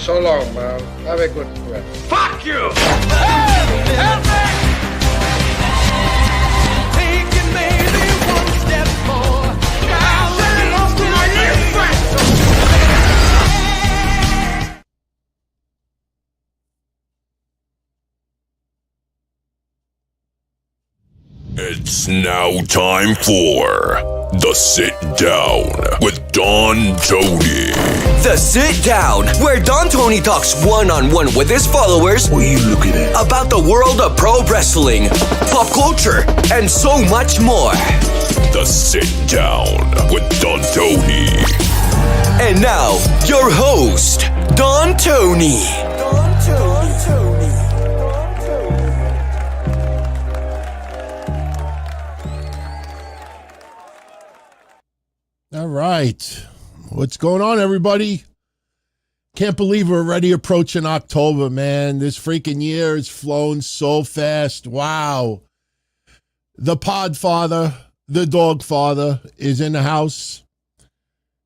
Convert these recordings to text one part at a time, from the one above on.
So long, man. Have a good rest. Fuck you! Help me! Taking maybe one step more. Now let it off to my little friend. It's now time for The Sit Down with Don Tony. The Sit Down, where Don Tony talks one-on-one with his followers. What are you looking at? About the world of pro wrestling, pop culture, and so much more. The Sit Down with Don Tony. And now, your host, Don Tony. All right. What's going on, everybody? Can't believe we're already approaching October, man. This freaking year has flown so fast. Wow. The Podfather, the Dog Father, is in the house.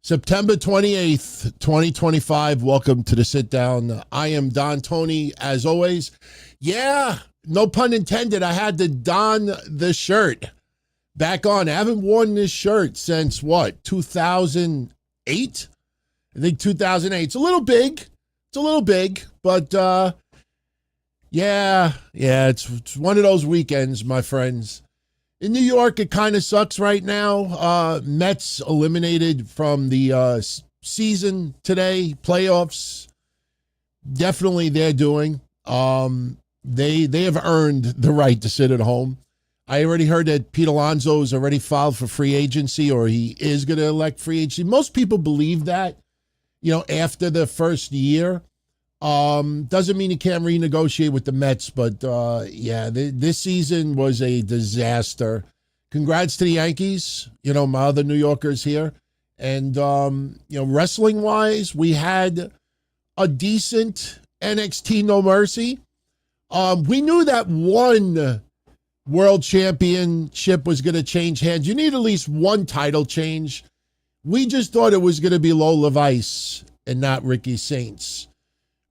September 28th, 2025. Welcome to the Sit Down. I am Don Tony, as always. Yeah, no pun intended. I had to don the shirt back on. I haven't worn this shirt since what, 2008? I think 2008. It's a little big. But yeah, it's one of those weekends, my friends. In New York, it kind of sucks right now. Mets eliminated from the season today, playoffs. Definitely they're doing. They have earned the right to sit at home. I already heard that Pete Alonso has already filed for free agency, or he is going to elect free agency. Most people believe that, after the first year. Doesn't mean he can't renegotiate with the Mets, but this season was a disaster. Congrats to the Yankees, my other New Yorkers here. And, wrestling-wise, we had a decent NXT No Mercy. We knew that one World Championship was going to change hands. You need at least one title change. We just thought it was going to be Lola Vice and not Ricky Saints.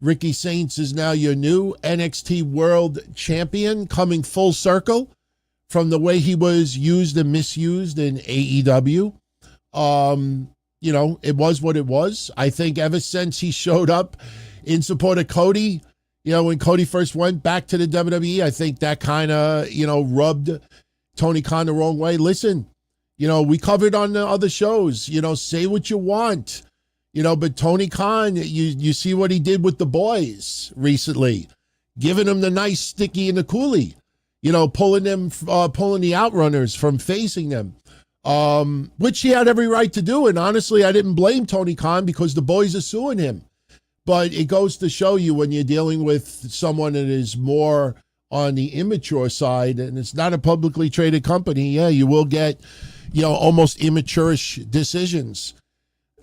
Ricky Saints is now your new NXT World Champion, coming full circle from the way he was used and misused in AEW. It was what it was. I think ever since he showed up in support of Cody, when Cody first went back to the WWE, I think that kind of, rubbed Tony Khan the wrong way. Listen, we covered on the other shows, say what you want, but Tony Khan, you see what he did with the boys recently, giving them the nice sticky and the coolie, pulling the outrunners from facing them, which he had every right to do. And honestly, I didn't blame Tony Khan because the boys are suing him. But it goes to show you when you're dealing with someone that is more on the immature side, and it's not a publicly traded company, you will get, almost immature-ish decisions.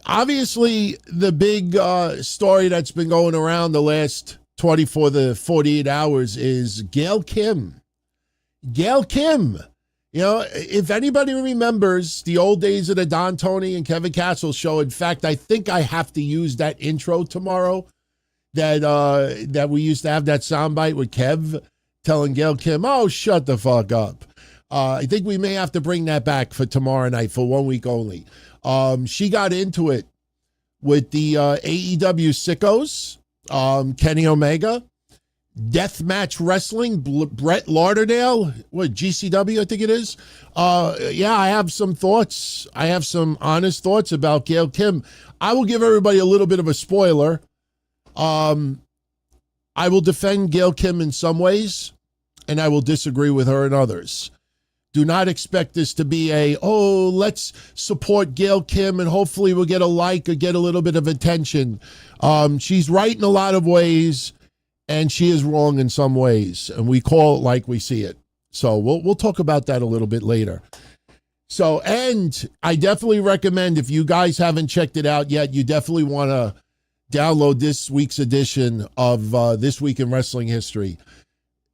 Obviously, the big story that's been going around the last 24 to 48 hours is Gail Kim. Gail Kim. If anybody remembers the old days of the Don Tony and Kevin Castle show, in fact, I think I have to use that intro tomorrow that we used to have, that soundbite with Kev telling Gail Kim, oh, shut the fuck up. I think we may have to bring that back for tomorrow night for 1 week only. She got into it with the AEW Sickos, Kenny Omega, Deathmatch Wrestling, Brett Lauderdale, GCW, I think it is. I have some thoughts. I have some honest thoughts about Gail Kim. I will give everybody a little bit of a spoiler. I will defend Gail Kim in some ways, and I will disagree with her in others. Do not expect this to be let's support Gail Kim and hopefully we'll get a like or get a little bit of attention. She's right in a lot of ways, and she is wrong in some ways, and we call it like we see it. So we'll talk about that a little bit later. So, and I definitely recommend, if you guys haven't checked it out yet, you definitely want to download this week's edition of This Week in Wrestling History.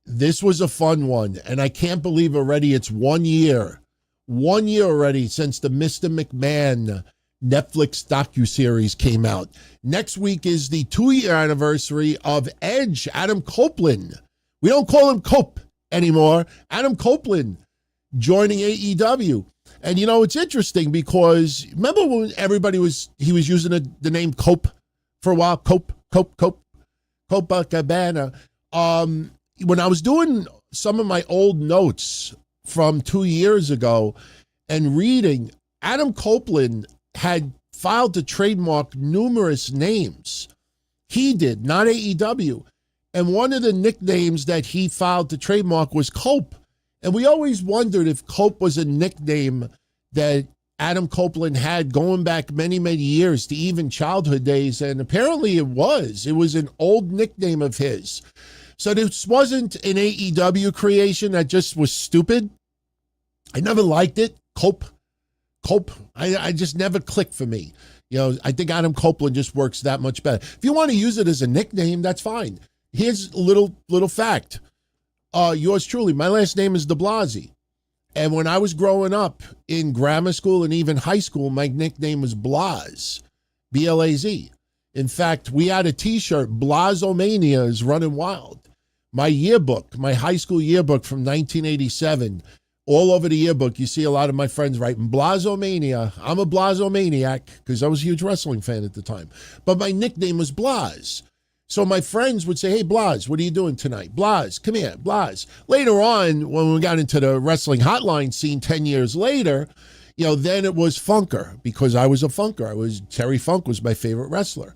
This was a fun one, and I can't believe already it's 1 year. 1 year already since the Mr. McMahon Netflix docuseries came out. Next week is the 2-year anniversary of Edge, Adam Copeland. We don't call him Cope anymore. Adam Copeland joining AEW. And, you know, it's interesting because remember when he was using the name Cope for a while? Copacabana. When I was doing some of my old notes from 2 years ago and reading, Adam Copeland had filed to trademark numerous names. He did, not AEW. And one of the nicknames that he filed to trademark was Cope. And we always wondered if Cope was a nickname that Adam Copeland had going back many, many years to even childhood days. And apparently it was. It was an old nickname of his. So this wasn't an AEW creation that just was stupid. I never liked it. Cope. I just never clicked for me. You know, I think Adam Copeland just works that much better. If you want to use it as a nickname, that's fine. Here's a little fact. Yours truly, my last name is de Blasi. And when I was growing up in grammar school and even high school, my nickname was Blaz, B-L-A-Z. In fact, we had a t-shirt, Blazomania is running wild. My yearbook, my high school yearbook from 1987, all over the yearbook, you see a lot of my friends writing Blazomania. I'm a Blazomaniac because I was a huge wrestling fan at the time. But my nickname was Blaz. So my friends would say, hey, Blaz, what are you doing tonight? Blaz, come here, Blaz. Later on, when we got into the wrestling hotline scene 10 years later, you know, then it was Funker because I was a Funker. Terry Funk was my favorite wrestler.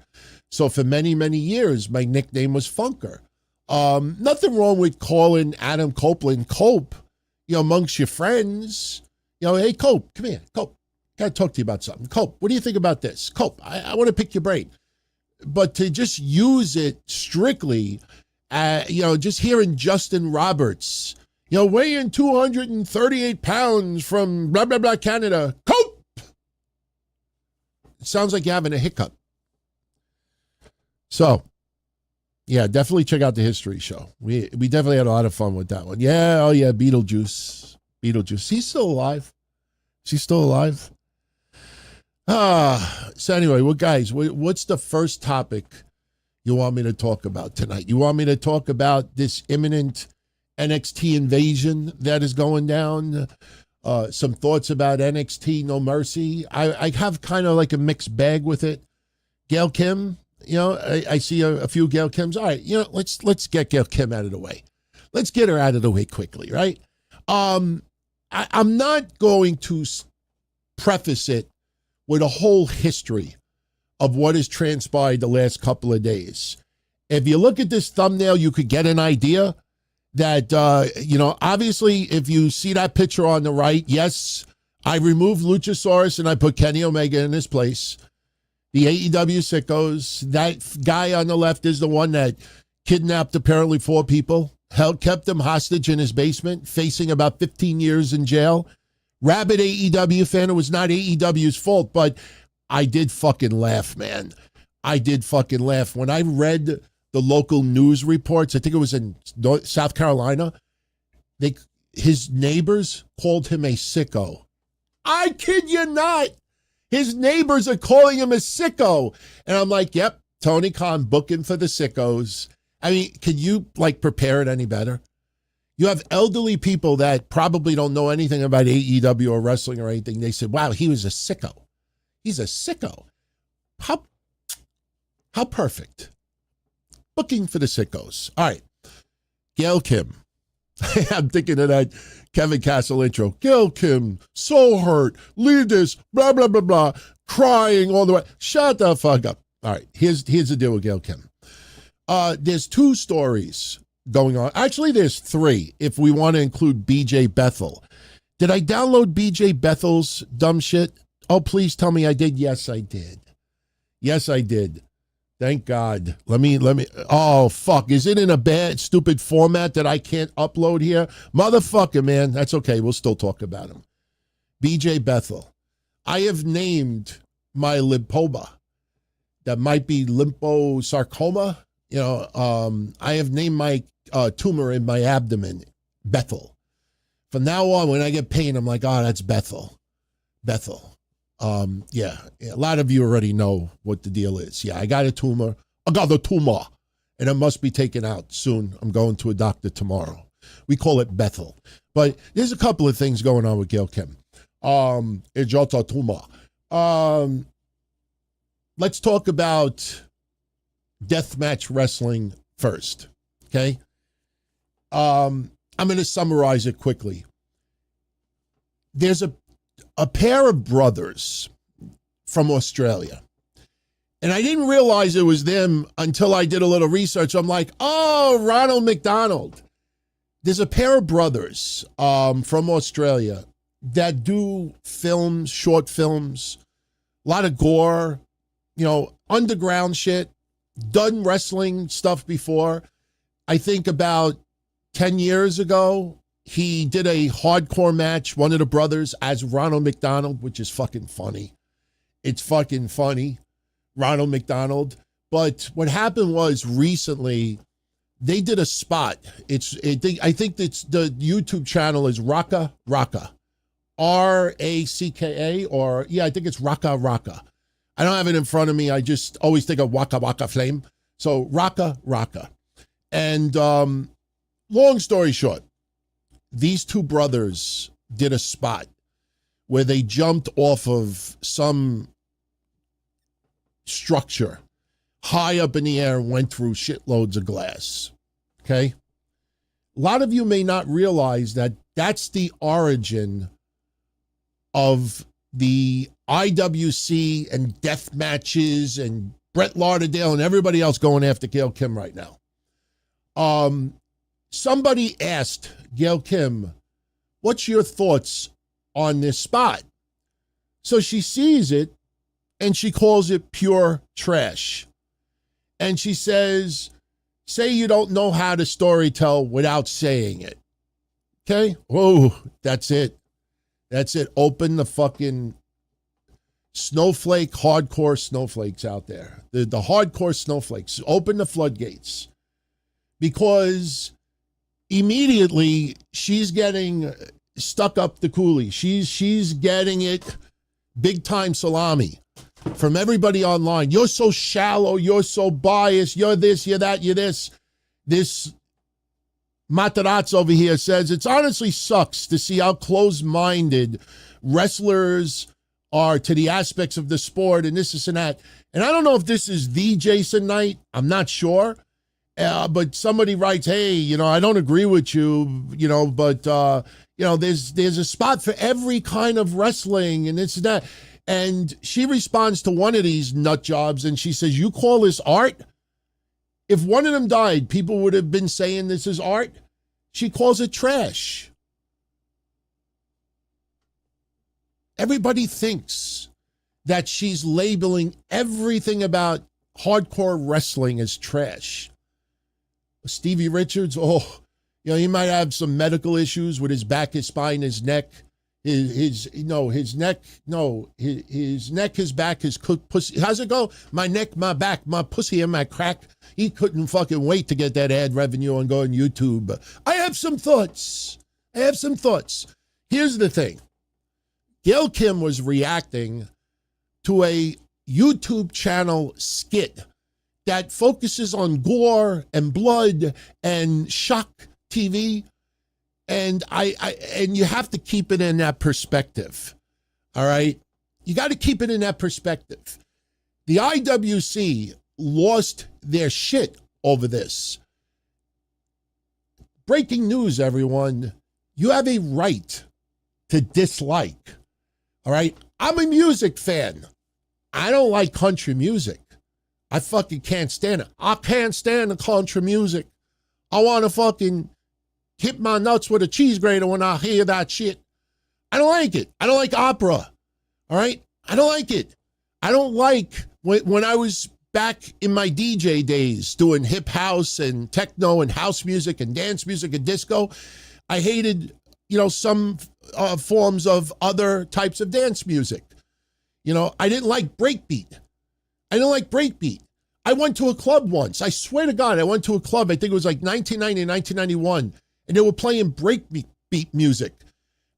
So for many, many years, my nickname was Funker. Nothing wrong with calling Adam Copeland Cope, you know, amongst your friends. You know, hey, Cope, come here, Cope. Got to talk to you about something. Cope, what do you think about this? Cope, I want to pick your brain. But to just use it strictly, you know, just hearing Justin Roberts, you know, weighing 238 pounds from blah, blah, blah, Canada. Cope! It sounds like you're having a hiccup. So, yeah, definitely check out the history show. We definitely had a lot of fun with that one. Yeah, oh yeah, Beetlejuice. He's still alive. She's still alive. So anyway, well, guys, what's the first topic you want me to talk about tonight? You want me to talk about this imminent NXT invasion that is going down? Some thoughts about NXT No Mercy. I have kind of like a mixed bag with it. Gail Kim, you know, I see a few Gail Kims. All right, you know, let's get Gail Kim out of the way. Let's get her out of the way quickly, right? I'm not going to preface it with a whole history of what has transpired the last couple of days. If you look at this thumbnail, you could get an idea that, you know, obviously, if you see that picture on the right, yes, I removed Luchasaurus and I put Kenny Omega in his place. The AEW Sickos, that guy on the left is the one that kidnapped apparently 4 people, kept them hostage in his basement, facing about 15 years in jail. Rabid AEW fan, it was not AEW's fault, but I did fucking laugh, man. I did fucking laugh. When I read the local news reports, I think it was in South Carolina, his neighbors called him a sicko. I kid you not. His neighbors are calling him a sicko. And I'm like, yep, Tony Khan booking for the sickos. I mean, can you like prepare it any better? You have elderly people that probably don't know anything about AEW or wrestling or anything. They said, wow, he was a sicko. He's a sicko. How perfect. Booking for the sickos. All right. Gail Kim. I'm thinking of that Kevin Castle intro. Gail Kim, so hurt. Leave this, blah, blah, blah, blah. Crying all the way. Shut the fuck up. All right. Here's the deal with Gail Kim. There's 2 stories going on. Actually, there's 3 if we want to include BJ Bethel. Did I download BJ Bethel's dumb shit? Oh, please tell me I did. Yes, I did. Yes, I did. Thank God. Let me. Oh, fuck. Is it in a bad, stupid format that I can't upload here? Motherfucker, man. That's okay. We'll still talk about him. BJ Bethel. I have named my lymphoma. That might be lymphocytoma. You know, I have named my tumor in my abdomen Bethel. From now on, when I get pain, I'm like, oh, that's Bethel. Bethel. Yeah, a lot of you already know what the deal is. Yeah, I got a tumor. I got the tumor, and it must be taken out soon. I'm going to a doctor tomorrow. We call it Bethel. But there's a couple of things going on with Gail Kim. It's just a tumor. Let's talk about deathmatch wrestling first, okay? I'm going to summarize it quickly. There's a pair of brothers from Australia. And I didn't realize it was them until I did a little research. I'm like, oh, Ronald McDonald. There's a pair of brothers from Australia that do films, short films, a lot of gore, underground shit, done wrestling stuff before. I think about 10 years ago, he did a hardcore match, one of the brothers, as Ronald McDonald, which is fucking funny. It's fucking funny, Ronald McDonald. But what happened was recently, they did a spot. I think it's the YouTube channel is Raka, Raka, R-A-C-K-A, or I think it's Raka Raka. I don't have it in front of me. I just always think of Waka Waka Flame. So Raka Raka. And long story short, these two brothers did a spot where they jumped off of some structure high up in the air and went through shitloads of glass. Okay? A lot of you may not realize that that's the origin of the IWC and death matches and Brett Lauderdale and everybody else going after Gail Kim right now. Somebody asked Gail Kim, what's your thoughts on this spot? So she sees it and she calls it pure trash. And she says, say you don't know how to storytell without saying it. Okay? Whoa, that's it. That's it. Open the fucking hardcore snowflakes out there. The hardcore snowflakes. Open the floodgates. Because immediately she's getting stuck up the coolie. She's getting it big time salami from everybody online. You're so shallow. You're so biased. You're this, you're that, you're this. This Matarazzo over here says, it honestly sucks to see how close-minded wrestlers are to the aspects of the sport and this and that. And I don't know if this is the Jason Knight. I'm not sure. But somebody writes, hey, I don't agree with you, but, there's a spot for every kind of wrestling and this and that. And she responds to one of these nut jobs and she says, you call this art? If one of them died, people would have been saying this is art. She calls it trash. Everybody thinks that she's labeling everything about hardcore wrestling as trash. Stevie Richards, he might have some medical issues with his back, his spine, his neck, his neck, his back, his pussy. How's it go? My neck, my back, my pussy, and my crack. He couldn't fucking wait to get that ad revenue and go on YouTube. I have some thoughts. Here's the thing. Gail Kim was reacting to a YouTube channel skit that focuses on gore and blood and shock TV. And and you have to keep it in that perspective. All right? You got to keep it in that perspective. The IWC lost their shit over this. Breaking news, everyone. You have a right to dislike. All right? I'm a music fan. I don't like country music. I fucking can't stand it. I can't stand the country music. I want to fucking hit my nuts with a cheese grater when I hear that shit. I don't like it. I don't like opera. All right? I don't like it. I don't like when I was back in my DJ days doing hip house and techno and house music and dance music and disco. I hated, some forms of other types of dance music. I didn't like breakbeat. I went to a club once. I swear to God, I went to a club. I think it was like 1990, 1991. And they were playing breakbeat music.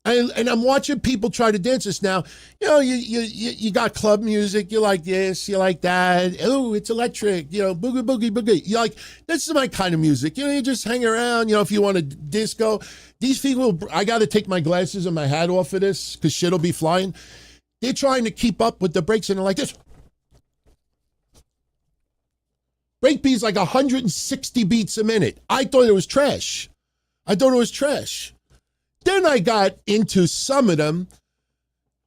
And I'm watching people try to dance this now. You know, you got club music. You like this, you like that. Oh, it's electric. You know, boogie, boogie, boogie. You like, this is my kind of music. You know, you just hang around. You know, if you want to disco. These people, I got to take my glasses and my hat off for this because shit'll be flying. They're trying to keep up with the breaks and they're like this. Breakbeat's like 160 beats a minute. I thought it was trash. Then I got into some of them.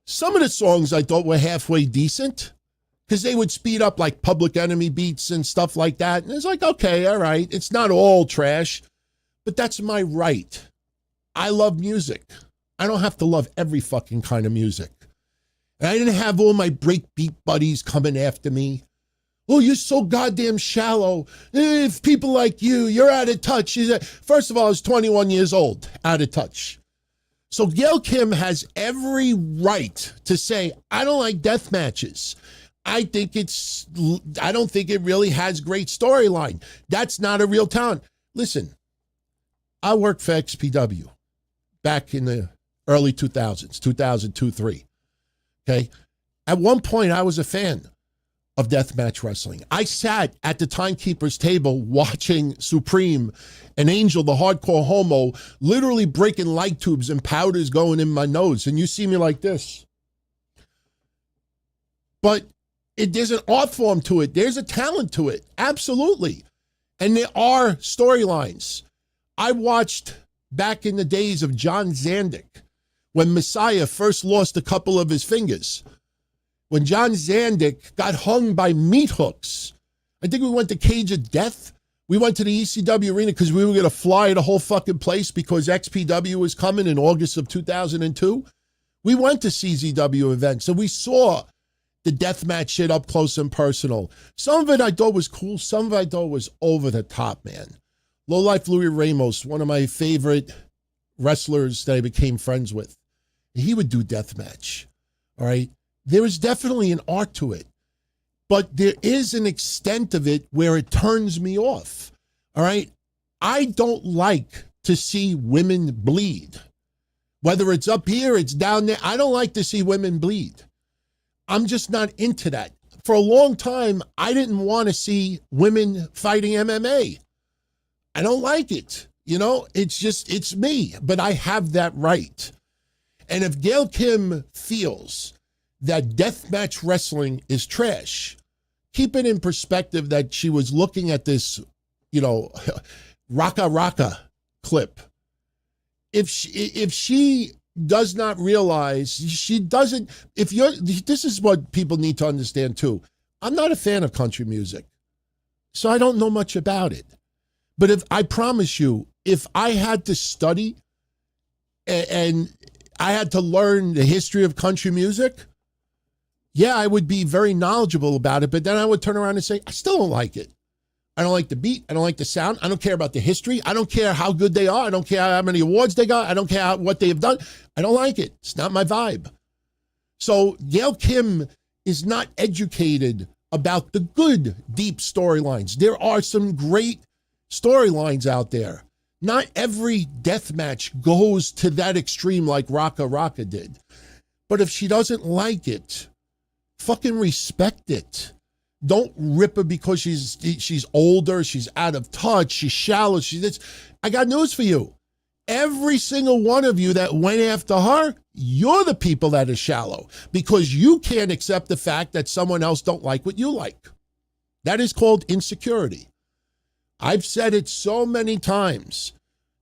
Some of the songs I thought were halfway decent because they would speed up like Public Enemy beats and stuff like that. And it's like, okay, all right. It's not all trash, but that's my right. I love music. I don't have to love every fucking kind of music. And I didn't have all my breakbeat buddies coming after me. Oh, you're so goddamn shallow. If people like you, you're out of touch. First of all, I was 21 years old, out of touch. So Gail Kim has every right to say, I don't like death matches. I don't think it really has great storyline. That's not a real talent. Listen, I worked for XPW back in the early 2000s, 2002, 3. Okay. At one point, I was a fan of deathmatch wrestling. I sat at the timekeeper's table watching Supreme and Angel, the hardcore homo, literally breaking light tubes and powders going in my nose. And you see me like this. But there's an art form to it. There's a talent to it. Absolutely. And there are storylines. I watched back in the days of John Zandick when Messiah first lost a couple of his fingers. When John Zandick got hung by meat hooks, I think we went to Cage of Death. We went to the ECW arena because we were going to fly the whole fucking place because XPW was coming in August of 2002. We went to CZW events, so we saw the deathmatch shit up close and personal. Some of it I thought was cool. Some of it I thought was over the top, man. Lowlife Louis Ramos, one of my favorite wrestlers that I became friends with. He would do deathmatch, all right? There is definitely an art to it, but there is an extent of it where it turns me off, all right? I don't like to see women bleed. Whether it's up here, it's down there. I don't like to see women bleed. I'm just not into that. For a long time, I didn't want to see women fighting MMA. I don't like it. You know, it's me, but I have that right. And if Gail Kim feels that deathmatch wrestling is trash, keep it in perspective that she was looking at this, you know, Raka Raka clip. If she does not realize, she doesn't, this is what people need to understand too. I'm not a fan of country music, so I don't know much about it. But I promise you, if I had to study and I had to learn the history of country music, yeah, I would be very knowledgeable about it, but then I would turn around and say, I still don't like it. I don't like the beat. I don't like the sound. I don't care about the history. I don't care how good they are. I don't care how many awards they got. I don't care what they have done. I don't like it. It's not my vibe. So Gail Kim is not educated about the good, deep storylines. There are some great storylines out there. Not every death match goes to that extreme like Raka Raka did. But if she doesn't like it, fucking respect it. Don't rip her because she's older, she's out of touch, she's shallow, she's this. I got news for you. Every single one of you that went after her, you're the people that are shallow because you can't accept the fact that someone else don't like what you like. That is called insecurity. I've said it so many times.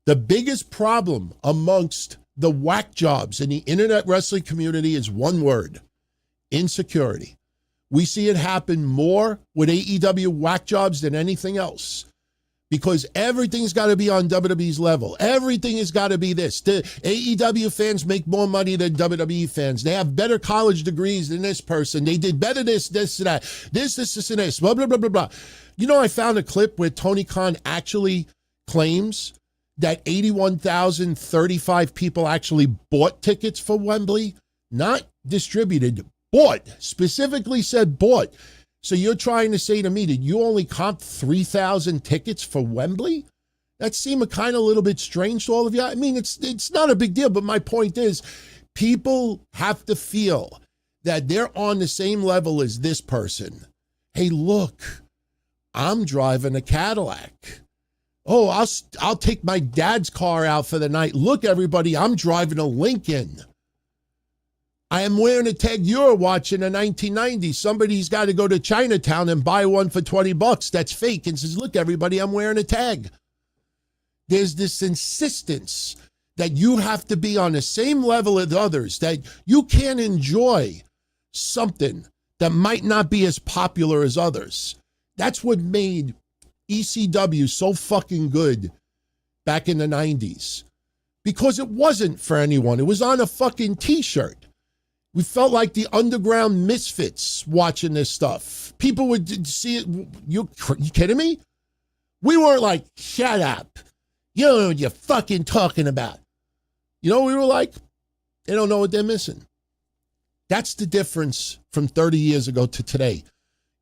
The biggest problem amongst the whack jobs in the internet wrestling community is one word: insecurity. We see it happen more with AEW whack jobs than anything else because everything's got to be on WWE's level. Everything has got to be this. The AEW fans make more money than WWE fans. They have better college degrees than this person. They did better this, that, this, and this, blah, blah, blah, blah, blah. You know, I found a clip where Tony Khan actually claims that 81,035 people actually bought tickets for Wembley, not distributed, bought, specifically said bought. So you're trying to say to me that you only comped 3,000 tickets for Wembley? That seemed kind of a little bit strange to all of you. I mean, it's not a big deal, but my point is, people have to feel that they're on the same level as this person. Hey, look, I'm driving a Cadillac. Oh, I'll take my dad's car out for the night. Look, everybody, I'm driving a Lincoln. I am wearing a Ted Ure watch in the 1990s. Somebody's got to go to Chinatown and buy one for $20 that's fake and says, look, everybody, I'm wearing a tag. There's this insistence that you have to be on the same level as others, that you can't enjoy something that might not be as popular as others. That's what made ECW so fucking good back in the 90s. Because it wasn't for anyone. It was on a fucking t-shirt. We felt like the underground misfits watching this stuff. People would see it. You kidding me? We weren't like, shut up. You don't know what you're fucking talking about. You know, we were like, they don't know what they're missing. That's the difference from 30 years ago to today.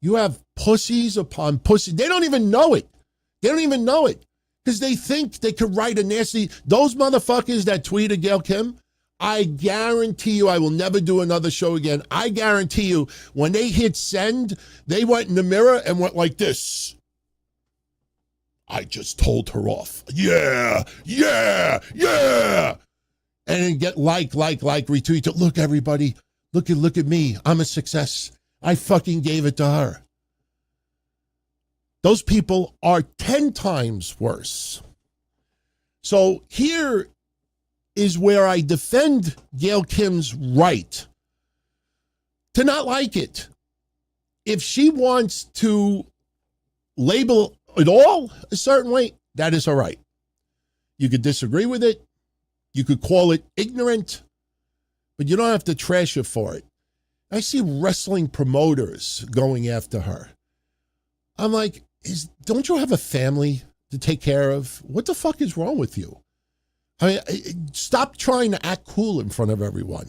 You have pussies upon pussies. They don't even know it. They don't even know it. Because they think they could write a nasty, those motherfuckers that tweeted Gail Kim, I guarantee you I will never do another show again. I guarantee you when they hit send, they went in the mirror and went like this. I just told her off. Yeah. And then get like, retweet. Look, everybody, look at me. I'm a success. I fucking gave it to her. Those people are 10 times worse. So here is where I defend Gail Kim's right to not like it. If she wants to label it all a certain way, that is her right. You could disagree with it. You could call it ignorant, but you don't have to trash her for it. I see wrestling promoters going after her. I'm like, don't you have a family to take care of? What the fuck is wrong with you? I mean, stop trying to act cool in front of everyone.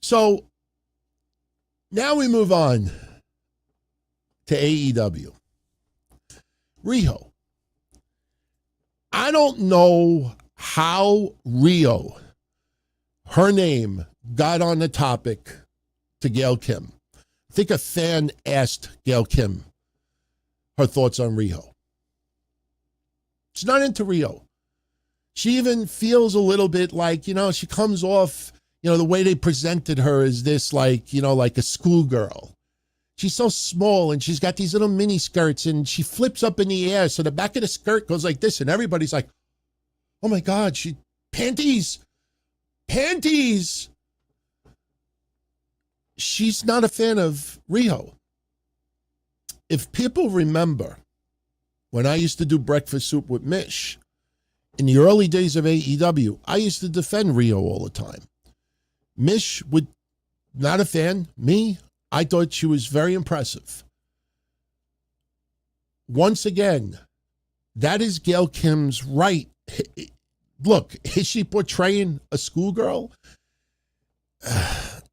So now we move on to AEW. Riho. I don't know how Rio, her name, got on the topic to Gail Kim. I think a fan asked Gail Kim her thoughts on Riho. She's not into Rio. She even feels a little bit like, she comes off, the way they presented her is this like a schoolgirl. She's so small and she's got these little mini skirts and she flips up in the air. So the back of the skirt goes like this and everybody's like, oh my God, panties. She's not a fan of Riho. If people remember when I used to do Breakfast Soup with Mish, in the early days of AEW, I used to defend Riho all the time. Mish would, not a fan. Me, I thought she was very impressive. Once again, that is Gail Kim's right. Look, is she portraying a schoolgirl?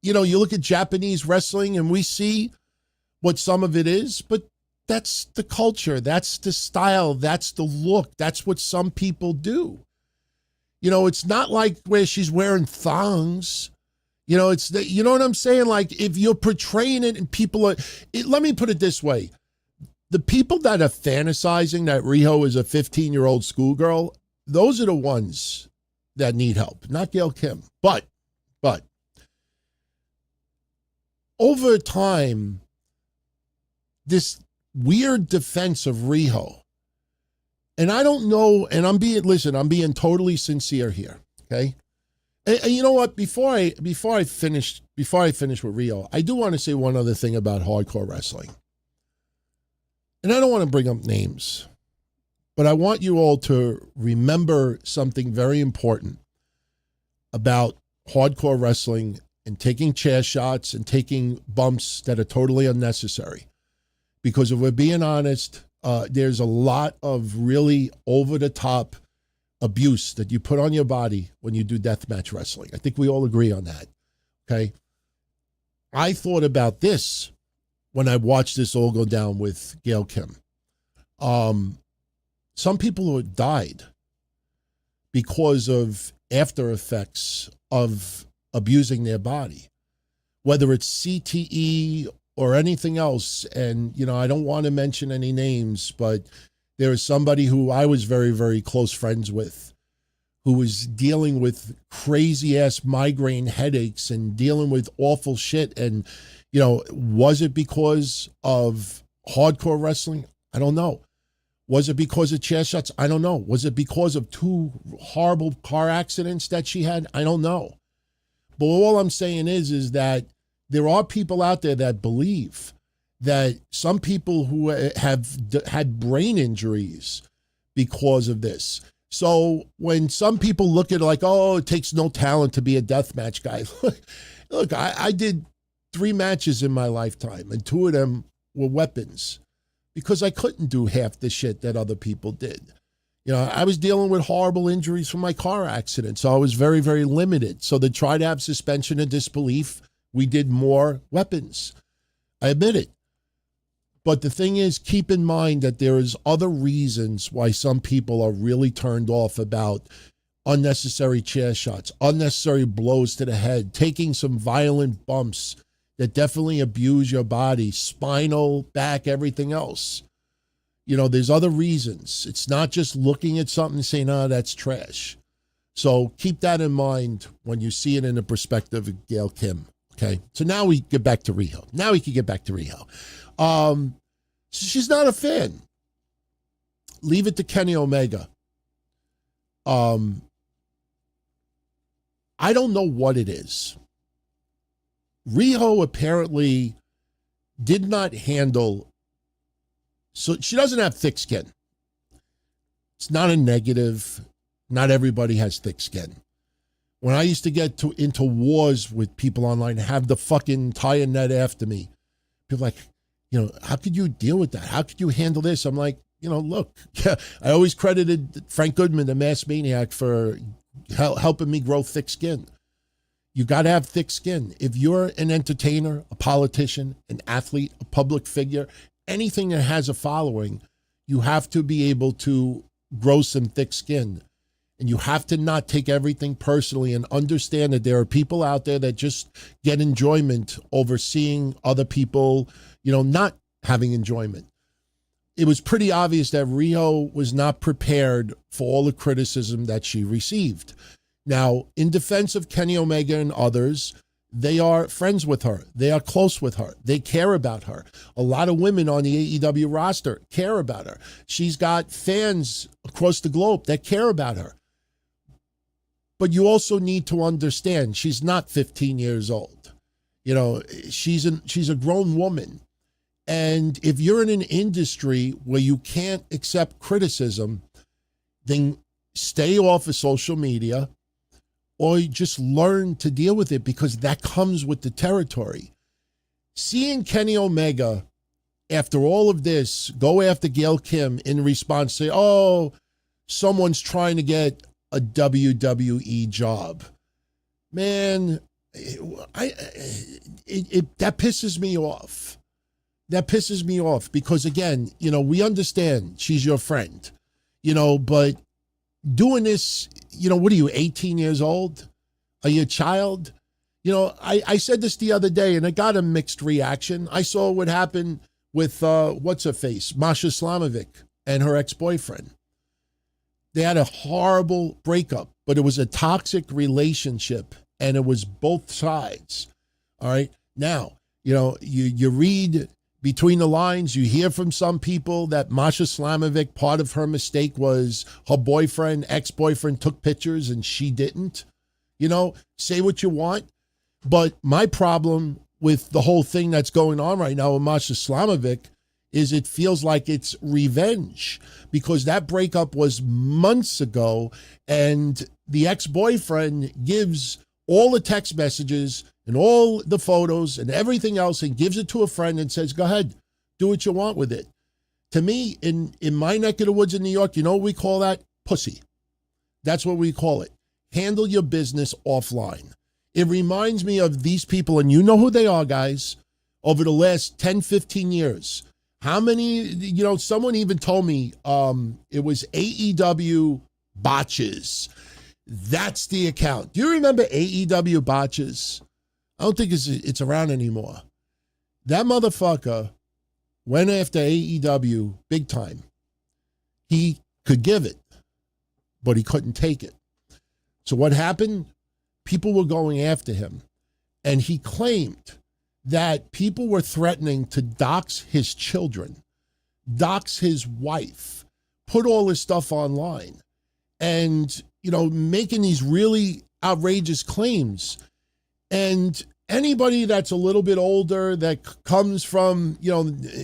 You look at Japanese wrestling and we see what some of it is, but that's the culture, that's the style, that's the look, that's what some people do. It's not like where she's wearing thongs. It's you know what I'm saying? Like if you're portraying it and people are, let me put it this way. The people that are fantasizing that Riho is a 15-year-old schoolgirl, those are the ones that need help, not Gail Kim. But over time, this weird defense of Riho, and I don't know, and I'm being totally sincere here, okay? And you know what? Before I finish with Riho, I do want to say one other thing about hardcore wrestling. And I don't want to bring up names, but I want you all to remember something very important about hardcore wrestling and taking chair shots and taking bumps that are totally unnecessary. Because if we're being honest, there's a lot of really over-the-top abuse that you put on your body when you do deathmatch wrestling. I think we all agree on that, okay? I thought about this when I watched this all go down with Gail Kim. some people who died because of after effects of abusing their body, whether it's CTE or anything else. And, you know, I don't want to mention any names, but there is somebody who I was very, very close friends with who was dealing with crazy ass migraine headaches and dealing with awful shit. And, you know, was it because of hardcore wrestling? I don't know. Was it because of chair shots? I don't know. Was it because of 2 horrible car accidents that she had? I don't know. But all I'm saying is that there are people out there that believe that some people who have had brain injuries because of this. So when some people look at it like, oh, it takes no talent to be a deathmatch guy. Look, I did 3 matches in my lifetime, and 2 of them were weapons because I couldn't do half the shit that other people did. You know, I was dealing with horrible injuries from my car accident, so I was very, very limited. So to try to have suspension of disbelief, we did more weapons. I admit it. But the thing is, keep in mind that there is other reasons why some people are really turned off about unnecessary chair shots, unnecessary blows to the head, taking some violent bumps that definitely abuse your body, spinal, back, everything else. You know, there's other reasons. It's not just looking at something and saying, oh, that's trash. So keep that in mind when you see it in the perspective of Gail Kim. Okay, so now we get back to Riho. She's not a fan. Leave it to Kenny Omega. I don't know what it is. Riho apparently did not handle, so she doesn't have thick skin. It's not a negative. Not everybody has thick skin. When I used to get into wars with people online, have the fucking entire net after me, people like, you know, how could you deal with that? How could you handle this? I'm like, you know, look, I always credited Frank Goodman, the Mass Maniac, for helping me grow thick skin. You got to have thick skin. If you're an entertainer, a politician, an athlete, a public figure, anything that has a following, you have to be able to grow some thick skin. And you have to not take everything personally and understand that there are people out there that just get enjoyment over seeing other people, you know, not having enjoyment. It was pretty obvious that Riho was not prepared for all the criticism that she received. Now, in defense of Kenny Omega and others, they are friends with her. They are close with her. They care about her. A lot of women on the AEW roster care about her. She's got fans across the globe that care about her. But you also need to understand she's not 15 years old. You know, she's a grown woman. And if you're in an industry where you can't accept criticism, then stay off of social media or just learn to deal with it, because that comes with the territory. Seeing Kenny Omega, after all of this, go after Gail Kim in response, say, oh, someone's trying to get a WWE job. Man, that pisses me off. That pisses me off because, again, you know, we understand she's your friend, you know, but doing this, you know, what are you, 18 years old? Are you a child? You know, I said this the other day and I got a mixed reaction. I saw what happened with, what's her face, Masha Slamovic and her ex-boyfriend. They had a horrible breakup, but it was a toxic relationship and it was both sides. All right. Now, you know, you read between the lines, you hear from some people that Masha Slamovic, part of her mistake was her boyfriend, ex-boyfriend took pictures and she didn't. You know, say what you want. But my problem with the whole thing that's going on right now with Masha Slamovic is it feels like it's revenge, because that breakup was months ago and the ex-boyfriend gives all the text messages and all the photos and everything else and gives it to a friend and says, go ahead, do what you want with it. To me, in my neck of the woods in New York, you know what we call that? Pussy. That's what we call it. Handle your business offline. It reminds me of these people, and you know who they are, guys, over the last 10, 15 years. How many, someone even told me it was AEW Botches. That's the account. Do you remember AEW Botches? I don't think it's around anymore. That motherfucker went after AEW big time. He could give it, but he couldn't take it. So what happened? People were going after him. And he claimed that people were threatening to dox his children, dox his wife, put all this stuff online, and, making these really outrageous claims. And anybody that's a little bit older, that comes from,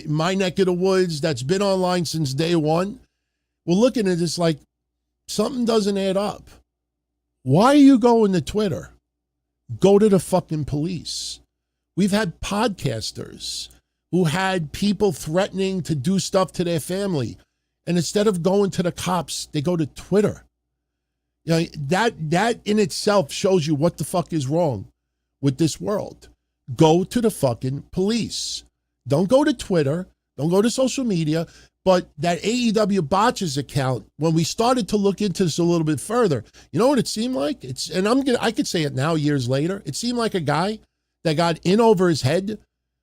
my neck of the woods, that's been online since day one, we're looking at this like something doesn't add up. Why are you going to Twitter? Go to the fucking police. We've had podcasters who had people threatening to do stuff to their family. And instead of going to the cops, they go to Twitter. That in itself shows you what the fuck is wrong with this world. Go to the fucking police. Don't go to Twitter. Don't go to social media. But that AEW Botches account, when we started to look into this a little bit further, you know what it seemed like? I could say it now, years later. It seemed like a guy that got in over his head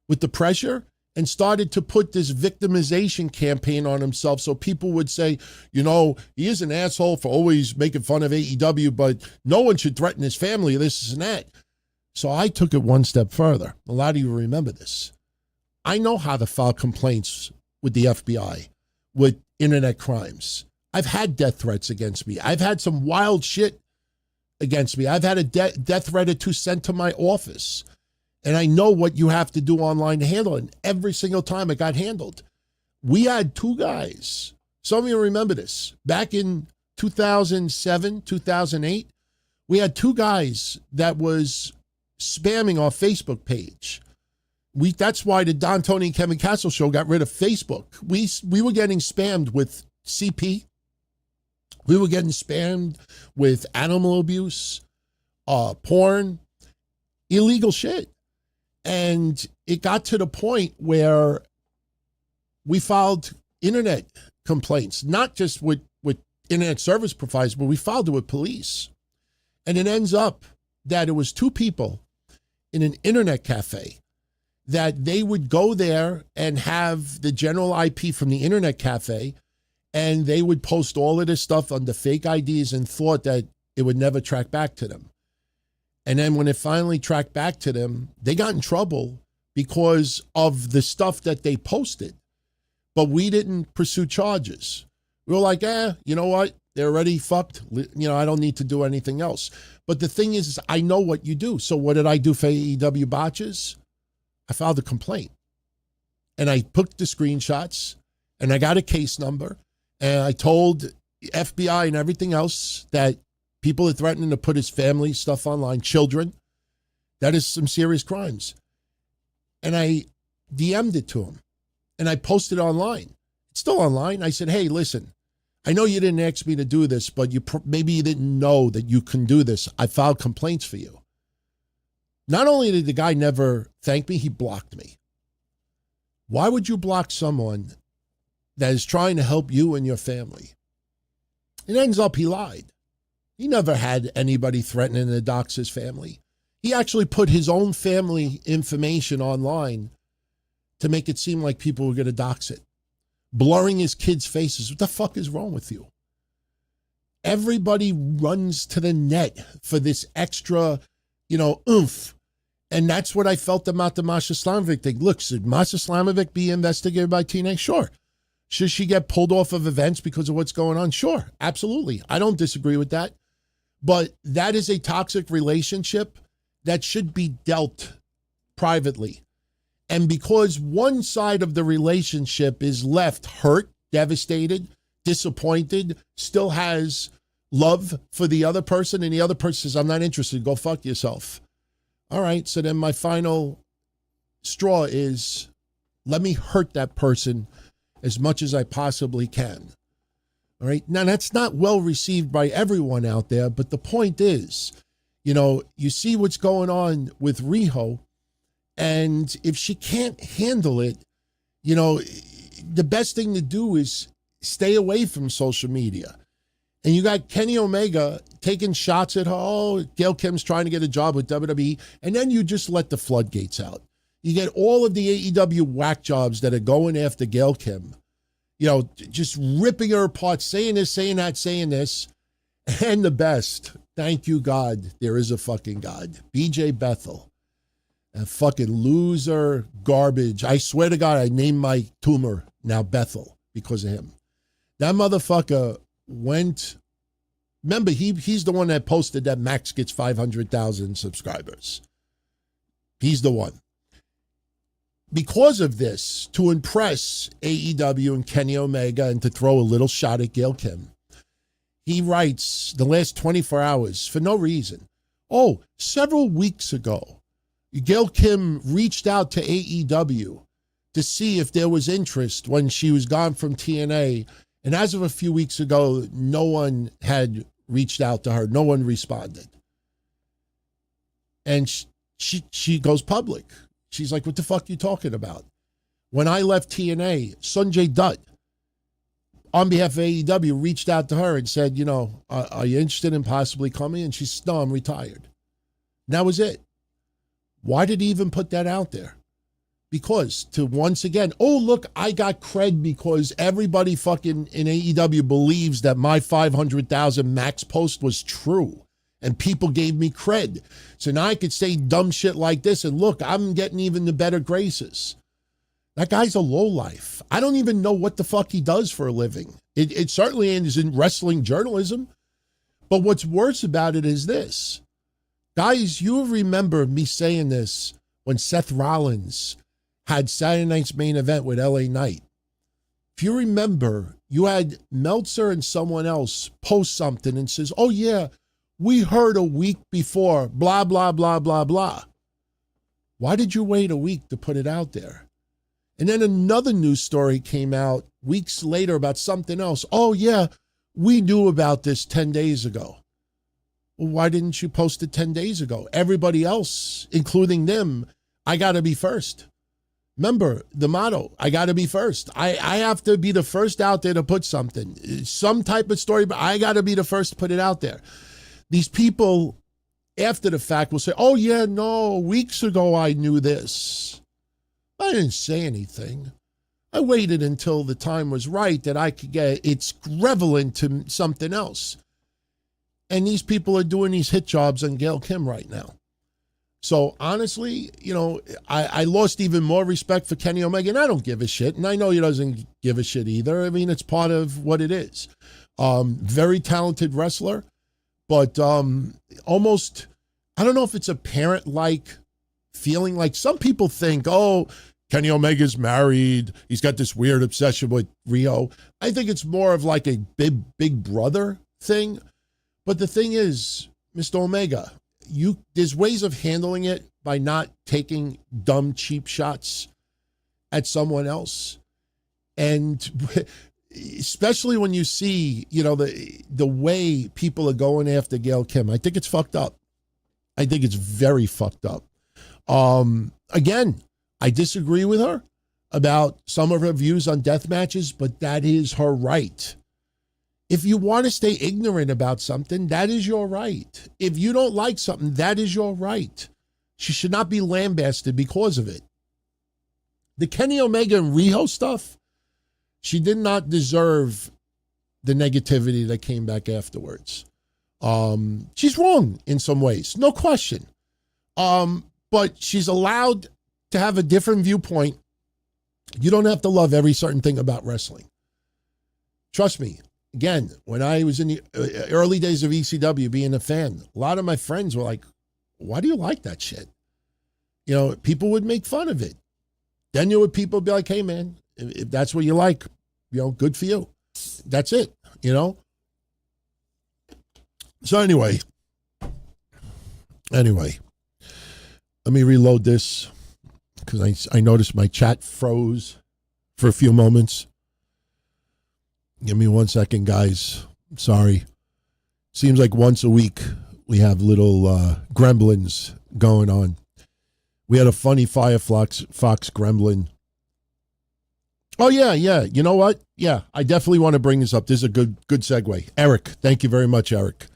with the pressure and started to put this victimization campaign on himself, so people would say, he is an asshole for always making fun of AEW, but no one should threaten his family, this and that. So I took it one step further. A lot of you remember this. I know how to file complaints with the FBI, with internet crimes. I've had death threats against me. I've had some wild shit against me. I've had a death threat or two sent to my office. And I know what you have to do online to handle it. And every single time it got handled. We had two guys. Some of you remember this. Back in 2007, 2008, we had two guys that was spamming our Facebook page. That's why the Don, Tony, and Kevin Castle show got rid of Facebook. We were getting spammed with CP. We were getting spammed with animal abuse, porn, illegal shit. And it got to the point where we filed internet complaints, not just with internet service providers, but we filed it with police. And it ends up that it was two people in an internet cafe that they would go there and have the general IP from the internet cafe, and they would post all of this stuff under fake IDs and thought that it would never track back to them. And then when it finally tracked back to them, they got in trouble because of the stuff that they posted. But we didn't pursue charges. We were like, you know what? They're already fucked. I don't need to do anything else. But the thing is I know what you do. So what did I do for AEW Botches? I filed a complaint. And I took the screenshots, and I got a case number, and I told FBI and everything else that people are threatening to put his family stuff online, children. That is some serious crimes. And I DM'd it to him, and I posted it online. It's still online. I said, hey, listen, I know you didn't ask me to do this, but maybe you didn't know that you can do this. I filed complaints for you. Not only did the guy never thank me, he blocked me. Why would you block someone that is trying to help you and your family? It ends up he lied. He never had anybody threatening to dox his family. He actually put his own family information online to make it seem like people were going to dox it. Blurring his kids' faces. What the fuck is wrong with you? Everybody runs to the net for this extra, oomph. And that's what I felt about the Masha Slamovic thing. Look, should Masha Slamovic be investigated by TNA? Sure. Should she get pulled off of events because of what's going on? Sure, absolutely. I don't disagree with that. But that is a toxic relationship that should be dealt privately. And because one side of the relationship is left hurt, devastated, disappointed, still has love for the other person, and the other person says, I'm not interested, go fuck yourself. All right, so then my final straw is, let me hurt that person as much as I possibly can. All right, now that's not well received by everyone out there, but the point is, you see what's going on with Riho, and if she can't handle it, the best thing to do is stay away from social media. And you got Kenny Omega taking shots at her. Oh, Gail Kim's trying to get a job with WWE. And then you just let the floodgates out. You get all of the AEW whack jobs that are going after Gail Kim. You know, just ripping her apart, saying this, saying that, saying this. And the best, thank you, God, there is a fucking God. BJ Bethel. A fucking loser, garbage. I swear to God, I named my tumor now Bethel because of him. That motherfucker went, remember, he's the one that posted that Max gets 500,000 subscribers. He's the one. Because of this, to impress AEW and Kenny Omega and to throw a little shot at Gail Kim, he writes the last 24 hours for no reason. Oh, several weeks ago, Gail Kim reached out to AEW to see if there was interest when she was gone from TNA. And as of a few weeks ago, no one had reached out to her. No one responded. And she goes public. She's like, what the fuck are you talking about? When I left TNA, Sanjay Dutt, on behalf of AEW, reached out to her and said, you know, are you interested in possibly coming? And she said, no, I'm retired. And that was it. Why did he even put that out there? Because to once again, oh, look, I got cred because everybody fucking in AEW believes that my 500,000 Max post was true. And people gave me cred. So now I could say dumb shit like this. And look, I'm getting even the better graces. That guy's a lowlife. I don't even know what the fuck he does for a living. It certainly is in wrestling journalism. But what's worse about it is this. Guys, you remember me saying this when Seth Rollins had Saturday night's main event with LA Knight. If you remember, you had Meltzer and someone else post something and says, oh yeah, we heard a week before, blah, blah, blah, blah, blah. Why did you wait a week to put it out there? And then another news story came out weeks later about something else. Oh yeah, we knew about this 10 days ago. Well, why didn't you post it 10 days ago? Everybody else, including them, I got to be first. Remember the motto, I got to be first. I have to be the first out there to put something, some type of story, but I got to be the first to put it out there. These people, after the fact, will say, oh, yeah, no, weeks ago I knew this. I didn't say anything. I waited until the time was right that I could get it's relevant to something else. And these people are doing these hit jobs on Gail Kim right now. So honestly, you know, I lost even more respect for Kenny Omega, and I don't give a shit. And I know he doesn't give a shit either. I mean, it's part of what it is. Very talented wrestler, but almost, I don't know if it's a parent-like feeling. Like some people think, oh, Kenny Omega's married. He's got this weird obsession with Rio. I think it's more of like a big brother thing. But the thing is, Mr. Omega, there's ways of handling it by not taking dumb, cheap shots at someone else. And especially when you see, you know, the way people are going after Gail Kim, I think it's fucked up. I think it's very fucked up. Again, I disagree with her about some of her views on death matches, but that is her right. If you want to stay ignorant about something, that is your right. If you don't like something, that is your right. She should not be lambasted because of it. The Kenny Omega and Riho stuff, she did not deserve the negativity that came back afterwards. She's wrong in some ways, no question. But she's allowed to have a different viewpoint. You don't have to love every certain thing about wrestling. Trust me. Again, when I was in the early days of ECW being a fan, a lot of my friends were like, why do you like that shit? You know, people would make fun of it. Then there would people be like, hey man, if that's what you like, you know, good for you. That's it, you know? So anyway, let me reload this because I noticed my chat froze for a few moments. Give me 1 second, guys. Sorry. Seems like once a week we have little gremlins going on. We had a funny Firefox gremlin. Oh, yeah. You know what? Yeah, I definitely want to bring this up. This is a good segue. Eric, thank you very much, Eric.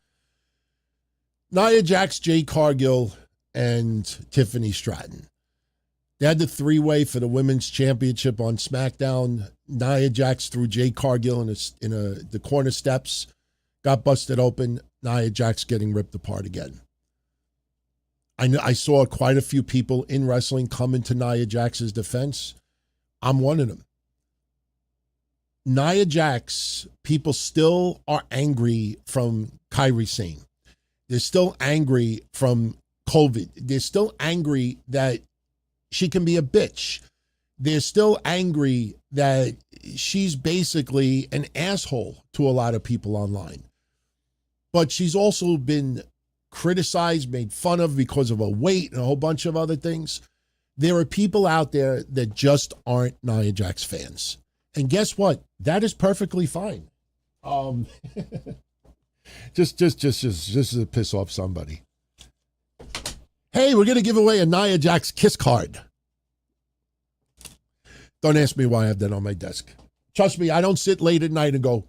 Nia Jax, Jade Cargill, and Tiffany Stratton. They had the three-way for the women's championship on SmackDown. Nia Jax threw Jade Cargill in the corner steps, got busted open. Nia Jax getting ripped apart again. I saw quite a few people in wrestling come into Nia Jax's defense. I'm one of them. Nia Jax, people still are angry from Kairi Sane. They're still angry from COVID. They're still angry that she can be a bitch. They're still angry that she's basically an asshole to a lot of people online. But she's also been criticized, made fun of because of her weight and a whole bunch of other things. There are people out there that just aren't Nia Jax fans. And guess what? That is perfectly fine. Just to piss off somebody. Hey, we're going to give away a Nia Jax kiss card. Don't ask me why I have that on my desk. Trust me, I don't sit late at night and go,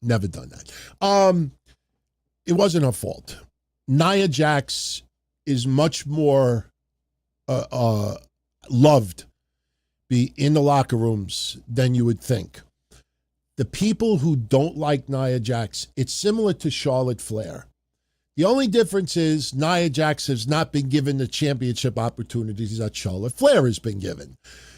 never done that. It wasn't her fault. Nia Jax is much more loved in the locker rooms than you would think. The people who don't like Nia Jax, it's similar to Charlotte Flair. The only difference is Nia Jax has not been given the championship opportunities that Charlotte Flair has been given.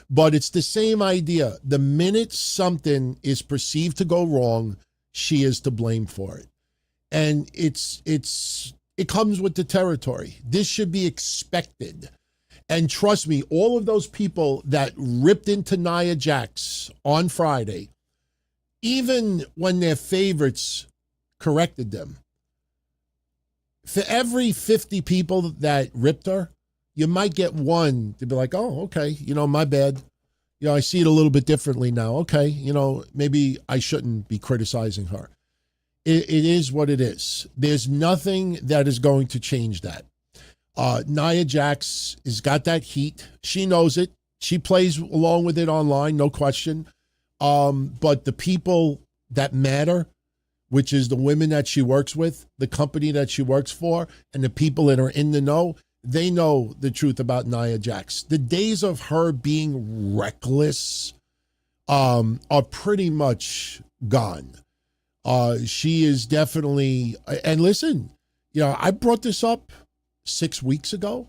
But it's the same idea. The minute something is perceived to go wrong, she is to blame for it. And it comes with the territory. This should be expected. And trust me, all of those people that ripped into Nia Jax on Friday, even when their favorites corrected them, for every 50 people that ripped her, you might get one to be like, oh, okay, my bad. I see it a little bit differently now. Okay, maybe I shouldn't be criticizing her. It is what it is. There's nothing that is going to change that. Nia Jax has got that heat. She knows it. She plays along with it online, no question. But the people that matter, which is the women that she works with, the company that she works for, and the people that are in the know, they know the truth about Nia Jax. The days of her being reckless are pretty much gone. She is definitely, and listen, I brought this up 6 weeks ago.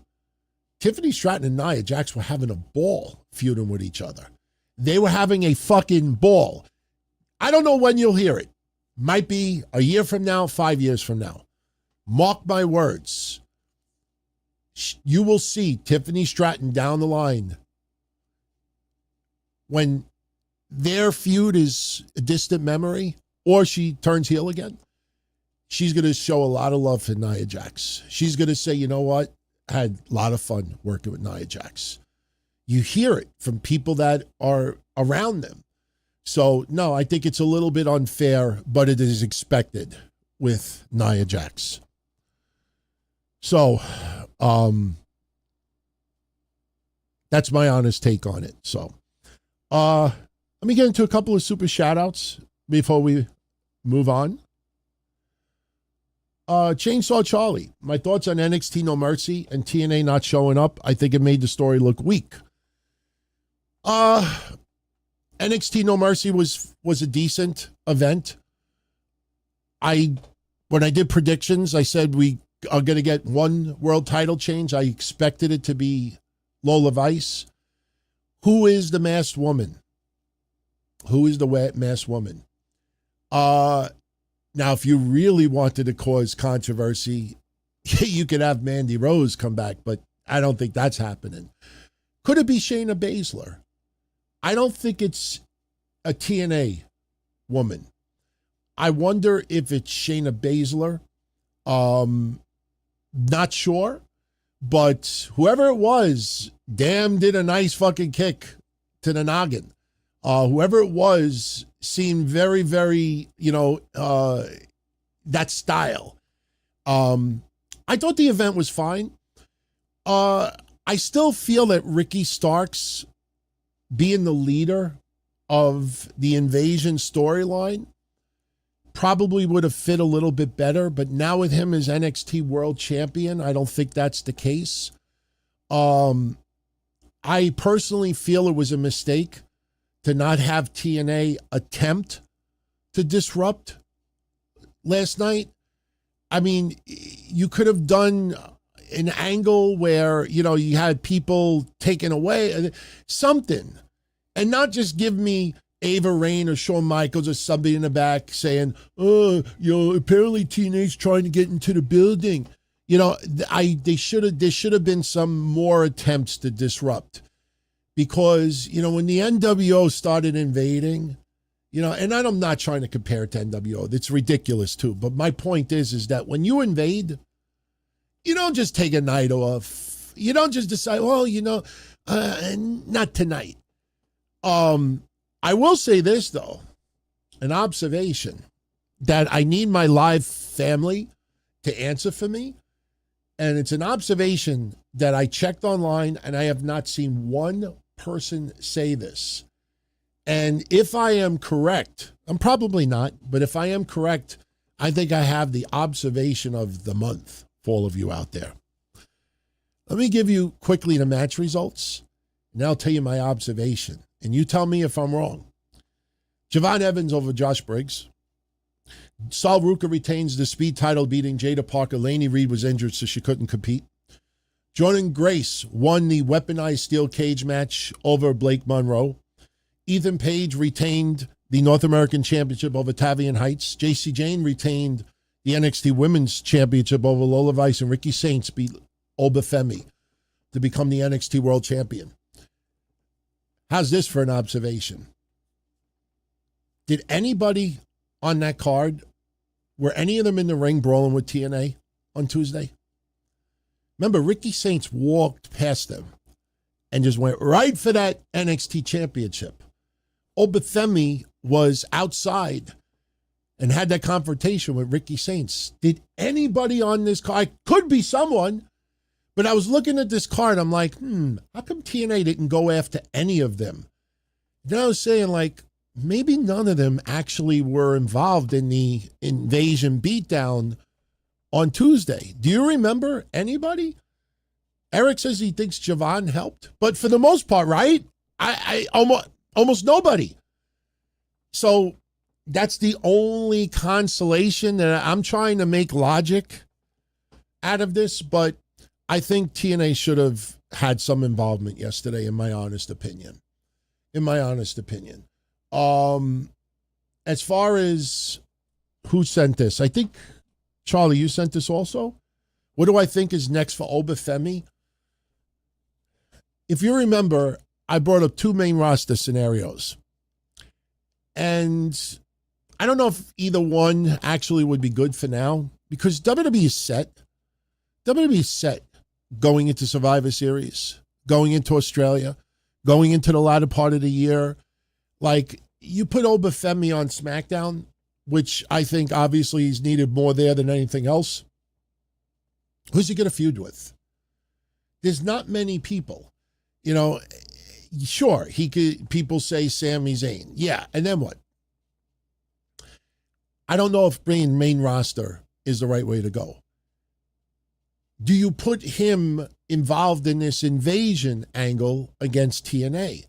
Tiffany Stratton and Nia Jax were having a ball feuding with each other. They were having a fucking ball. I don't know when you'll hear it. Might be a year from now, 5 years from now. Mark my words. You will see Tiffany Stratton down the line. When their feud is a distant memory, or she turns heel again, she's going to show a lot of love for Nia Jax. She's going to say, you know what? I had a lot of fun working with Nia Jax. You hear it from people that are around them. So, no, I think it's a little bit unfair, but it is expected with Nia Jax. So, that's my honest take on it. So, let me get into a couple of super shout-outs before we move on. Chainsaw Charlie, my thoughts on NXT No Mercy and TNA not showing up. I think it made the story look weak. NXT No Mercy was a decent event. When I did predictions, I said we are going to get one world title change. I expected it to be Lola Vice. Who is the masked woman? Who is the masked woman? Now, if you really wanted to cause controversy, you could have Mandy Rose come back, but I don't think that's happening. Could it be Shayna Baszler? I don't think it's a TNA woman. I wonder if it's Shayna Baszler. Not sure, but whoever it was, damn, did a nice fucking kick to the noggin. Whoever it was seemed very, very, that style. I thought the event was fine. I still feel that Ricky Starks being the leader of the InVasion storyline probably would have fit a little bit better, but now with him as NXT World Champion, I don't think that's the case. I personally feel it was a mistake to not have TNA attempt to disrupt last night. I mean, you could have done an angle where, you know, you had people taken away, something, and not just give me Ava Raine or Shawn Michaels or somebody in the back saying, oh, you know, apparently TNA's trying to get into the building. You know, there should have been some more attempts to disrupt, because, you know, when the NWO started invading, you know, and I'm not trying to compare it to NWO. It's ridiculous too. But my point is that when you invade, you don't just take a night off. You don't just decide, well, you know, not tonight. I will say this, though, an observation that I need my live family to answer for me. And it's an observation that I checked online and I have not seen one person say this. And if I am correct, I'm probably not, but if I am correct, I think I have the observation of the month for all of you out there. Let me give you quickly the match results, and I'll tell you my observation. And you tell me if I'm wrong. Javon Evans over Josh Briggs. Sal Ruka retains the speed title, beating Jada Parker. Lainey Reed was injured, so she couldn't compete. Jordan Grace won the weaponized steel cage match over Blake Monroe. Ethan Page retained the North American Championship over Tavian Heights. JC Jane retained the NXT Women's Championship over Lola Vice, and Ricky Saints beat Obafemi to become the NXT World Champion. How's this for an observation? Did anybody on that card, were any of them in the ring brawling with TNA on Tuesday? Remember, Ricky Saints walked past them and just went right for that NXT Championship. Obafemi was outside and had that confrontation with Ricky Saints. Did anybody on this card, could be someone, but I was looking at this card, I'm like, how come TNA didn't go after any of them? Then I was saying, like, maybe none of them actually were involved in the InVasion beatdown on Tuesday. Do you remember anybody? Eric says he thinks Javon helped, but for the most part, right? I almost nobody. So that's the only consolation that I'm trying to make logic out of this, but I think TNA should have had some involvement yesterday, in my honest opinion. As far as who sent this, I think, Charlie, you sent this also. What do I think is next for Obafemi? If you remember, I brought up two main roster scenarios. And I don't know if either one actually would be good for now, because WWE is set. WWE is set going into Survivor Series, going into Australia, going into the latter part of the year. Like, you put Obafemi on SmackDown, which I think obviously he's needed more there than anything else. Who's he going to feud with? There's not many people. You know, sure, he could. People say Sami Zayn. Yeah, and then what? I don't know if bringing main roster is the right way to go. Do you put him involved in this invasion angle against TNA?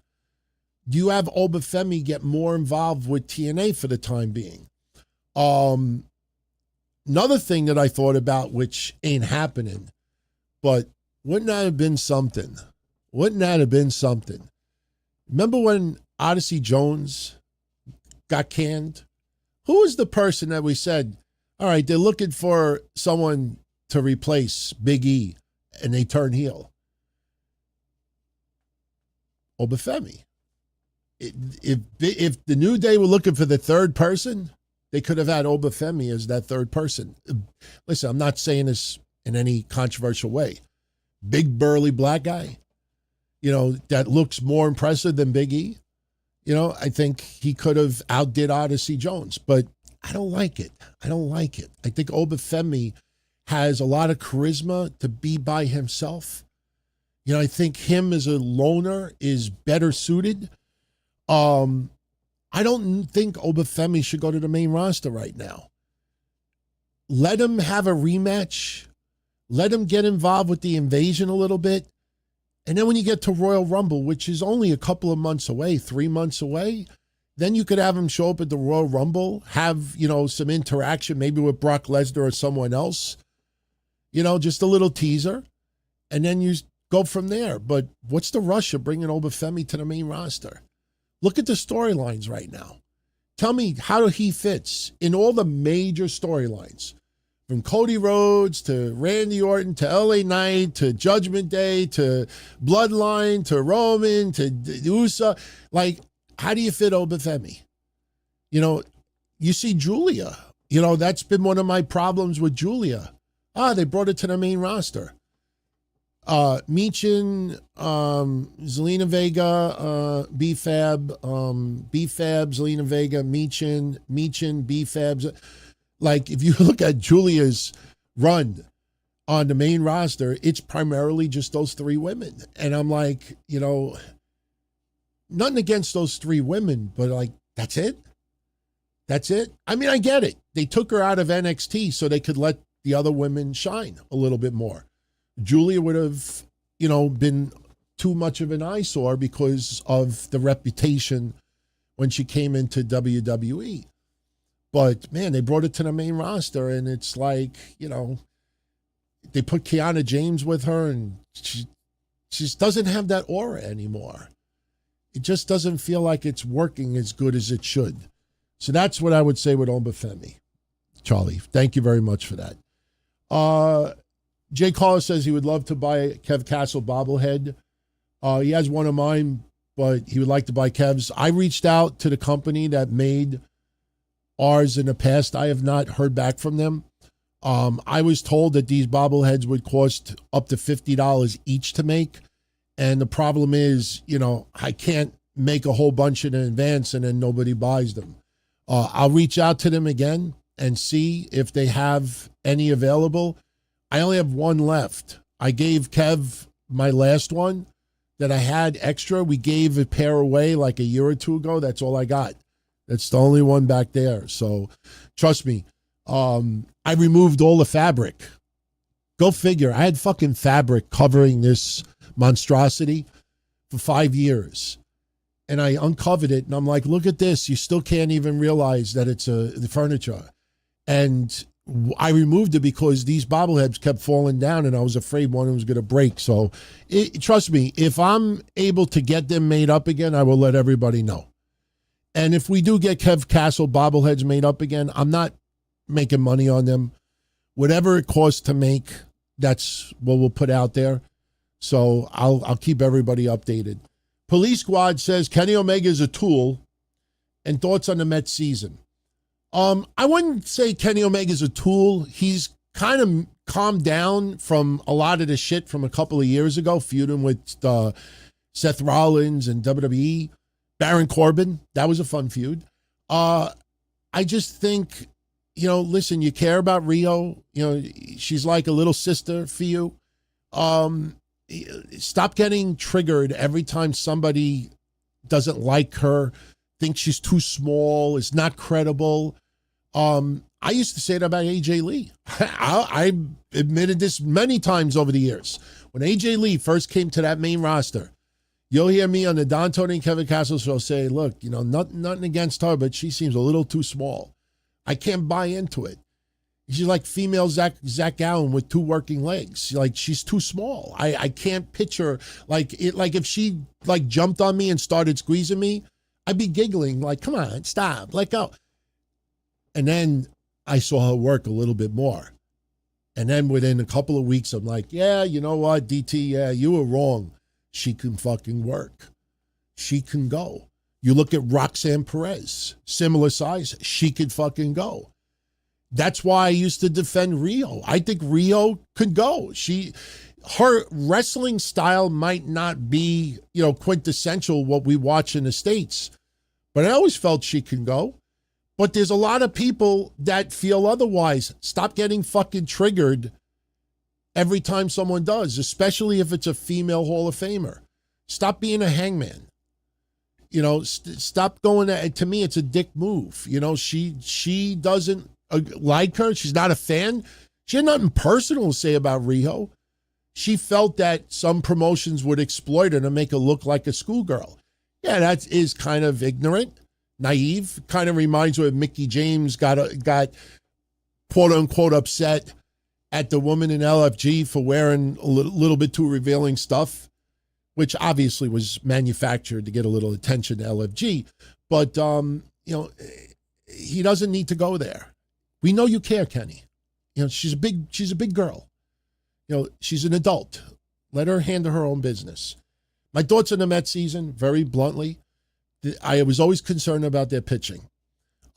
Do you have Obafemi get more involved with TNA for the time being? Another thing that I thought about, which ain't happening, but wouldn't that have been something? Wouldn't that have been something? Remember when Odyssey Jones got canned? Who was the person that we said, all right, they're looking for someone to replace Big E, and they turn heel? Obafemi. If the New Day were looking for the third person, they could have had Obafemi as that third person. Listen, I'm not saying this in any controversial way. Big burly black guy, you know, that looks more impressive than Big E. You know, I think he could have outdid Odyssey Jones, but I don't like it. I think Obafemi has a lot of charisma to be by himself. I think him as a loner is better suited. I don't think Obafemi should go to the main roster right now. Let him have a rematch. Let him get involved with the invasion a little bit. And then when you get to Royal Rumble, which is only a couple of months away, 3 months away, then you could have him show up at the Royal Rumble, have, some interaction, maybe with Brock Lesnar or someone else. Just a little teaser. And then you go from there. But what's the rush of bringing Obafemi to the main roster? Look at the storylines right now. Tell me how he fits in all the major storylines. From Cody Rhodes to Randy Orton to LA Knight to Judgment Day to Bloodline to Roman to USA. Like, how do you fit Obafemi? You see Julia. That's been one of my problems with Julia. They brought it to the main roster. Michin, Zelina Vega, B-Fab, Zelina Vega, Michin, B-Fab. Like, if you look at Julia's run on the main roster, it's primarily just those 3 women. And I'm like, nothing against those 3 women, but like, that's it? That's it? I mean, I get it. They took her out of NXT so they could let the other women shine a little bit more. Julia would have, been too much of an eyesore because of the reputation when she came into WWE. But, man, they brought it to the main roster, and it's like, they put Kiana James with her, and she just doesn't have that aura anymore. It just doesn't feel like it's working as good as it should. So that's what I would say with Obafemi. Charlie, thank you very much for that. Jay Carter says he would love to buy a Kev Castle bobblehead. He has one of mine, but he would like to buy Kev's. I reached out to the company that made ours in the past. I have not heard back from them. I was told that these bobbleheads would cost up to $50 each to make. And the problem is, I can't make a whole bunch in advance and then nobody buys them. I'll reach out to them again and see if they have any available. I only have one left. I gave Kev my last one that I had extra. We gave a pair away like a year or 2 ago. That's all I got. That's the only one back there. So trust me, I removed all the fabric. Go figure. I had fucking fabric covering this monstrosity for 5 years. And I uncovered it and I'm like, look at this. You still can't even realize that it's the furniture. And I removed it because these bobbleheads kept falling down and I was afraid one was going to break. So trust me, if I'm able to get them made up again, I will let everybody know. And if we do get Kev Castle bobbleheads made up again, I'm not making money on them. Whatever it costs to make, that's what we'll put out there. So I'll keep everybody updated. Police Squad says Kenny Omega is a tool, and thoughts on the Mets season. I wouldn't say Kenny Omega is a tool. He's kind of calmed down from a lot of the shit from a couple of years ago, feuding with Seth Rollins and WWE. Baron Corbin, that was a fun feud. I just think, listen, you care about Rio. She's like a little sister for you. Stop getting triggered every time somebody doesn't like her, thinks she's too small, is not credible. I used to say that about AJ Lee. I admitted this many times over the years. When AJ Lee first came to that main roster, you'll hear me on the Don Tony and Kevin Castle show say, look, nothing against her, but she seems a little too small. I can't buy into it. She's like female Zach Allen with 2 working legs. Like, she's too small. I can't picture like if she like jumped on me and started squeezing me, I'd be giggling like, come on, stop, let go. And then I saw her work a little bit more. And then within a couple of weeks, I'm like, yeah, you know what, DT, yeah, you were wrong. She can fucking work. She can go. You look at Roxanne Perez, similar size. She could fucking go. That's why I used to defend Rio. I think Rio could go. Her wrestling style might not be, quintessential what we watch in the States, but I always felt she can go. But there's a lot of people that feel otherwise. Stop getting fucking triggered every time someone does, especially if it's a female Hall of Famer. Stop being a hangman. You know, stop going to me, it's a dick move. You know, she doesn't like her. She's not a fan. She had nothing personal to say about Riho. She felt that some promotions would exploit her to make her look like a schoolgirl. Yeah, that is kind of ignorant, naive. Kind of reminds me of Mickey James got quote unquote upset at the woman in LFG for wearing a little bit too revealing stuff, which obviously was manufactured to get a little attention to LFG. But, you know, he doesn't need to go there. We know you care, Kenny. You know, she's a big girl. You know, she's an adult. Let her handle her own business. My thoughts on the Mets season, very bluntly, I was always concerned about their pitching.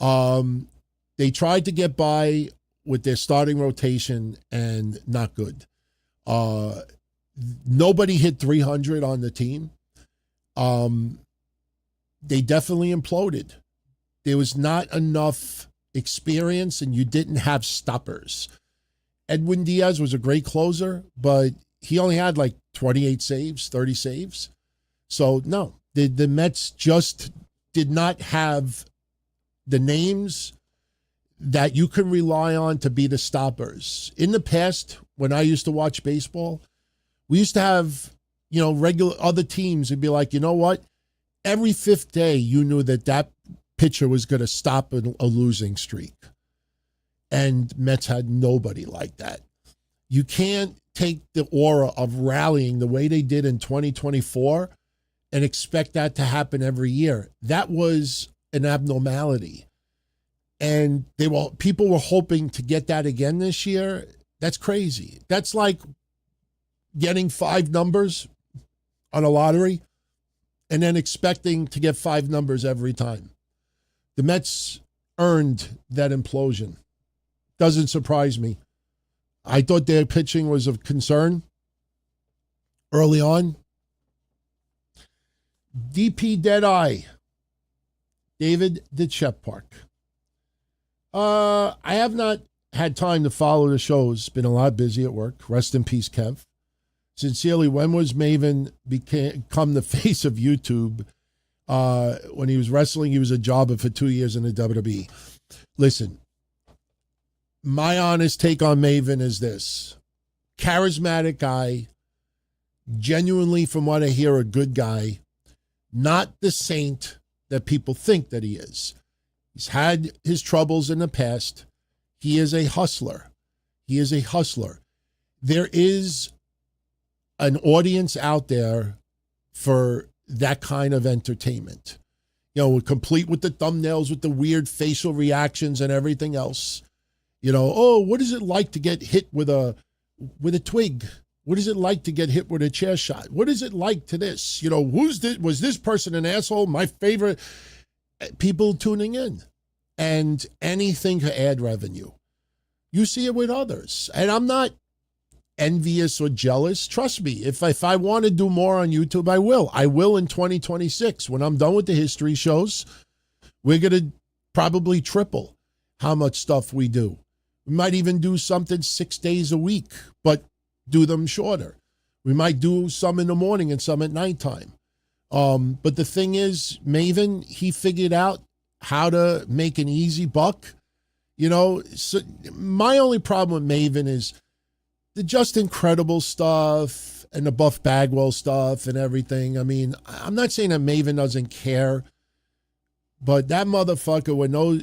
They tried to get by with their starting rotation and not good. Nobody hit 300 on the team. They definitely imploded. There was not enough experience, and you didn't have stoppers. Edwin Diaz was a great closer, but he only had like 28 saves, 30 saves. So, no, the Mets just did not have the names that you can rely on to be the stoppers. In the past, when I used to watch baseball, we used to have, you know, regular other teams would be like, you know what? Every fifth day, you knew that pitcher was going to stop a losing streak. And Mets had nobody like that. You can't take the aura of rallying the way they did in 2024 and expect that to happen every year. That was an abnormality. And people were hoping to get that again this year. That's crazy. That's like getting 5 numbers on a lottery and then expecting to get 5 numbers every time. The Mets earned that implosion. Doesn't surprise me. I thought their pitching was of concern early on. DP Deadeye, David DeChep I have not had time to follow the shows. Been a lot busy at work. Rest in peace, Kev. Sincerely, when was Maven become the face of YouTube? When he was wrestling, he was a jobber for 2 years in the WWE. Listen, my honest take on Maven is this. Charismatic guy, genuinely, from what I hear, a good guy, not the saint that people think that he is. He's had his troubles in the past. He is a hustler. He is a hustler. There is an audience out there for that kind of entertainment. You know, complete with the thumbnails, with the weird facial reactions and everything else. You know, oh, what is it like to get hit with a twig? What is it like to get hit with a chair shot? What is it like to this? You know, was this person an asshole? My favorite. People tuning in, and anything to add revenue. You see it with others, and I'm not envious or jealous. Trust me, if I want to do more on YouTube, I will. I will in 2026 when I'm done with the history shows. We're gonna probably triple how much stuff we do. We might even do something 6 days a week, but do them shorter. We might do some in the morning and some at nighttime. But the thing is, Maven, he figured out how to make an easy buck. You know, so my only problem with Maven is the Just Incredible stuff and the Buff Bagwell stuff and everything. I mean, I'm not saying that Maven doesn't care, but that motherfucker,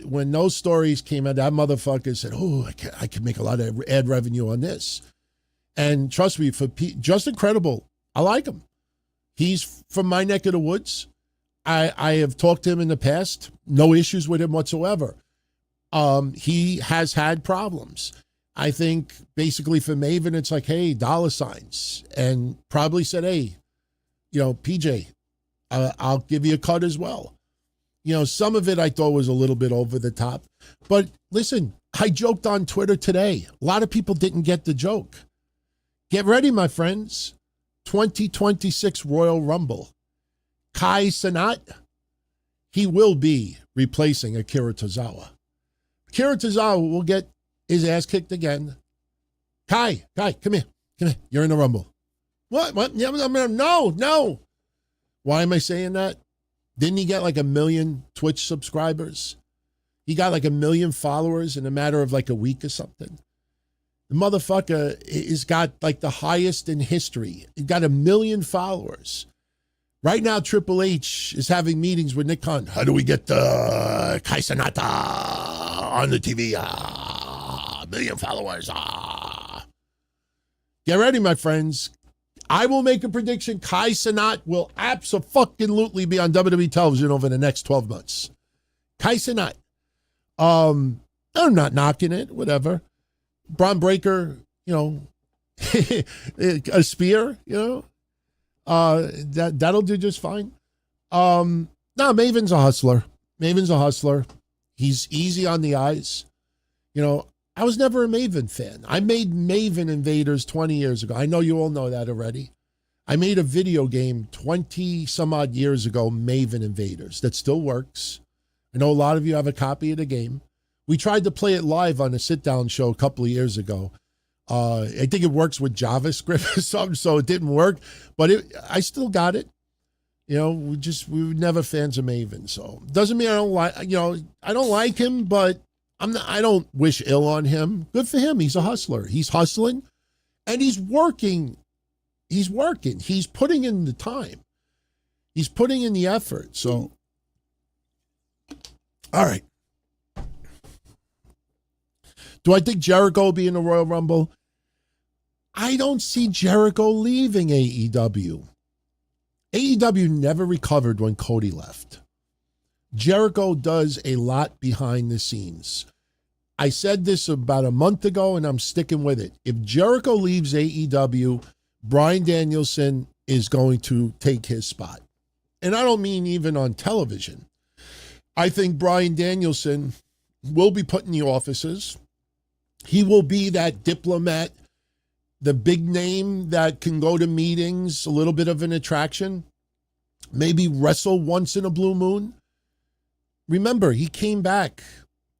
when those stories came out, that motherfucker said, oh, I can make a lot of ad revenue on this. And trust me, for Just Incredible, I like him. He's from my neck of the woods. I have talked to him in the past. No issues with him whatsoever. He has had problems. I think basically for Maven, it's like, hey, dollar signs. And probably said, hey, you know, PJ, I'll give you a cut as well. You know, some of it I thought was a little bit over the top. But listen, I joked on Twitter today. A lot of people didn't get the joke. Get ready, my friends. 2026 Royal Rumble. Kai Cenat, he will be replacing Akira Tozawa. Akira Tozawa will get his ass kicked again. Kai, come here. Come here. You're in the Rumble. What? Yeah, no. Why am I saying that? Didn't he get like 1 million Twitch subscribers? He got like 1 million followers in a matter of like a week or something. The motherfucker has got like the highest in history. He got 1 million followers. Right now, Triple H is having meetings with Nick Khan. How do we get Kai Cenat on the TV? 1 million followers. Get ready, my friends. I will make a prediction. Kai Cenat will absolutely be on WWE television over the next 12 months. Kai Cenat. I'm not knocking it, whatever. Braun Breaker, a spear, that'll do just fine. No, Maven's a hustler. He's easy on the eyes. I was never a Maven fan. I made Maven Invaders 20 years ago. I know you all know that already. I made a video game 20 some odd years ago, Maven Invaders, that still works. I know a lot of you have a copy of the game. We tried to play it live on a sit-down show a couple of years ago. I think it works with JavaScript or something, so it didn't work. But I still got it. We were never fans of Maven. So doesn't mean I don't like him, but I don't wish ill on him. Good for him. He's a hustler. He's hustling and he's working. He's putting in the time. He's putting in the effort. So, all right. Do I think Jericho will be in the Royal Rumble? I don't see Jericho leaving AEW. AEW never recovered when Cody left. Jericho does a lot behind the scenes. I said this about a month ago, and I'm sticking with it. If Jericho leaves AEW, Bryan Danielson is going to take his spot. And I don't mean even on television. I think Bryan Danielson will be put in the offices. He will be that diplomat, the big name that can go to meetings, a little bit of an attraction, maybe wrestle once in a blue moon. Remember, he came back.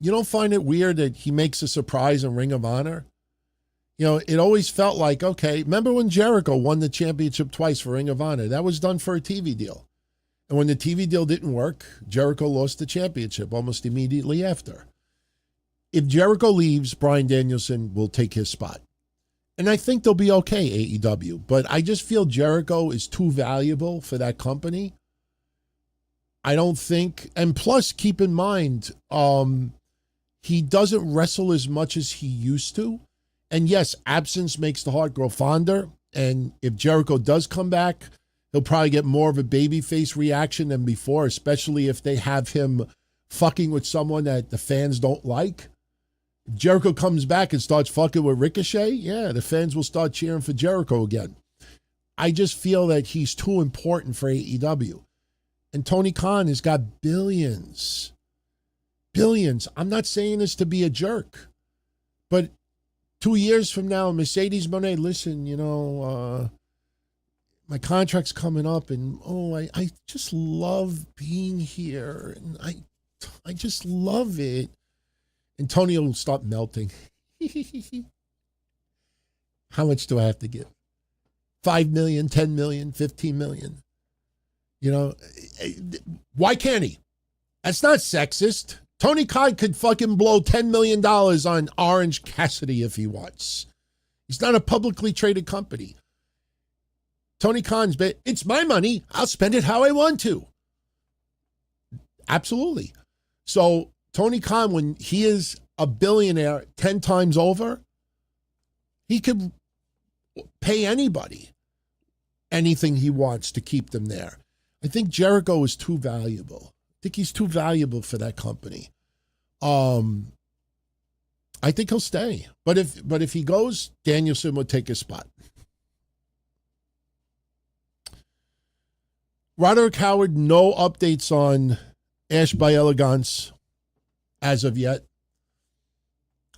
You don't find it weird that he makes a surprise in Ring of Honor? It always felt like, okay, remember when Jericho won the championship twice for Ring of Honor? That was done for a TV deal. And when the TV deal didn't work, Jericho lost the championship almost immediately after. If Jericho leaves, Bryan Danielson will take his spot. And I think they'll be okay, AEW. But I just feel Jericho is too valuable for that company. I don't think, and plus keep in mind, he doesn't wrestle as much as he used to. And yes, absence makes the heart grow fonder. And if Jericho does come back, he'll probably get more of a babyface reaction than before, especially if they have him fucking with someone that the fans don't like. If Jericho comes back and starts fucking with Ricochet, yeah, the fans will start cheering for Jericho again. I just feel that he's too important for AEW. And Tony Khan has got billions. Billions. I'm not saying this to be a jerk. But 2 years from now, Mercedes Moné, listen, my contract's coming up and, I just love being here. And I just love it. And Tony will stop melting. How much do I have to give? 5 million, 10 million, 15 million? Why can't he? That's not sexist. Tony Khan could fucking blow $10 million on Orange Cassidy if he wants. He's not a publicly traded company. Tony Khan's bet, it's my money. I'll spend it how I want to. Absolutely. So Tony Khan, when he is a billionaire 10 times over, he could pay anybody anything he wants to keep them there. I think Jericho is too valuable. I think he's too valuable for that company. I think he'll stay. But if he goes, Danielson would take his spot. Roderick Howard, no updates on Ash by Elegance as of yet.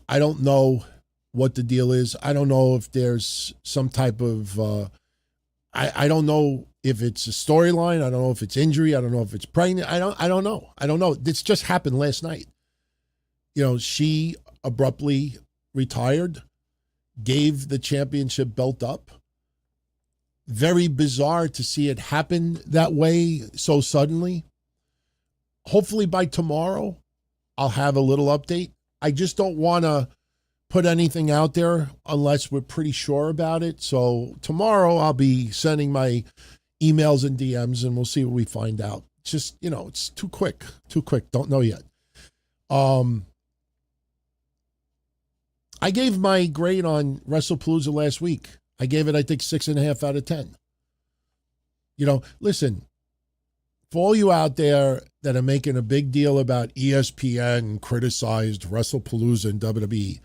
I don't know what the deal is. I don't know if there's some type of I don't know if it's a storyline. I don't know if it's injury. I don't know if it's pregnant. I don't know. This just happened last night. She abruptly retired. gave the championship belt up. Very bizarre to see it happen that way so suddenly. Hopefully by tomorrow, I'll have a little update. I just don't want to put anything out there unless we're pretty sure about it. So tomorrow I'll be sending my emails and DMs and we'll see what we find out. Just, it's too quick. Don't know yet. I gave my grade on WrestlePalooza last week. I gave it, I think, 6.5 out of 10. Listen, for all you out there that are making a big deal about ESPN criticized WrestlePalooza and WWE,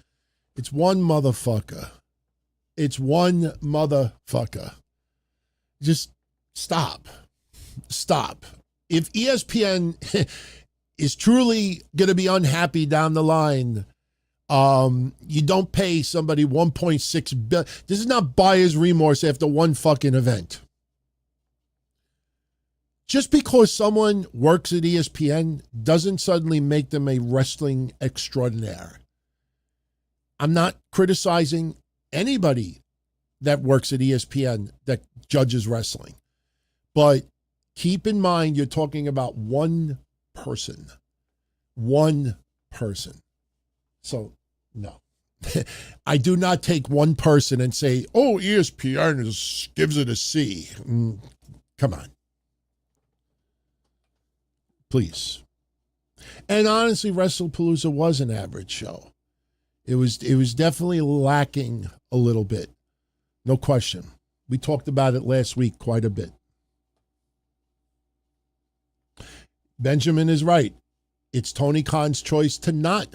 it's one motherfucker. Just stop. If ESPN is truly going to be unhappy down the line, you don't pay somebody $1.6 billion. This is not buyer's remorse after one fucking event. Just because someone works at ESPN doesn't suddenly make them a wrestling extraordinaire. I'm not criticizing anybody that works at ESPN that judges wrestling. But keep in mind, you're talking about one person. So, no. I do not take one person and say, oh, ESPN gives it a C. Come on. Please. And honestly, WrestlePalooza was an average show. It was definitely lacking a little bit. No question. We talked about it last week quite a bit. Benjamin is right. It's Tony Khan's choice to not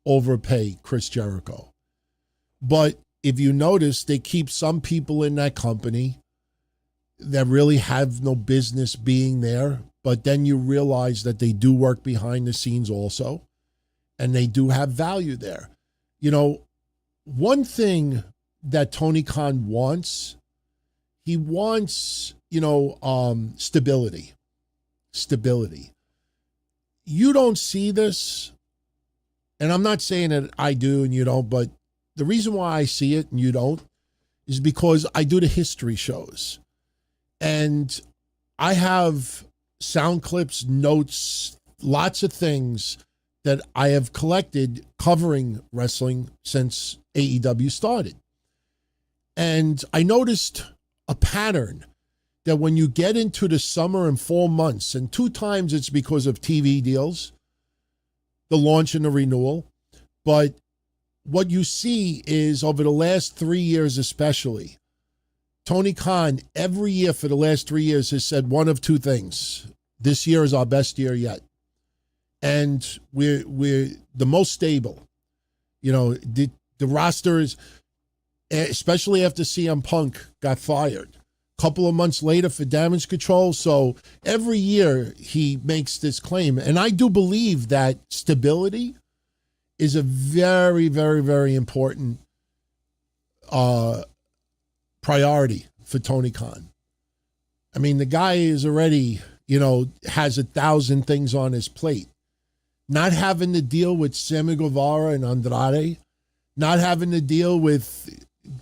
overpay Chris Jericho. But if you notice, they keep some people in that company that really have no business being there. But then you realize that they do work behind the scenes also. And they do have value there. One thing that Tony Khan wants, he wants, stability. You don't see this, and I'm not saying that I do and you don't, but the reason why I see it and you don't is because I do the history shows. And I have sound clips, notes, lots of things that I have collected covering wrestling since AEW started. And I noticed a pattern that when you get into the summer and fall months, and 2 times it's because of TV deals, the launch and the renewal, but what you see is over the last 3 years especially, Tony Khan every year for the last 3 years has said one of 2 things. This year is our best year yet. And we're the most stable. The roster is, especially after CM Punk got fired. Couple of months later for Damage Control. So every year he makes this claim. And I do believe that stability is a very, very, very important priority for Tony Khan. I mean, the guy is already, has 1,000 things on his plate. Not having to deal with Sammy Guevara and Andrade, not having to deal with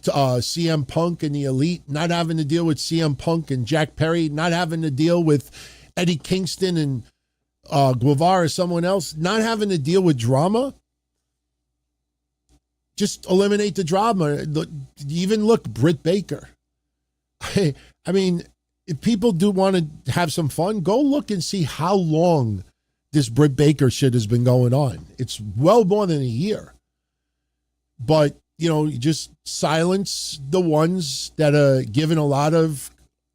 CM Punk and the Elite, not having to deal with CM Punk and Jack Perry, not having to deal with Eddie Kingston and Guevara or someone else, not having to deal with drama. Just eliminate the drama. Even look, Britt Baker. I mean, if people do want to have some fun, go look and see how long this Britt Baker shit has been going on. It's well more than a year. But, you just silence the ones that are giving a lot of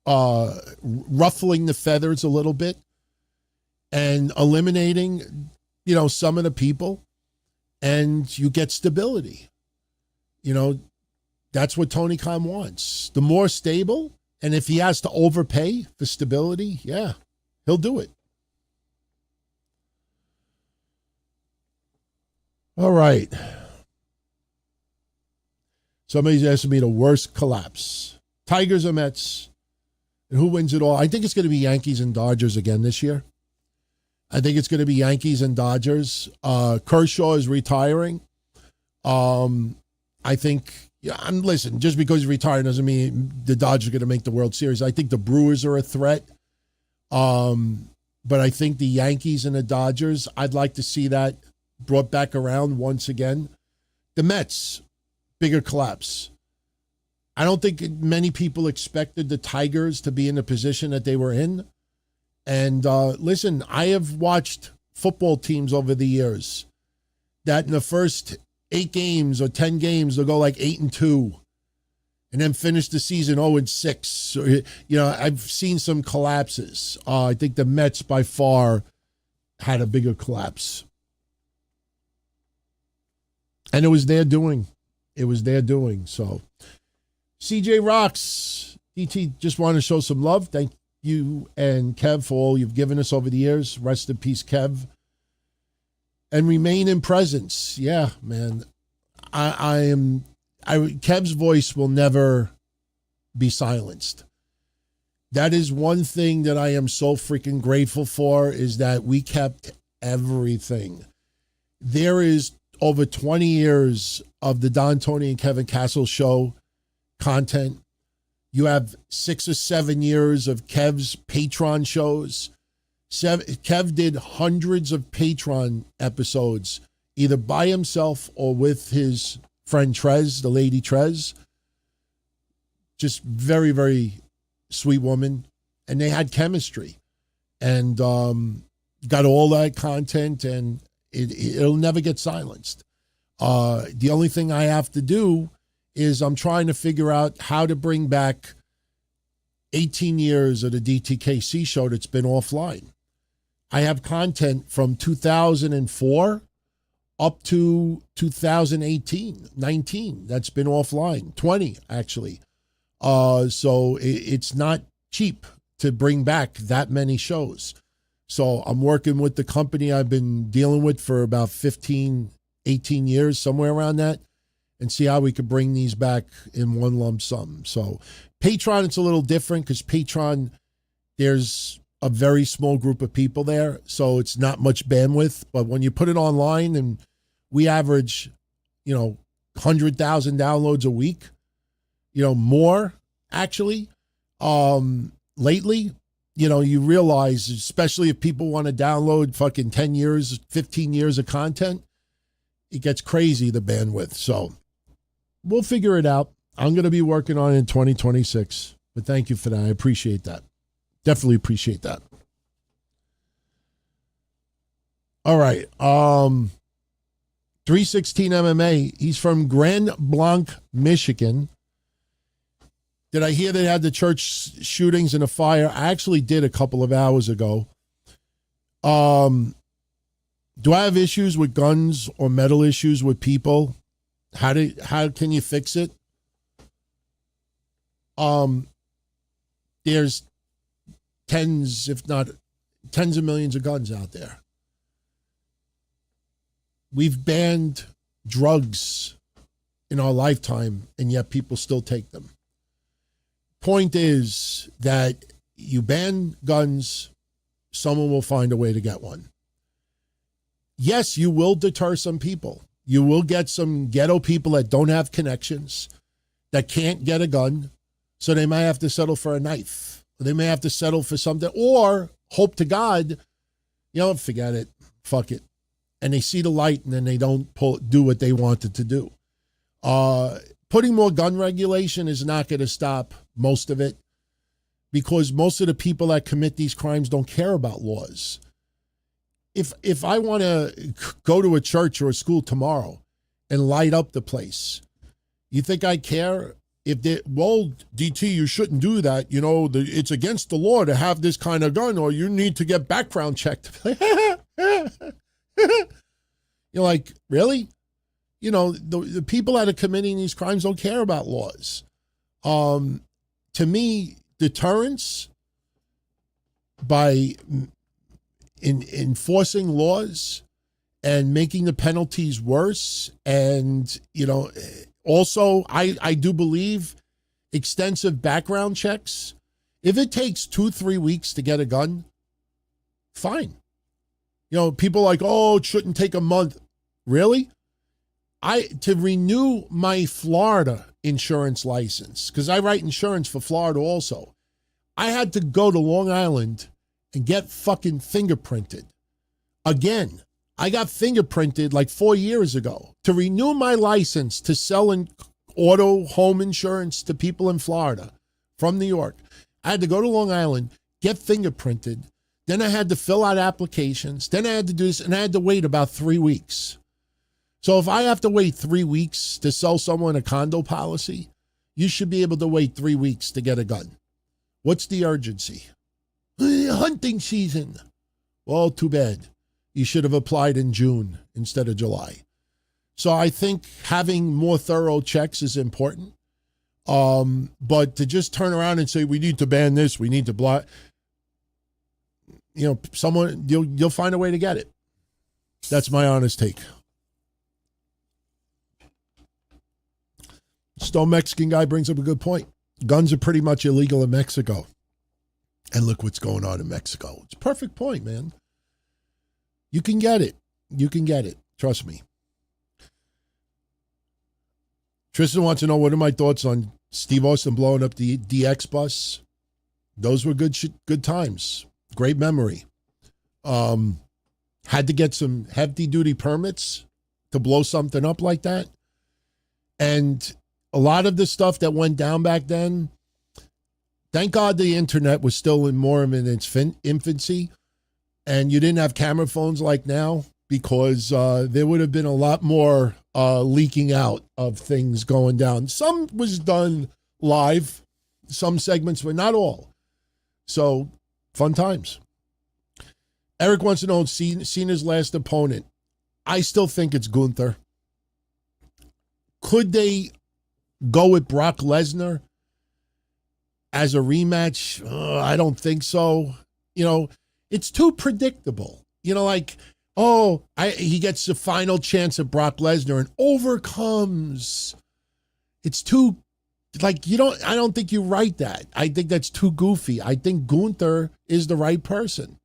ruffling the feathers a little bit and eliminating, some of the people, and you get stability. That's what Tony Khan wants. The more stable, and if he has to overpay for stability, yeah, he'll do it. All right. Somebody's asking me the worst collapse. Tigers or Mets? And who wins it all? I think it's going to be Yankees and Dodgers again this year. I think it's going to be Yankees and Dodgers. Kershaw is retiring. I think Yeah, and listen, just because he's retired doesn't mean the Dodgers are going to make the World Series. I think the Brewers are a threat. But I think the Yankees and the Dodgers, I'd like to see that brought back around once again. The Mets, bigger collapse. I don't think many people expected the Tigers to be in the position that they were in. And listen, I have watched football teams over the years that in the first 8 games or 10 games, they'll go like 8-2 and then finish the season 0-6. I've seen some collapses. I think the Mets by far had a bigger collapse. And it was their doing. So, CJ Rocks, DT, just want to show some love. Thank you and Kev for all you've given us over the years. Rest in peace, Kev. And remain in presence. Yeah, man. Kev's voice will never be silenced. That is one thing that I am so freaking grateful for, is that we kept everything. There is over 20 years of the Don, Tony, and Kevin Castle show content. You have 6 or 7 years of Kev's Patreon shows. Kev did hundreds of Patreon episodes, either by himself or with his friend Trez, the lady Trez. Just very, very sweet woman. And they had chemistry. And got all that content, and it'll never get silenced. The only thing I have to do is I'm trying to figure out how to bring back 18 years of the DTKC show that's been offline. I have content from 2004 up to 2018, 19. That's been offline, 20 actually. So it's not cheap to bring back that many shows. So I'm working with the company I've been dealing with for about 15, 18 years, somewhere around that, and see how we could bring these back in one lump sum. So Patreon, it's a little different because Patreon, there's a very small group of people there, so it's not much bandwidth. But when you put it online, and we average, 100,000 downloads a week, more actually, lately, you realize, especially if people want to download fucking 10 years, 15 years of content, it gets crazy, the bandwidth. So we'll figure it out. I'm going to be working on it in 2026. But thank you for that. I appreciate that. Definitely appreciate that. All right. 316 MMA. He's from Grand Blanc, Michigan. Did I hear they had the church shootings and a fire? I actually did a couple of hours ago. Do I have issues with guns or mental issues with people? How can you fix it? There's tens, if not tens of millions of guns out there. We've banned drugs in our lifetime, and yet people still take them. Point is that you ban guns, someone will find a way to get one. Yes, you will deter some people. You will get some ghetto people that don't have connections, that can't get a gun, so they might have to settle for a knife. They may have to settle for something, or hope to God, forget it, fuck it. And they see the light, and then they don't do what they wanted to do. Putting more gun regulation is not going to stop most of it, because most of the people that commit these crimes don't care about laws. If I want to go to a church or a school tomorrow and light up the place, you think I care? DT, you shouldn't do that. It's against the law to have this kind of gun, or you need to get background checked. You're like, really? The people that are committing these crimes don't care about laws. To me, deterrence by enforcing laws and making the penalties worse, and also I do believe extensive background checks. If it takes 2-3 weeks to get a gun, fine. People are like, oh, it shouldn't take a month. Really? To renew my Florida insurance license, because I write insurance for Florida also. I had to go to Long Island and get fucking fingerprinted. Again, I got fingerprinted like 4 years ago to renew my license to sell auto home insurance to people in Florida from New York. I had to go to Long Island, get fingerprinted. Then I had to fill out applications. Then I had to do this, and I had to wait about 3 weeks. So if I have to wait 3 weeks to sell someone a condo policy, you should be able to wait 3 weeks to get a gun. What's the urgency? Hunting season. Well, too bad. You should have applied in June instead of July. So I think having more thorough checks is important. But to just turn around and say, we need to ban this, we need to block, someone, you'll find a way to get it. That's my honest take. Stone Mexican guy brings up a good point. Guns are pretty much illegal in Mexico. And look what's going on in Mexico. It's a perfect point, man. You can get it. You can get it. Trust me. Tristan wants to know, what are my thoughts on Steve Austin blowing up the DX bus? Those were good times. Great memory. Had to get some hefty-duty permits to blow something up like that. And a lot of the stuff that went down back then, thank God the internet was still in its infancy, and you didn't have camera phones like now, because there would have been a lot more leaking out of things going down. Some was done live, some segments, but not all. So, fun times. Eric wants to know Cena's last opponent. I still think it's Gunther. Could they go with Brock Lesnar as a rematch? I don't think so. It's too predictable. He gets the final chance at Brock Lesnar and overcomes. It's too, I don't think you write that. I think that's too goofy. I think Gunther is the right person.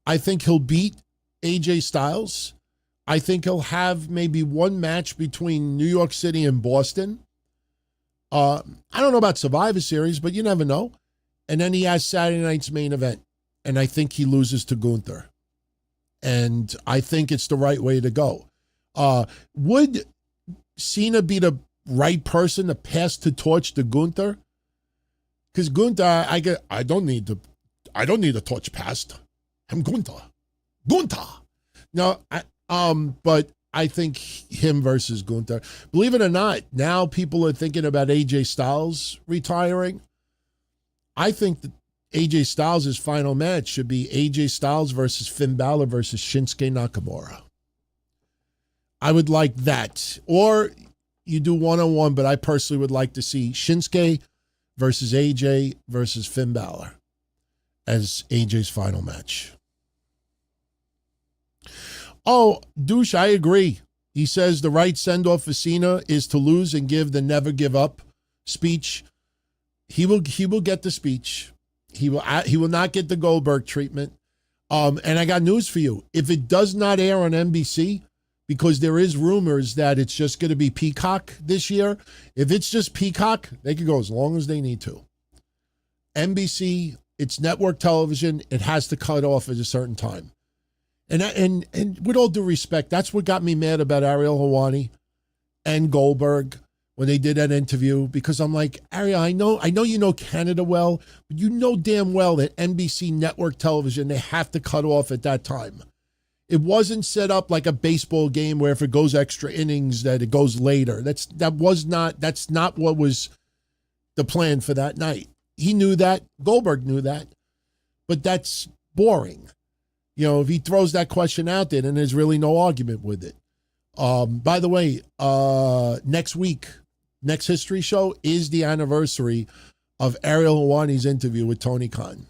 I think he'll beat AJ Styles. I think he'll have maybe one match between New York City and Boston. I don't know about Survivor Series, but you never know. And then he has Saturday night's main event. And I think he loses to Gunther. And I think it's the right way to go. Would Cena be the right person to pass the torch to Gunther? Because Gunther, I don't need the torch passed. I'm Gunther. No, but I think him versus Gunther. Believe it or not, now people are thinking about AJ Styles retiring. I think that AJ Styles' final match should be AJ Styles versus Finn Balor versus Shinsuke Nakamura. I would like that. Or you do one-on-one, but I personally would like to see Shinsuke versus AJ versus Finn Balor as AJ's final match. Oh, douche, I agree. He says the right send-off for Cena is to lose and give the never give up speech. He will get the speech. He will not get the Goldberg treatment. And I got news for you. If it does not air on NBC, because there is rumors that it's just going to be Peacock this year, if it's just Peacock, they can go as long as they need to. NBC, it's network television. It has to cut off at a certain time. And with all due respect, that's what got me mad about Ariel Helwani and Goldberg when they did that interview, because I'm like, Ariel, I know you know Canada well, but you know damn well that NBC network television, they have to cut off at that time. It wasn't set up like a baseball game where if it goes extra innings that it goes later. That's not what was the plan for that night. He knew that. Goldberg knew that. But that's boring. If he throws that question out there, then there's really no argument with it. By the way, next week, next history show is the anniversary of Ariel Helwani's interview with Tony Khan.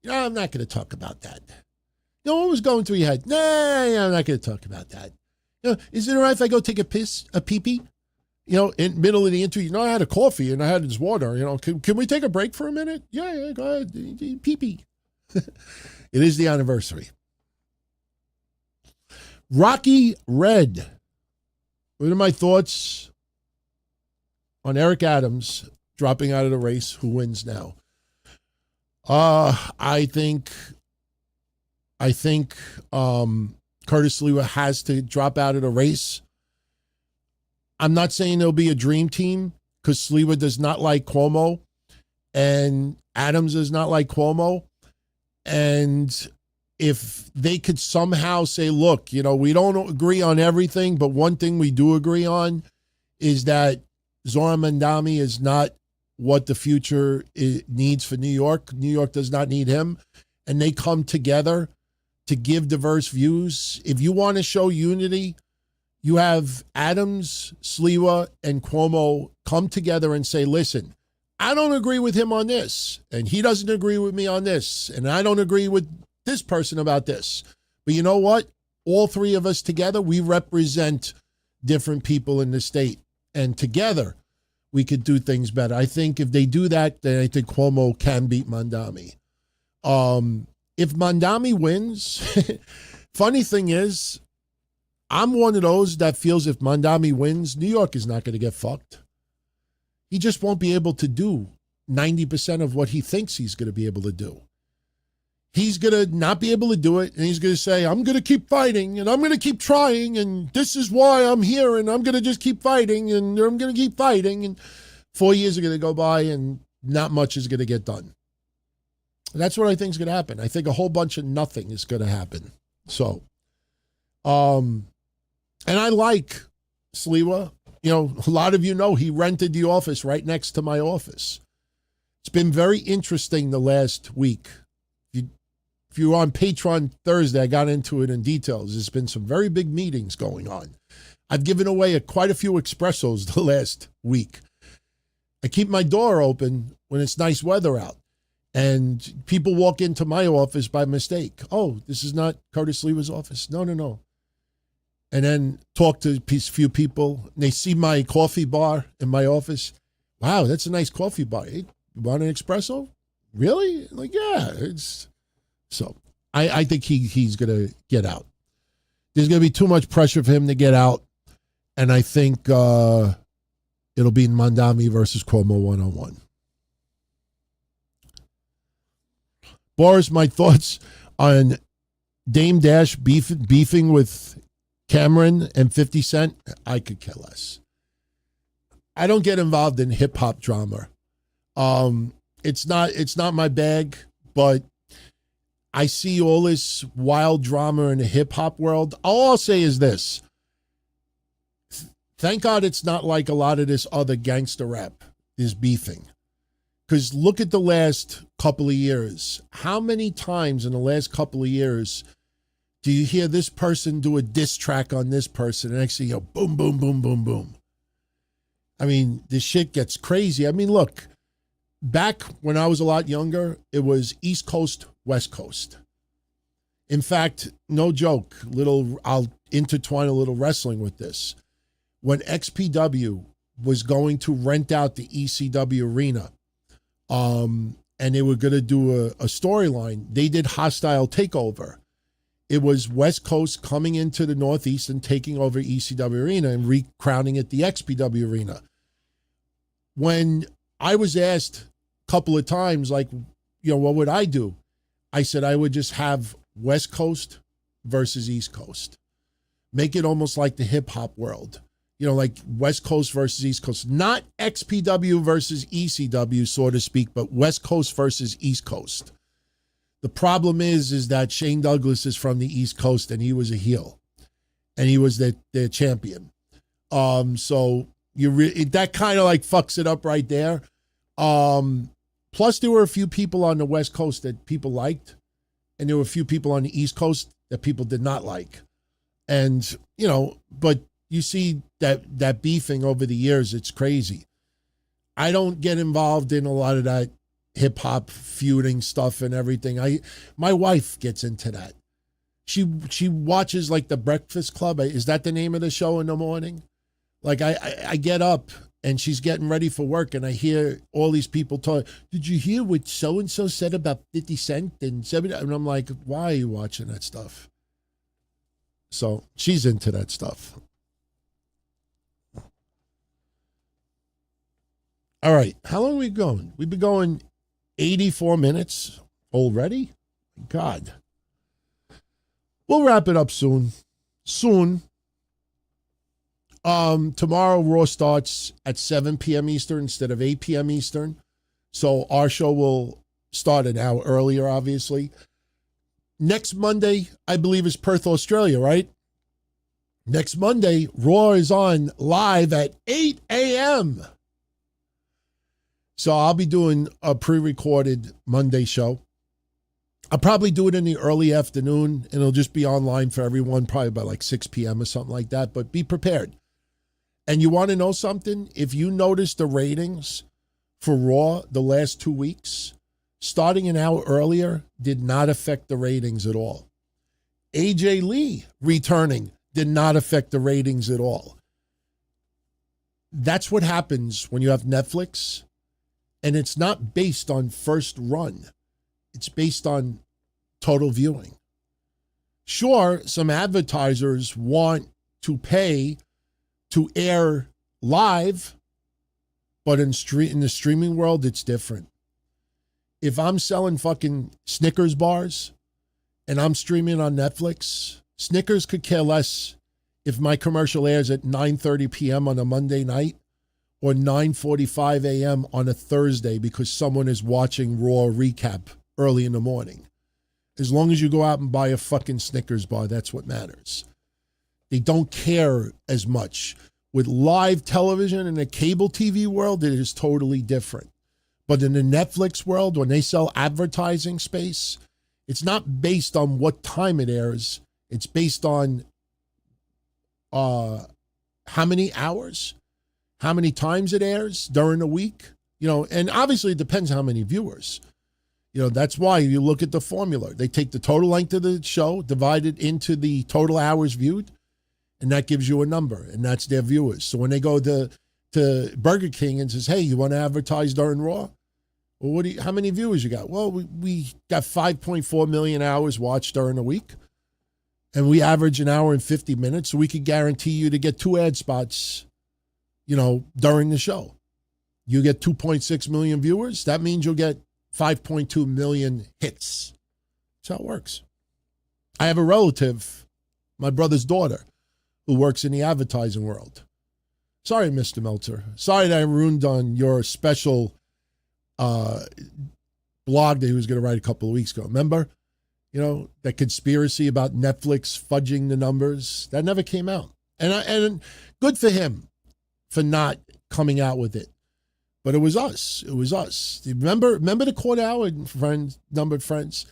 I'm not going to talk about that. What was going through your head? Nah, I'm not going to talk about that. Is it all right if I go take a pee-pee? In the middle of the interview, I had a coffee and I had this water. Can we take a break for a minute? Yeah, go ahead. Pee-pee. It is the anniversary. Rocky Red. What are my thoughts on Eric Adams dropping out of the race. Who wins now? I think Curtis Lewa has to drop out of the race. I'm not saying there'll be a dream team because Lewa does not like Cuomo and Adams does not like Cuomo. And if they could somehow say, look, we don't agree on everything, but one thing we do agree on is that Zoran Mandami is not what the future needs for New York. New York does not need him. And they come together to give diverse views. If you want to show unity, you have Adams, Sliwa, and Cuomo come together and say, listen, I don't agree with him on this, and he doesn't agree with me on this, and I don't agree with this person about this. But you know what? All three of us together, we represent different people in the state, and together we could do things better. I think if they do that, then I think Cuomo can beat Mandami. If Mandami wins, funny thing is, I'm one of those that feels if Mandami wins, New York is not going to get fucked. He just won't be able to do 90% of what he thinks he's going to be able to do. He's going to not be able to do it, and he's going to say, I'm going to keep fighting, and I'm going to keep trying, and this is why I'm here, and I'm going to just keep fighting, and I'm going to keep fighting, and 4 years are going to go by, and not much is going to get done. And that's what I think is going to happen. I think a whole bunch of nothing is going to happen. So, and I like Sliwa. A lot of he rented the office right next to my office. It's been very interesting the last week. If you were on Patreon Thursday, I got into it in details. There's been some very big meetings going on. I've given away quite a few espressos the last week. I keep my door open when it's nice weather out. And people walk into my office by mistake. Oh, this is not Curtis Lewa's office. No. And then talk to a few people. And they see my coffee bar in my office. Wow, that's a nice coffee bar. Hey, you want an espresso? Really? Like, yeah. So I think he's going to get out. There's going to be too much pressure for him to get out. And I think it'll be Mandami versus Cuomo one-on-one. Boris, my thoughts on Dame Dash beefing with Cameron and 50 Cent, I could care less. I don't get involved in hip hop drama. It's not my bag, but I see all this wild drama in the hip hop world. All I'll say is this. Thank God it's not like a lot of this other gangster rap is beefing. Because look at the last couple of years. How many times in the last couple of years do you hear this person do a diss track on this person? And actually, boom, boom, boom, boom, boom. I mean, this shit gets crazy. I mean, look, back when I was a lot younger, it was East Coast, West Coast. In fact, no joke, I'll intertwine a little wrestling with this. When XPW was going to rent out the ECW arena, and they were going to do a storyline, they did Hostile Takeover. It was West Coast coming into the Northeast and taking over ECW Arena and recrowning it the XPW Arena. When I was asked a couple of times, like, what would I do? I said I would just have West Coast versus East Coast. Make it almost like the hip-hop world. Like West Coast versus East Coast. Not XPW versus ECW, so to speak, but West Coast versus East Coast. The problem is that Shane Douglas is from the East Coast and he was a heel. And he was their champion. So that kind of like fucks it up right there. Plus, there were a few people on the West Coast that people liked. And there were a few people on the East Coast that people did not like. And, but you see that beefing over the years, it's crazy. I don't get involved in a lot of that hip hop feuding stuff and everything. My wife gets into that. She watches like the Breakfast Club. Is that the name of the show in the morning? Like I get up and she's getting ready for work and I hear all these people talk. Did you hear what so-and-so said about 50 Cent and 70? And I'm like, why are you watching that stuff? So she's into that stuff. All right. How long are we going? We've been going 84 minutes already? God. We'll wrap it up soon. Soon. Tomorrow, Raw starts at 7 p.m. Eastern instead of 8 p.m. Eastern. So our show will start an hour earlier, obviously. Next Monday, I believe, is Perth, Australia, right? Next Monday, Raw is on live at 8 a.m. So I'll be doing a pre-recorded Monday show. I'll probably do it in the early afternoon, and it'll just be online for everyone, probably by like 6 p.m. or something like that. But be prepared. And you want to know something? If you notice the ratings for Raw the last 2 weeks, starting an hour earlier did not affect the ratings at all. AJ Lee returning did not affect the ratings at all. That's what happens when you have Netflix, and it's not based on first run. It's based on total viewing. Sure, some advertisers want to pay to air live, but in the streaming world, it's different. If I'm selling fucking Snickers bars and I'm streaming on Netflix, Snickers could care less if my commercial airs at 9:30 p.m. on a Monday night or 9:45 a.m. on a Thursday because someone is watching Raw recap early in the morning. As long as you go out and buy a fucking Snickers bar, that's what matters. They don't care as much. With live television in the cable TV world, it is totally different. But in the Netflix world, when they sell advertising space, it's not based on what time it airs. It's based on how many hours, how many times it airs during the week. And obviously it depends how many viewers. That's why you look at the formula. They take the total length of the show, divide it into the total hours viewed, and that gives you a number, and that's their viewers. So when they go to Burger King and says, hey, you want to advertise during Raw? Well, how many viewers you got? Well, we got 5.4 million hours watched during the week, and we average an hour and 50 minutes, so we could guarantee you to get 2 ad spots, during the show. You get 2.6 million viewers, that means you'll get 5.2 million hits. That's how it works. I have a relative, my brother's daughter, who works in the advertising world. Sorry, Mr. Meltzer. Sorry that I ruined on your special blog that he was going to write a couple of weeks ago. Remember? That conspiracy about Netflix fudging the numbers. That never came out. And good for him for not coming out with it. But it was us. It was us. Remember the quarter hour numbered friends?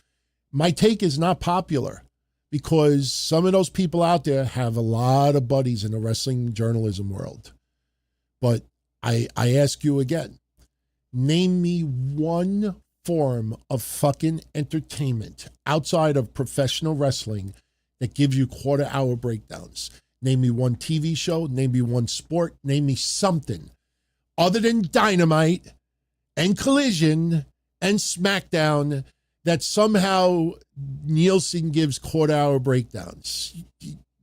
My take is not popular because some of those people out there have a lot of buddies in the wrestling journalism world. But I ask you again, name me one form of fucking entertainment outside of professional wrestling that gives you quarter hour breakdowns. Name me one TV show, name me one sport, name me something other than Dynamite and Collision and SmackDown that somehow Nielsen gives quarter hour breakdowns.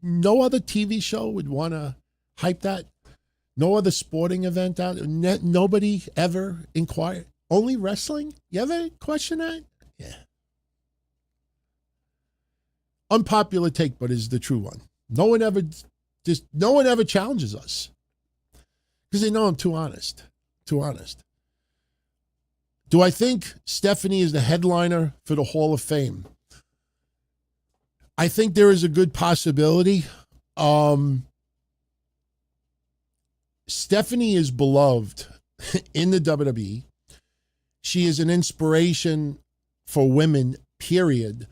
No other TV show would want to hype that. No other sporting event out. Nobody ever inquired. Only wrestling? You ever question that? Yeah. Unpopular take, but is the true one. No one ever challenges us. Because they know I'm too honest. Too honest. Do I think Stephanie is the headliner for the Hall of Fame? I think there is a good possibility. Stephanie is beloved in the WWE. She is an inspiration for women, period.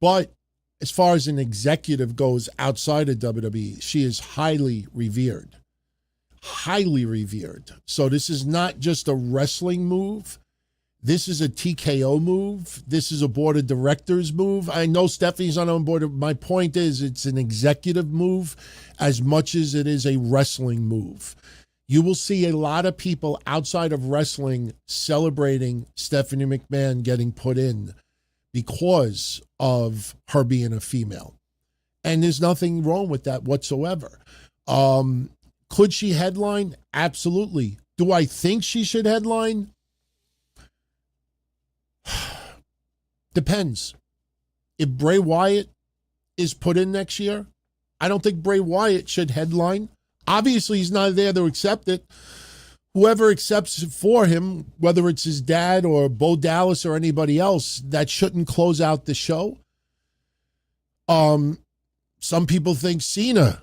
But as far as an executive goes outside of WWE, she is highly revered. Highly revered. So this is not just a wrestling move. This is a TKO move. This is a board of directors move. I know Stephanie's not on board. My point is it's an executive move as much as it is a wrestling move. You will see a lot of people outside of wrestling celebrating Stephanie McMahon getting put in because of her being a female. And there's nothing wrong with that whatsoever. Could she headline? Absolutely. Do I think she should headline? Depends. If Bray Wyatt is put in next year, I don't think Bray Wyatt should headline. Obviously, he's not there to accept it. Whoever accepts it for him, whether it's his dad or Bo Dallas or anybody else, that shouldn't close out the show. Some people think Cena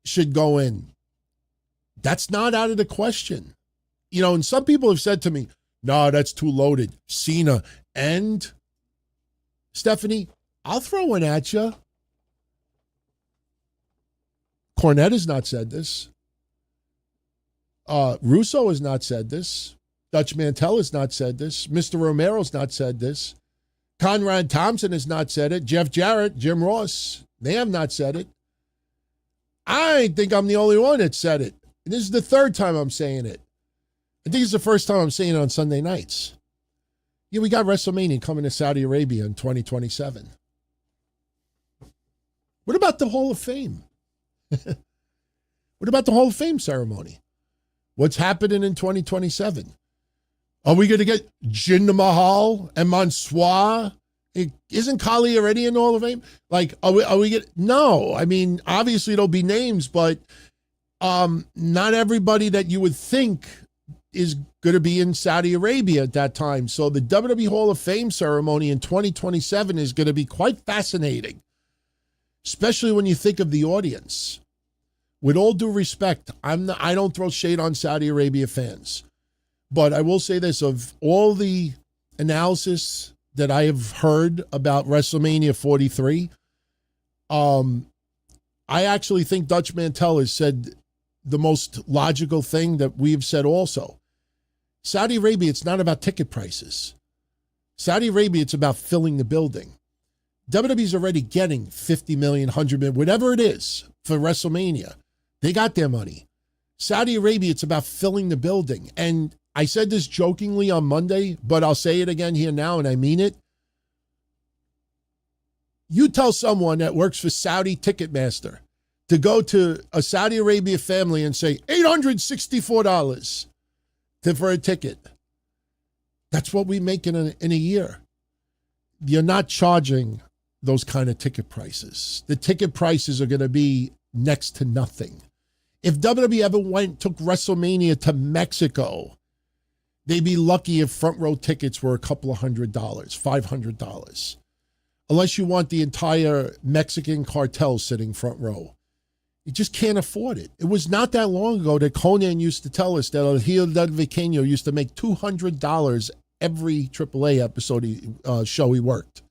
should go in. That's not out of the question. You know, and some people have said to me, no, that's too loaded. Cena and Stephanie, I'll throw one at you. Cornette has not said this. Russo has not said this. Dutch Mantell has not said this. Mr. Romero's not said this. Conrad Thompson has not said it. Jeff Jarrett, Jim Ross, they have not said it. I think I'm the only one that said it. And this is the third time I'm saying it. I think it's the first time I'm saying it on Sunday nights. Yeah, we got WrestleMania coming to Saudi Arabia in 2027. What about the Hall of Fame? What about the Hall of Fame ceremony? What's happening in 2027? Are we going to get Jinder Mahal and Mansoor? Isn't Kali already in the Hall of Fame? Like, are we get? No, I mean, obviously there'll be names, but not everybody that you would think is going to be in Saudi Arabia at that time. So the WWE Hall of Fame ceremony in 2027 is going to be quite fascinating, especially when you think of the audience. With all due respect, I don't throw shade on Saudi Arabia fans, but I will say this: of all the analysis that I have heard about WrestleMania 43, I actually think Dutch Mantell has said the most logical thing that we've said also. Saudi Arabia, it's not about ticket prices. Saudi Arabia, it's about filling the building. WWE's already getting 50 million, 100 million, whatever it is for WrestleMania. They got their money. Saudi Arabia, it's about filling the building. And I said this jokingly on Monday, but I'll say it again here now, and I mean it. You tell someone that works for Saudi Ticketmaster to go to a Saudi Arabia family and say $864 for a ticket. That's what we make in a year. You're not charging those kind of ticket prices. The ticket prices are going to be next to nothing. If WWE ever took WrestleMania to Mexico, they'd be lucky if front row tickets were a couple of $100, $500. Unless you want the entire Mexican cartel sitting front row. You just can't afford it. It was not that long ago that Conan used to tell us that El Hijo del Viqueño used to make $200 every AAA episode show he worked.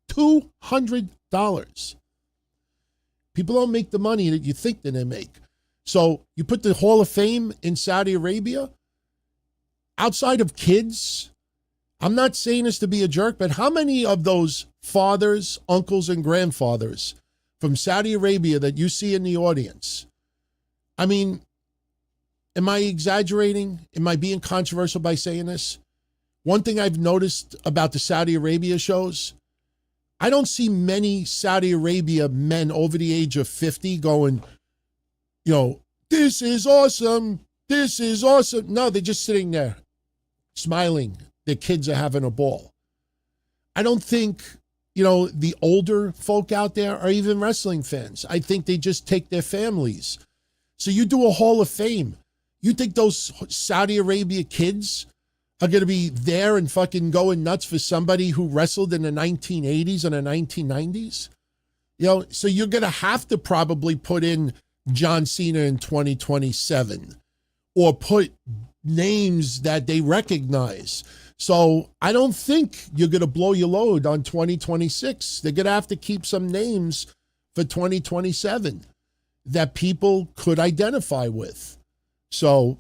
$200. People don't make the money that you think that they make. So you put the Hall of Fame in Saudi Arabia, outside of kids, I'm not saying this to be a jerk, but how many of those fathers, uncles, and grandfathers from Saudi Arabia that you see in the audience? I mean, am I exaggerating? Am I being controversial by saying this? One thing I've noticed about the Saudi Arabia shows, I don't see many Saudi Arabia men over the age of 50 going, you know, this is awesome. This is awesome. No, they're just sitting there smiling. Their kids are having a ball. I don't think, you know, the older folk out there are even wrestling fans. I think they just take their families. So you do a Hall of Fame. You think those Saudi Arabia kids are going to be there and fucking going nuts for somebody who wrestled in the 1980s and the 1990s? You know, so you're going to have to probably put in John Cena in 2027 or put names that they recognize. So I don't think you're going to blow your load on 2026. They're going to have to keep some names for 2027 that people could identify with. So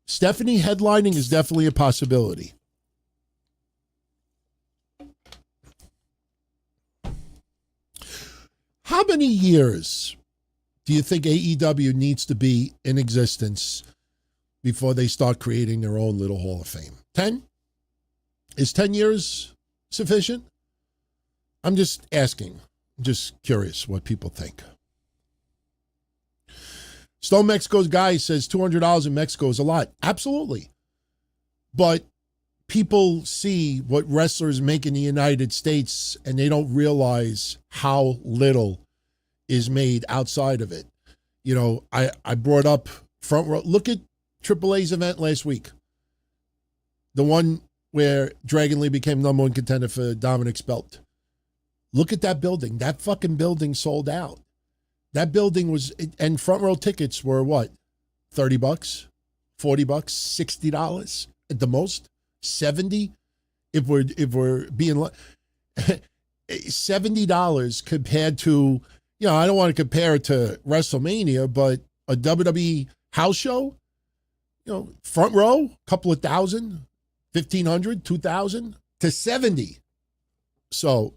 Stephanie headlining is definitely a possibility. How many years do you think AEW needs to be in existence before they start creating their own little Hall of Fame? 10? Is 10 years sufficient? I'm just asking. I'm just curious what people think. Stone Mexico's guy says $200 in Mexico is a lot. Absolutely. But people see what wrestlers make in the United States and they don't realize how little is made outside of it. You know, I brought up front row. Look at AAA's event last week. The one where Dragon Lee became number one contender for Dominic's belt. Look at that building. That fucking building sold out. That building was, and front row tickets were what? $30, $40, $60 at the most, 70 if we're being $70 compared to, you know, I don't want to compare it to WrestleMania, but a WWE house show, you know, front row, couple of thousand, 1,500, 2,000 to 70. So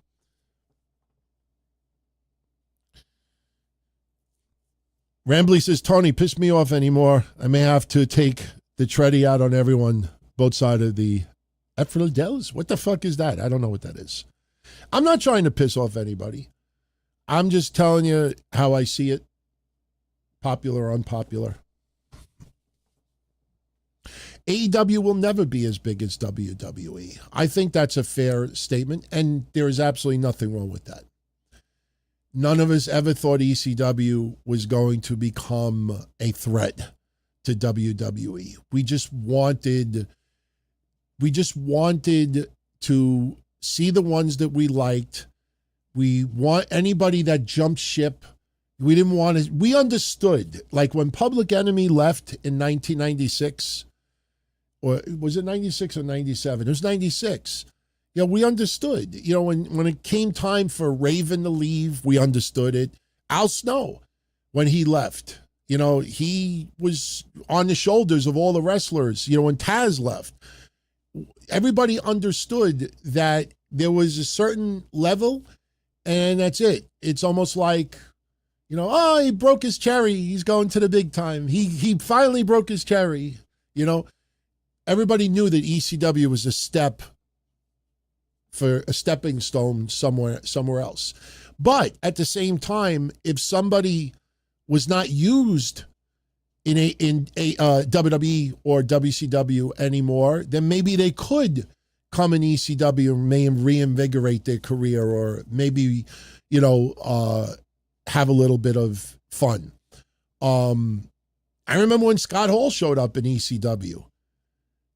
Rambly says, Tony, piss me off anymore. I may have to take the tready out on everyone, both sides of the Efrildels. What the fuck is that? I don't know what that is. I'm not trying to piss off anybody. I'm just telling you how I see it, popular or unpopular. AEW will never be as big as WWE. I think that's a fair statement, and there is absolutely nothing wrong with that. None of us ever thought ECW was going to become a threat to WWE. We just wanted to see the ones that we liked. We want anybody that jumped ship. We didn't want to, we understood, like when Public Enemy left in 1996, or was it 96 or 97? It was 96. You know, we understood. You know, when it came time for Raven to leave, we understood it. Al Snow, when he left, you know, he was on the shoulders of all the wrestlers. You know, when Taz left, everybody understood that there was a certain level, and that's it. It's almost like, you know, oh, he broke his cherry. He's going to the big time. He finally broke his cherry. You know, everybody knew that ECW was a stepping stone somewhere else. But at the same time, if somebody was not used in WWE or WCW anymore, then maybe they could come in ECW and may reinvigorate their career, or maybe, you know, have a little bit of fun. I remember when Scott Hall showed up in ECW.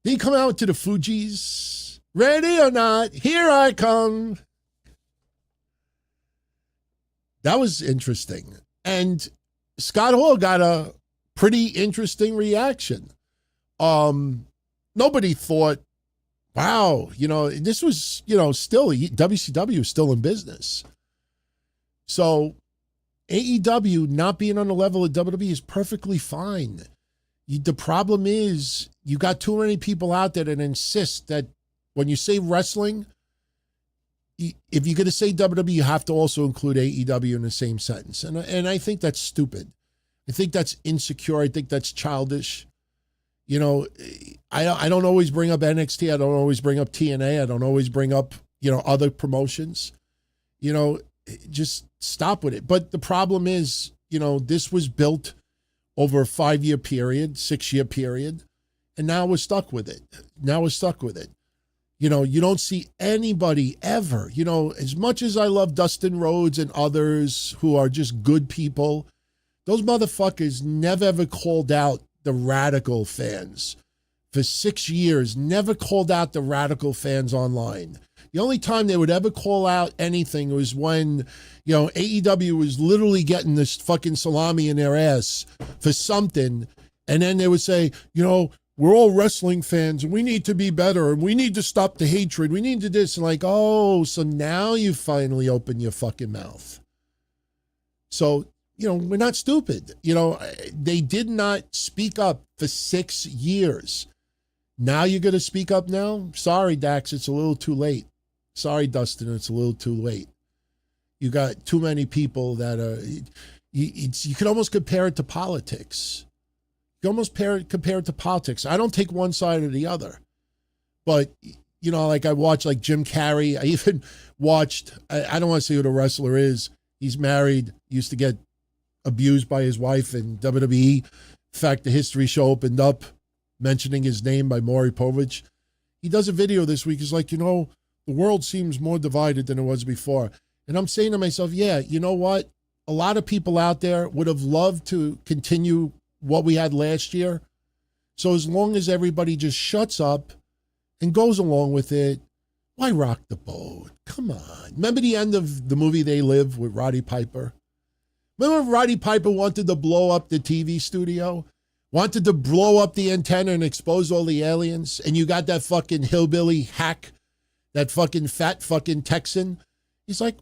Did he come out to the Fugees? Ready or not, here I come. That was interesting. And Scott Hall got a pretty interesting reaction. Nobody thought, wow, you know, this was, you know, still, WCW is still in business. So AEW not being on the level of WWE is perfectly fine. The problem is you got too many people out there that insist that when you say wrestling, if you're going to say WWE, you have to also include AEW in the same sentence. And I think that's stupid. I think that's insecure. I think that's childish. You know, I don't always bring up NXT. I don't always bring up TNA. I don't always bring up, you know, other promotions. You know, just stop with it. But the problem is, you know, this was built over a 5-year period, 6-year period, and now we're stuck with it. You know, you don't see anybody ever, you know, as much as I love Dustin Rhodes and others who are just good people, those motherfuckers never ever called out the radical fans. For 6 years, never called out the radical fans online. The only time they would ever call out anything was when, you know, AEW was literally getting this fucking salami in their ass for something. And then they would say, you know, we're all wrestling fans and we need to be better and we need to stop the hatred. We need to this. And like, oh, so now you finally open your fucking mouth. So, you know, we're not stupid. You know, they did not speak up for 6 years. Now you're going to speak up now? Sorry, Dax, it's a little too late. Sorry, Dustin, it's a little too late. You got too many people that are, you can almost compare it to politics. You almost compare it to politics. I don't take one side or the other. But, you know, like I watched like Jim Carrey. I even watched, I don't want to say who the wrestler is. He's married, used to get abused by his wife in WWE. In fact, the history show opened up mentioning his name by Maury Povich. He does a video this week. He's like, the world seems more divided than it was before. And I'm saying to myself, yeah, you know what? A lot of people out there would have loved to continue what we had last year. So as long as everybody just shuts up and goes along with it, why rock the boat? Come on. Remember the end of the movie They Live with Roddy Piper? Remember when Roddy Piper wanted to blow up the TV studio? Wanted to blow up the antenna and expose all the aliens? And you got that fucking hillbilly hack, that fucking fat fucking Texan? He's like,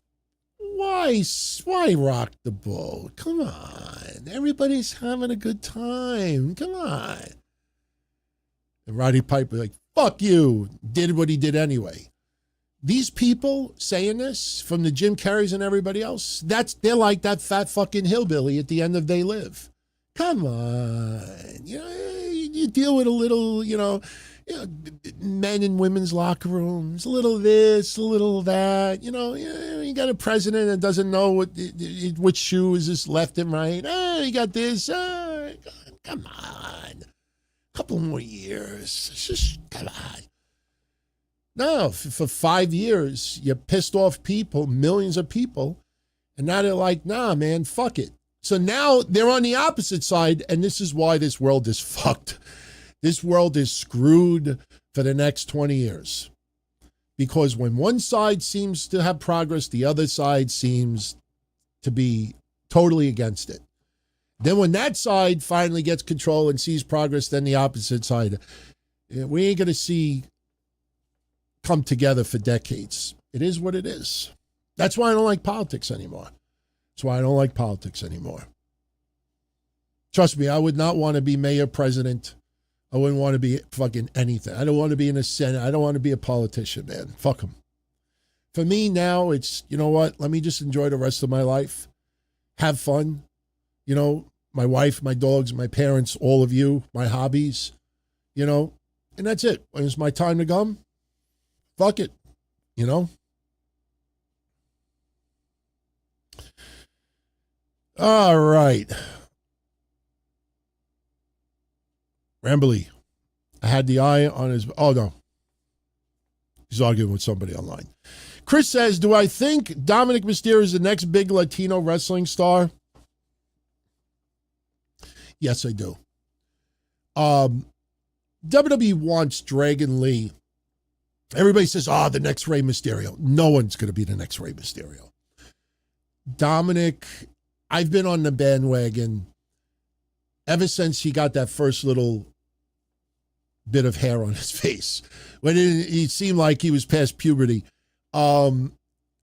why rock the boat? Come on. Everybody's having a good time. Come on. And Roddy Piper like, fuck you. Did what he did anyway. These people saying this, from the Jim Carreys and everybody else, they're like that fat fucking hillbilly at the end of They Live. Come on. You deal with a little, men and women's locker rooms, a little this, a little that. You got a president that doesn't know which shoe is this left and right. You got this. Come on. A couple more years. Just come on. No, for 5 years, you pissed off people, millions of people, and now they're like, nah, man, fuck it. So now they're on the opposite side, and this is why this world is fucked. This world is screwed for the next 20 years. Because when one side seems to have progress, the other side seems to be totally against it. Then when that side finally gets control and sees progress, then the opposite side, we ain't going to see come together for decades. It is what it is. That's why I don't like politics anymore. That's why I don't like politics anymore. Trust me, I would not want to be mayor, president. I wouldn't want to be fucking anything. I don't want to be in the Senate. I don't want to be a politician, man. Fuck them. For me now, it's, you know what? Let me just enjoy the rest of my life. Have fun. My wife, my dogs, my parents, all of you, my hobbies, and that's it. When it's my time to come, fuck it, All right. Rambly. I had the eye on his... Oh, no. He's arguing with somebody online. Chris says, do I think Dominic Mysterio is the next big Latino wrestling star? Yes, I do. WWE wants Dragon Lee. Everybody says, the next Rey Mysterio. No one's going to be the next Rey Mysterio. Dominic, I've been on the bandwagon ever since he got that first little bit of hair on his face. When it seemed like he was past puberty. I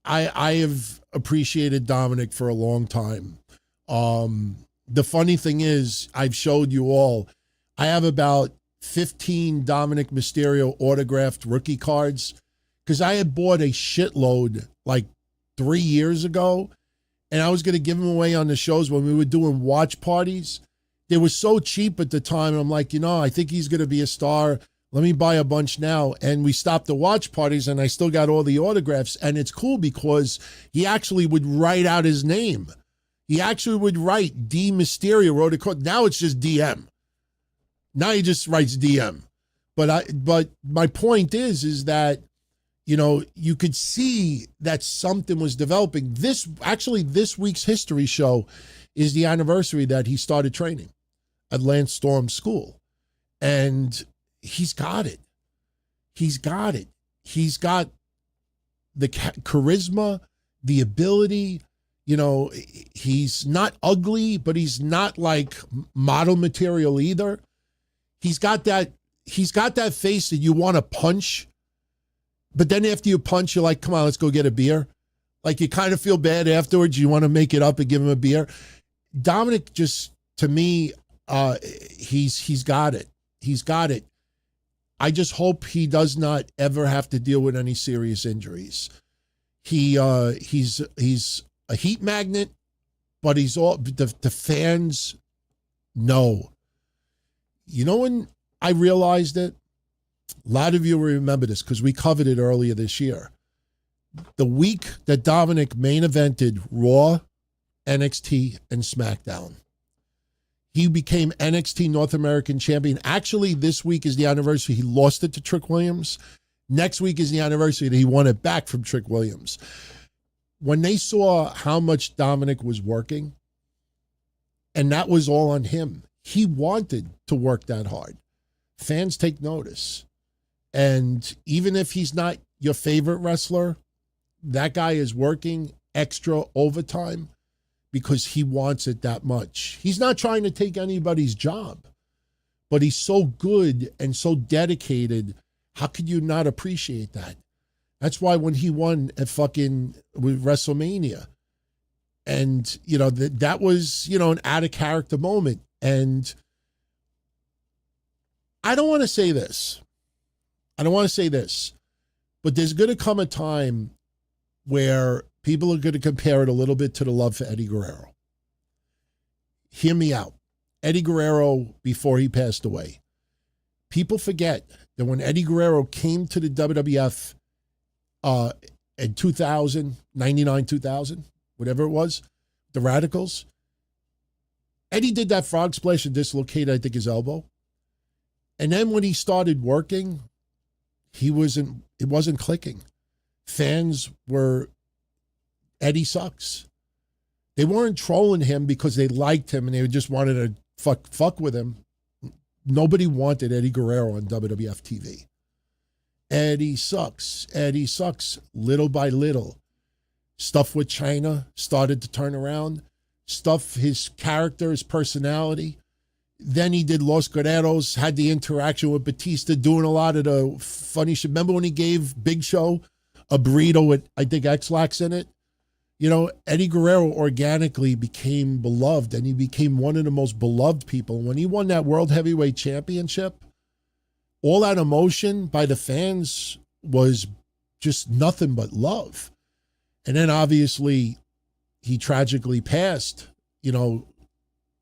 have appreciated Dominic for a long time. The funny thing is, I've showed you all, I have about 15 Dominic Mysterio autographed rookie cards because I had bought a shitload like 3 years ago, and I was going to give them away on the shows when we were doing watch parties. They were so cheap at the time, and I'm like, I think he's going to be a star. Let me buy a bunch now. And we stopped the watch parties, and I still got all the autographs, and it's cool because he actually would write out his name. He actually would write D Mysterio, wrote it. Now it's just DM. Now he just writes DM. But my point is that, you could see that something was developing. This week's history show is the anniversary that he started training at Lance Storm's school. And he's got it. He's got it. He's got the charisma, the ability. He's not ugly, but he's not like model material either. He's got that face that you want to punch, but then after you punch, you're like, come on, let's go get a beer. Like you kind of feel bad afterwards. You want to make it up and give him a beer. Dominic just, to me, he's got it. He's got it. I just hope he does not ever have to deal with any serious injuries. He's a heat magnet, but the fans know. When I realized it, a lot of you will remember this because we covered it earlier this year. The week that Dominic main evented Raw NXT and SmackDown. He became NXT North American champion. Actually, this week is the anniversary. He lost it to Trick Williams. Next week is the anniversary that he won it back from Trick Williams. When they saw how much Dominic was working, and that was all on him, he wanted to work that hard. Fans take notice. And even if he's not your favorite wrestler, that guy is working extra overtime because he wants it that much. He's not trying to take anybody's job, but he's so good and so dedicated. How could you not appreciate that? That's why when he won at fucking with WrestleMania, and, you know, that was, you know, an out of character moment. And I don't want to say this. But there's going to come a time where people are going to compare it a little bit to the love for Eddie Guerrero. Hear me out. Eddie Guerrero, before he passed away, people forget that when Eddie Guerrero came to the WWF in 2000, 99, 2000, whatever it was, the Radicals, Eddie did that frog splash and dislocated, I think, his elbow. And then when he started working, it wasn't clicking. Fans were, Eddie sucks. They weren't trolling him because they liked him and they just wanted to fuck with him. Nobody wanted Eddie Guerrero on WWF TV. Eddie sucks. Eddie sucks. Little by little. Stuff with China started to turn around. Stuff, his character, his personality. Then he did Los Guerreros, had the interaction with Batista, doing a lot of the funny shit. Remember when he gave Big Show a burrito with, I think, X-Lax in it? You know, Eddie Guerrero organically became beloved, and he became one of the most beloved people. When he won that World Heavyweight Championship, all that emotion by the fans was just nothing but love. And then obviously he tragically passed, you know,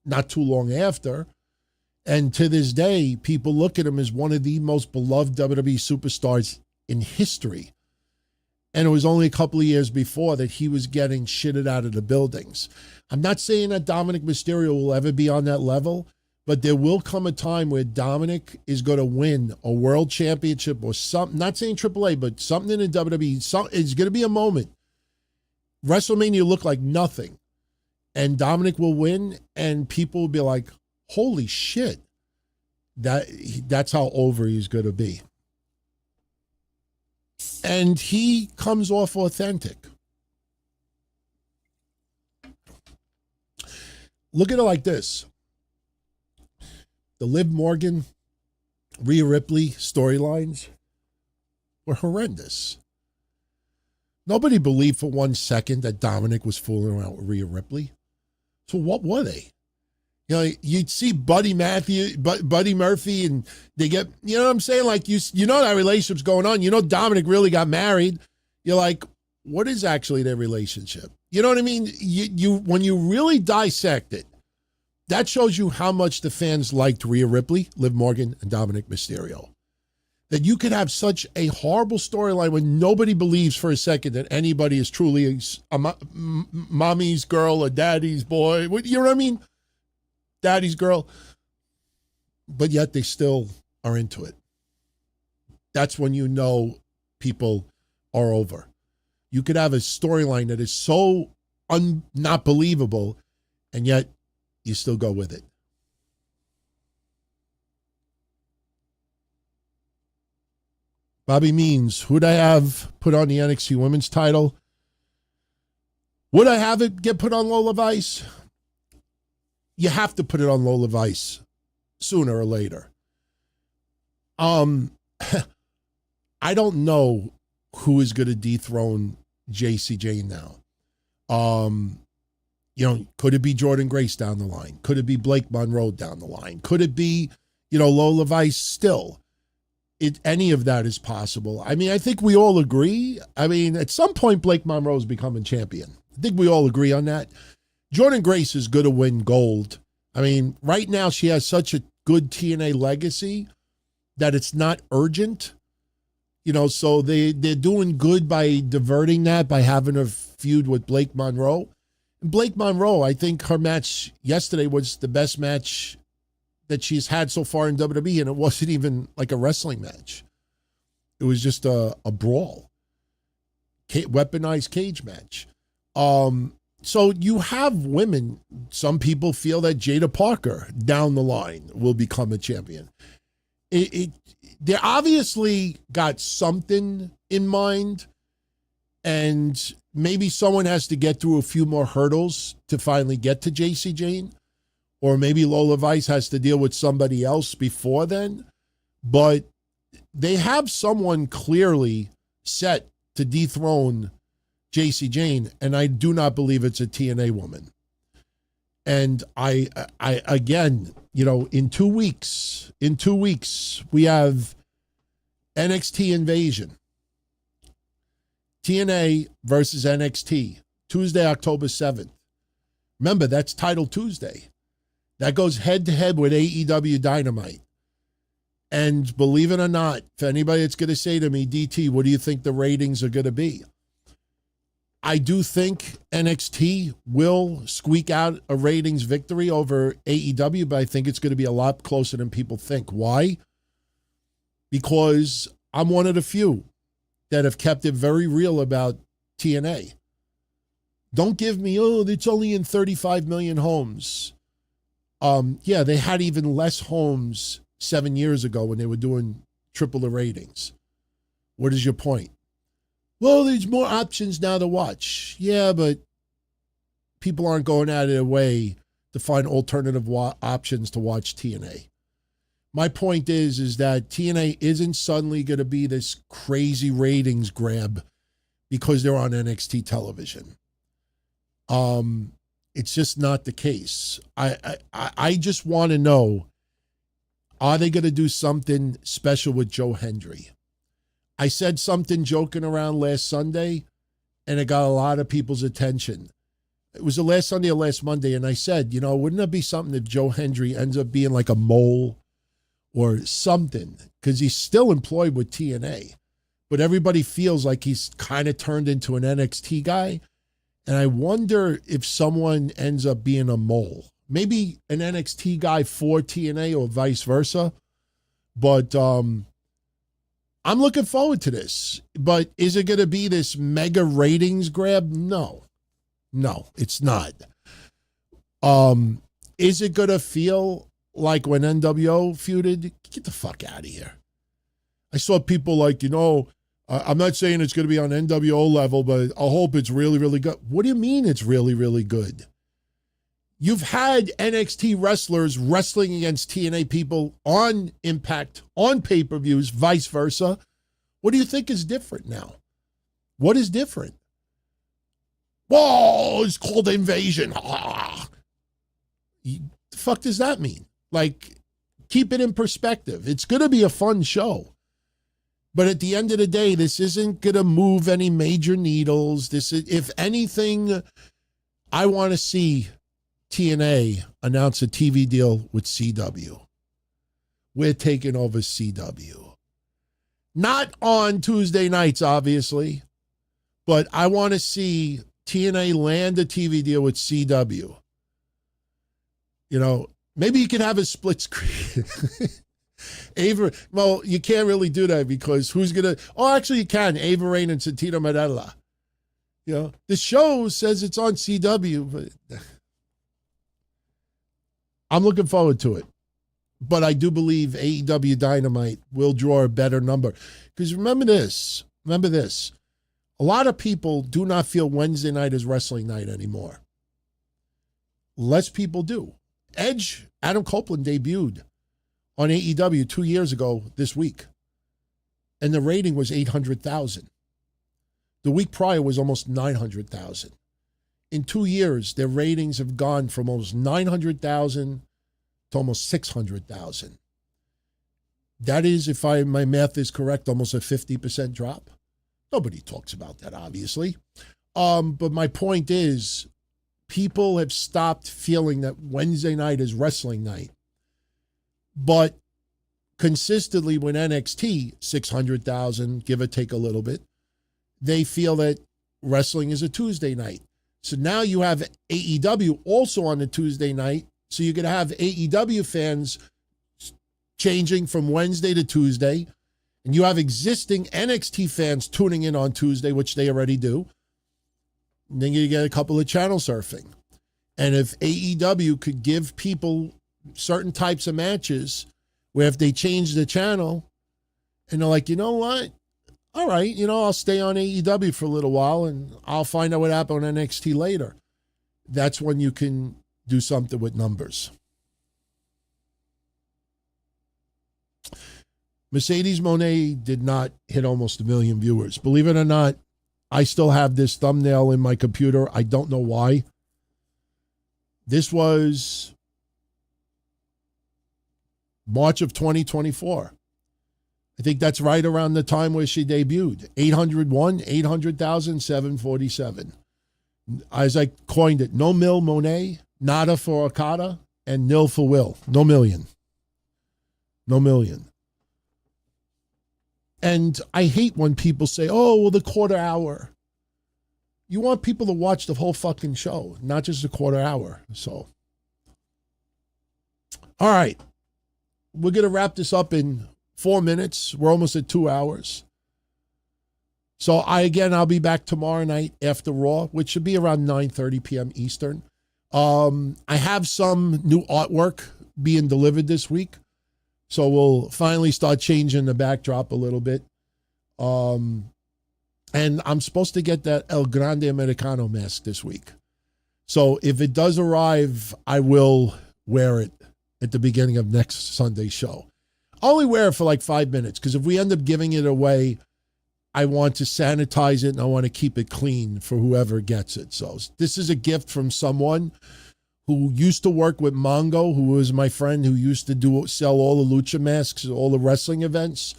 not too long after. And to this day, people look at him as one of the most beloved WWE superstars in history. And it was only a couple of years before that he was getting shitted out of the buildings. I'm not saying that Dominic Mysterio will ever be on that level, but there will come a time where Dominic is going to win a world championship or something. Not saying AAA, but something in the WWE. It's going to be a moment. WrestleMania looked like nothing. And Dominic will win, and people will be like, holy shit. That's how over he's going to be. And he comes off authentic. Look at it like this. The Liv Morgan, Rhea Ripley storylines were horrendous. Nobody believed for 1 second that Dominic was fooling around with Rhea Ripley. So what were they? You know, you'd see Buddy Murphy, and they get, you know what I'm saying? Like, you know that relationship's going on. You know Dominic really got married. You're like, what is actually their relationship? You know what I mean? You when you really dissect it, that shows you how much the fans liked Rhea Ripley, Liv Morgan, and Dominic Mysterio. That you could have such a horrible storyline when nobody believes for a second that anybody is truly a mommy's girl or daddy's boy. You know what I mean? Daddy's girl. But yet they still are into it. That's when you know people are over. You could have a storyline that is so not believable, and yet you still go with it. Bobby Means, who'd I have put on the NXT Women's title? Would I have it get put on Lola Vice? You have to put it on Lola Vice sooner or later. I don't know who is going to dethrone JCJ now. You know, could it be Jordan Grace down the line? Could it be Blake Monroe down the line? Could it be, you know, Lola Vice still? Any of that is possible. I mean, I think we all agree. I mean, at some point, Blake Monroe is becoming champion. I think we all agree on that. Jordan Grace is going to win gold. I mean, right now she has such a good TNA legacy that it's not urgent. You know, so they're doing good by diverting that, by having a feud with Blake Monroe. Blake Monroe, I think her match yesterday was the best match that she's had so far in WWE, and it wasn't even like a wrestling match. It was just a brawl, weaponized cage match. So you have women. Some people feel that Jada Parker down the line will become a champion. They obviously got something in mind, and maybe someone has to get through a few more hurdles to finally get to JC Jane, or maybe Lola Vice has to deal with somebody else before then. But they have someone clearly set to dethrone JC Jane, and I do not believe it's a TNA woman. And I again, in 2 weeks, we have NXT InVasion. TNA versus NXT, Tuesday, October 7th. Remember, that's Title Tuesday. That goes head-to-head with AEW Dynamite. And believe it or not, for anybody that's going to say to me, DT, what do you think the ratings are going to be? I do think NXT will squeak out a ratings victory over AEW, but I think it's going to be a lot closer than people think. Why? Because I'm one of the few that have kept it very real about TNA. Don't give me, it's only in 35 million homes. Yeah, they had even less homes 7 years ago when they were doing triple the ratings. What is your point? Well, there's more options now to watch. Yeah, but people aren't going out of their way to find alternative options to watch TNA. My point is that TNA isn't suddenly going to be this crazy ratings grab because they're on NXT television. It's just not the case. I just want to know, are they going to do something special with Joe Hendry? I said something joking around last Sunday, and it got a lot of people's attention. It was the last Sunday or last Monday, and I said, wouldn't it be something if Joe Hendry ends up being like a mole or something? Because he's still employed with TNA, but everybody feels like he's kind of turned into an NXT guy. And I wonder if someone ends up being a mole. Maybe an NXT guy for TNA or vice versa. But I'm looking forward to this. But is it going to be this mega ratings grab? No, it's not. Is it going to feel like when NWO feuded? Get the fuck out of here. I saw people like, I'm not saying it's going to be on NWO level, but I hope it's really, really good. What do you mean it's really, really good? You've had NXT wrestlers wrestling against TNA people on Impact, on pay-per-views, vice versa. What do you think is different now? What is different? Whoa, it's called InVasion. The fuck does that mean? Like, keep it in perspective. It's going to be a fun show. But at the end of the day, this isn't going to move any major needles. This is, if anything, I want to see TNA announce a TV deal with CW. We're taking over CW. Not on Tuesday nights, obviously, but I want to see TNA land a TV deal with CW. Maybe you can have a split screen. Ava, well, you can't really do that because who's going to... Oh, actually you can. Ava Rain and Santino Marella. The show says it's on CW, but I'm looking forward to it. But I do believe AEW Dynamite will draw a better number. Because remember this. A lot of people do not feel Wednesday night is wrestling night anymore. Less people do. Edge, Adam Copeland debuted on AEW 2 years ago this week. And the rating was 800,000. The week prior was almost 900,000. In 2 years, their ratings have gone from almost 900,000 to almost 600,000. That is, if my math is correct, almost a 50% drop. Nobody talks about that, obviously. But my point is, people have stopped feeling that Wednesday night is wrestling night. But consistently when NXT, 600,000, give or take a little bit, they feel that wrestling is a Tuesday night. So now you have AEW also on the Tuesday night. So you're going to have AEW fans changing from Wednesday to Tuesday. And you have existing NXT fans tuning in on Tuesday, which they already do. And then you get a couple of channel surfing. And if AEW could give people certain types of matches where if they change the channel and they're like, you know what? All right, I'll stay on AEW for a little while and I'll find out what happened on NXT later. That's when you can do something with numbers. Mercedes Moné did not hit almost 1 million viewers. Believe it or not, I still have this thumbnail in my computer. I don't know why. This was March of 2024. I think that's right around the time where she debuted. 801, 800,000, 747. As I coined it, no mil Monet, nada for Okada, and nil for Will. No million. No million. And I hate when people say, oh, well, the quarter hour. You want people to watch the whole fucking show, not just the quarter hour. So, all right. We're going to wrap this up in 4 minutes. We're almost at 2 hours. So I'll be back tomorrow night after Raw, which should be around 9:30 p.m. Eastern. I have some new artwork being delivered this week. So we'll finally start changing the backdrop a little bit. And I'm supposed to get that El Grande Americano mask this week. So if it does arrive, I will wear it at the beginning of next Sunday's show. I'll only wear it for like 5 minutes because if we end up giving it away, I want to sanitize it and I want to keep it clean for whoever gets it. So this is a gift from someone who used to work with Mongo, who was my friend who used to sell all the lucha masks, all the wrestling events.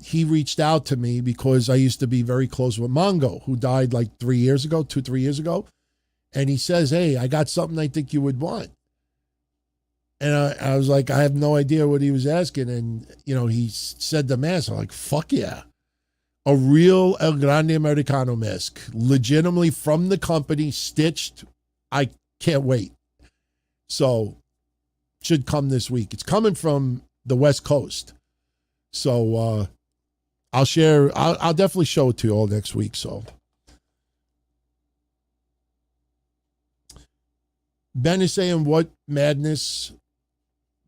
He reached out to me because I used to be very close with Mongo, who died like 3 years ago, 3 years ago. And he says, hey, I got something I think you would want. And I was like, I have no idea what he was asking. And, he said the mask. I'm like, fuck yeah. A real El Grande Americano mask, legitimately from the company, stitched. I can't wait. So, should come this week. It's coming from the West Coast. So, I'll definitely show it to you all next week. So, Ben is saying, what madness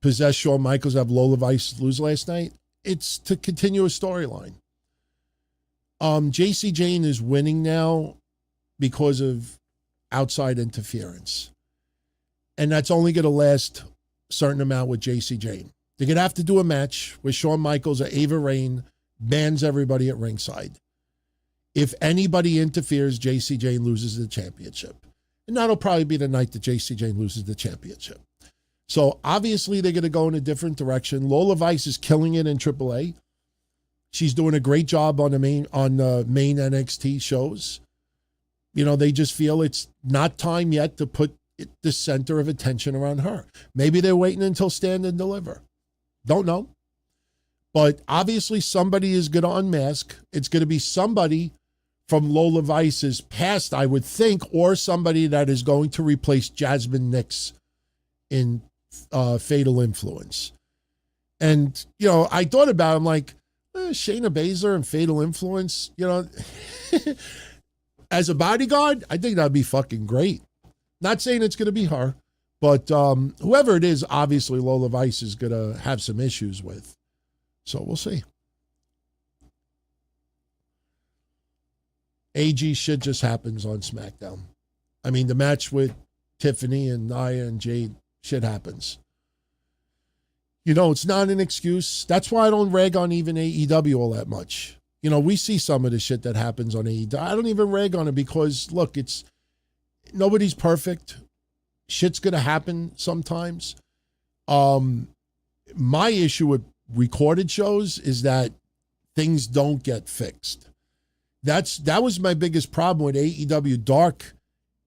possessed Shawn Michaels to have Lola Vice lose last night? It's to continue a storyline. JC Jane is winning now because of outside interference. And that's only going to last a certain amount with JC Jane. They're going to have to do a match where Shawn Michaels or Ava Raine bans everybody at ringside. If anybody interferes, JC Jane loses the championship. And that'll probably be the night that JC Jane loses the championship. So obviously they're going to go in a different direction. Lola Vice is killing it in AAA. She's doing a great job on the main NXT shows. They just feel it's not time yet to put the center of attention around her. Maybe they're waiting until Stand and Deliver. Don't know. But obviously somebody is going to unmask. It's going to be somebody from Lola Vice's past, I would think, or somebody that is going to replace Jasmine Nix in Fatal Influence. And, I thought about it, I'm like, Shayna Baszler and Fatal Influence, as a bodyguard, I think that'd be fucking great. Not saying it's going to be her, but whoever it is, obviously Lola Vice is going to have some issues with. So we'll see. AG shit just happens on SmackDown. I mean, the match with Tiffany and Nia and Jade, shit happens. It's not an excuse. That's why I don't rag on even AEW all that much. We see some of the shit that happens on AEW. I don't even rag on it because, look, nobody's perfect. Shit's going to happen sometimes. My issue with recorded shows is that things don't get fixed. That was my biggest problem with AEW Dark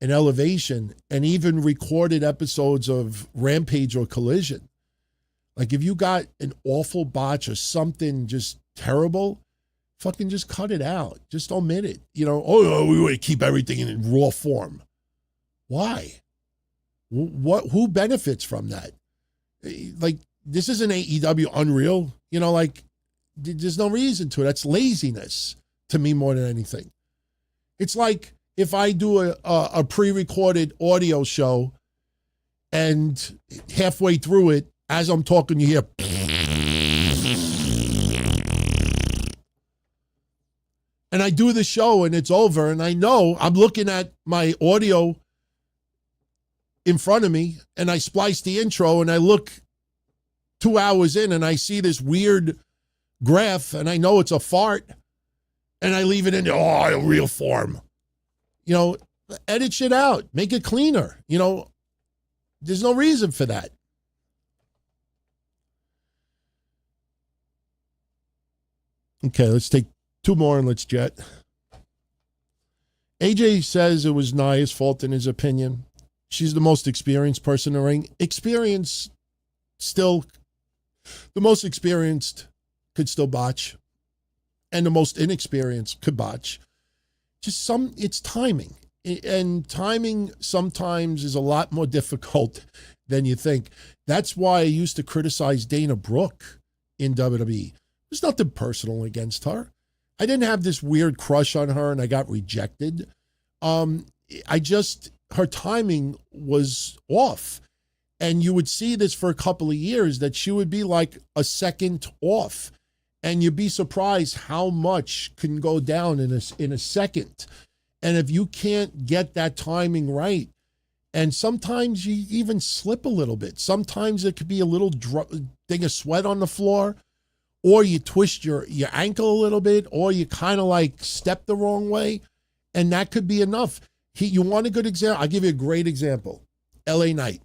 and Elevation and even recorded episodes of Rampage or Collision. Like if you got an awful botch or something just terrible, fucking just cut it out. Just omit it. We want to keep everything in raw form. Why? Who benefits from that? Like, this isn't AEW Unreal. There's no reason to it. That's laziness to me more than anything. It's like if I do a pre-recorded audio show and halfway through it, as I'm talking, you hear and I do the show and it's over and I know I'm looking at my audio in front of me and I splice the intro and I look 2 hours in and I see this weird graph and I know it's a fart and I leave it in real form. Edit shit out, make it cleaner. There's no reason for that. Okay, let's take 2 more and let's jet. AJ says it was Nia's fault in his opinion. She's the most experienced person in the ring. The most experienced could still botch. And the most inexperienced could botch. It's timing. And timing sometimes is a lot more difficult than you think. That's why I used to criticize Dana Brooke in WWE. There's nothing personal against her. I didn't have this weird crush on her and I got rejected. Her timing was off. And you would see this for a couple of years that she would be like a second off. And you'd be surprised how much can go down in a second. And if you can't get that timing right, and sometimes you even slip a little bit. Sometimes it could be a little thing of sweat on the floor, or you twist your ankle a little bit, or you kind of like step the wrong way, and that could be enough. You want a good example? I'll give you a great example. LA Knight.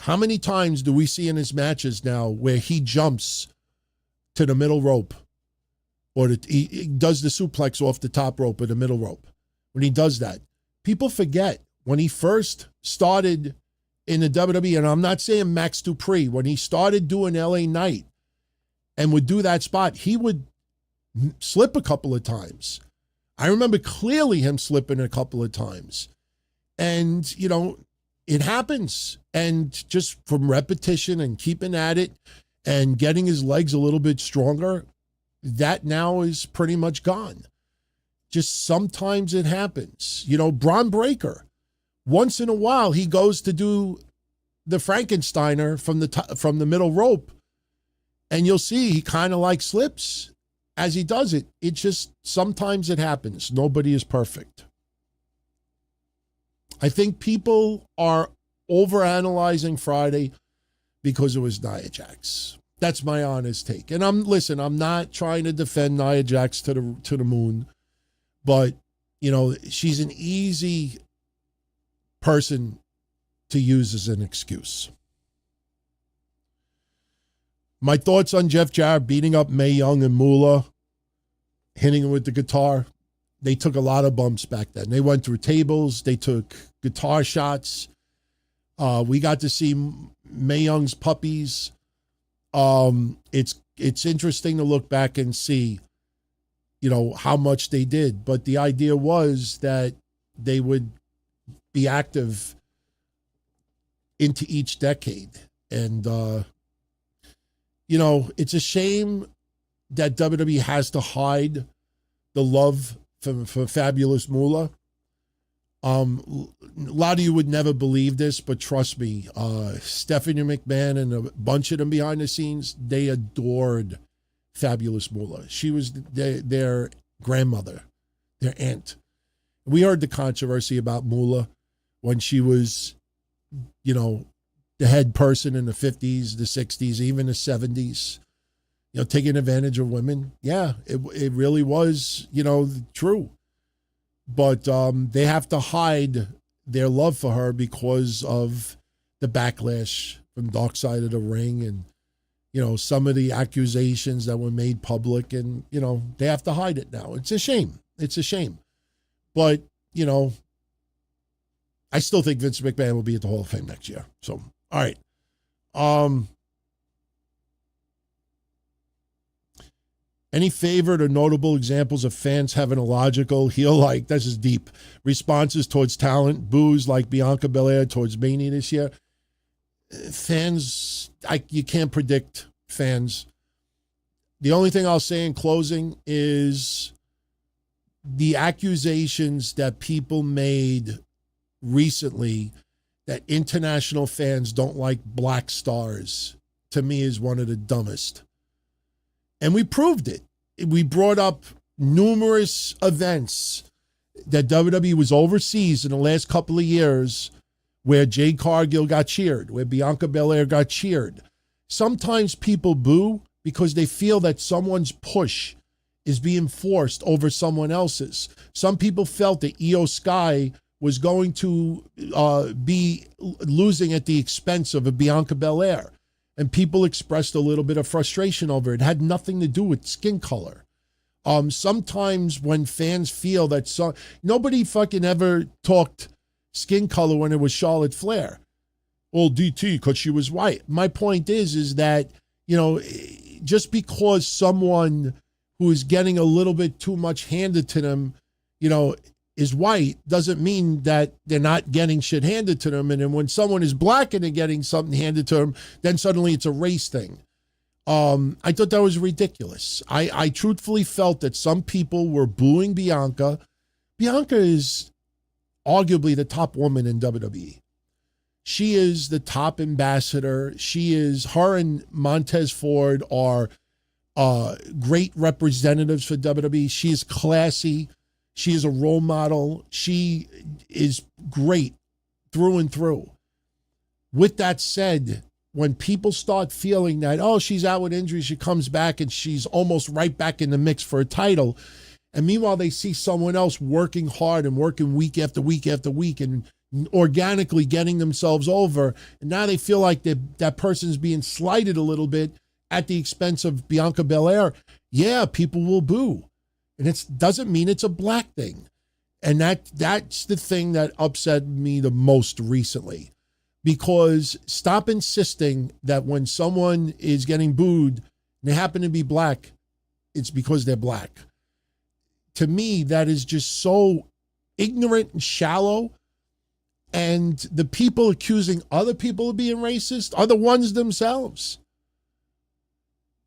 How many times do we see in his matches now where he jumps to the middle rope or he does the suplex off the top rope or the middle rope? When he does that, people forget when he first started in the WWE, and I'm not saying Max Dupree, when he started doing LA Knight and would do that spot, he would slip a couple of times. I remember clearly him slipping a couple of times. And, it happens. And just from repetition and keeping at it and getting his legs a little bit stronger, that now is pretty much gone. Just sometimes it happens. Braun Breaker, once in a while, he goes to do the Frankensteiner from the middle rope, and you'll see he kind of like slips as he does it. It just, sometimes it happens. Nobody is perfect. I think people are overanalyzing Friday because it was Nia Jax. That's my honest take. And I'm not trying to defend Nia Jax to the moon, but she's an easy person to use as an excuse. My thoughts on Jeff Jarrett beating up Mae Young and Moolah, hitting him with the guitar. They took a lot of bumps back then. They went through tables. They took guitar shots. We got to see Mae Young's puppies. It's interesting to look back and see, how much they did. But the idea was that they would be active into each decade. And, it's a shame that WWE has to hide the love for Fabulous Moolah. A lot of you would never believe this, but trust me, Stephanie McMahon and a bunch of them behind the scenes, they adored Fabulous Moolah. She was their grandmother, their aunt. We heard the controversy about Moolah when she was, the head person in the 50s, the 60s, even the 70s, taking advantage of women. Yeah, it really was, true. But they have to hide their love for her because of the backlash from Dark Side of the Ring and, some of the accusations that were made public, and, they have to hide it now. It's a shame. It's a shame. But, I still think Vince McMahon will be at the Hall of Fame next year. So, all right. Any favorite or notable examples of fans having illogical, heel-like, this is deep, responses towards talent, boos like Bianca Belair towards Mania this year? Fans, you can't predict fans. The only thing I'll say in closing is the accusations that people made recently that international fans don't like black stars, to me, is one of the dumbest. And we proved it. We brought up numerous events that WWE was overseas in the last couple of years where Jade Cargill got cheered, where Bianca Belair got cheered. Sometimes people boo because they feel that someone's push is being forced over someone else's. Some people felt that Io Sky was going to be losing at the expense of a Bianca Belair. And people expressed a little bit of frustration over it. It had nothing to do with skin color. Sometimes when fans feel that nobody fucking ever talked skin color when it was Charlotte Flair. Well, DT, because she was white. My point is that, just because someone who is getting a little bit too much handed to them, is white, doesn't mean that they're not getting shit handed to them. And then when someone is black and they're getting something handed to them, then suddenly it's a race thing. I thought that was ridiculous. I truthfully felt that some people were booing Bianca. Bianca is arguably the top woman in WWE. She is the top ambassador. Her and Montez Ford are great representatives for WWE. She is classy. She is a role model. She is great through and through. With that said, when people start feeling that, oh, she's out with injury, she comes back and she's almost right back in the mix for a title, and meanwhile they see someone else working hard and working week after week after week and organically getting themselves over, and now they feel like that person's being slighted a little bit at the expense of Bianca Belair, yeah, people will boo. And it doesn't mean it's a black thing. And that's the thing that upset me the most recently. Because stop insisting that when someone is getting booed and they happen to be black, it's because they're black. To me, that is just so ignorant and shallow. And the people accusing other people of being racist are the ones themselves.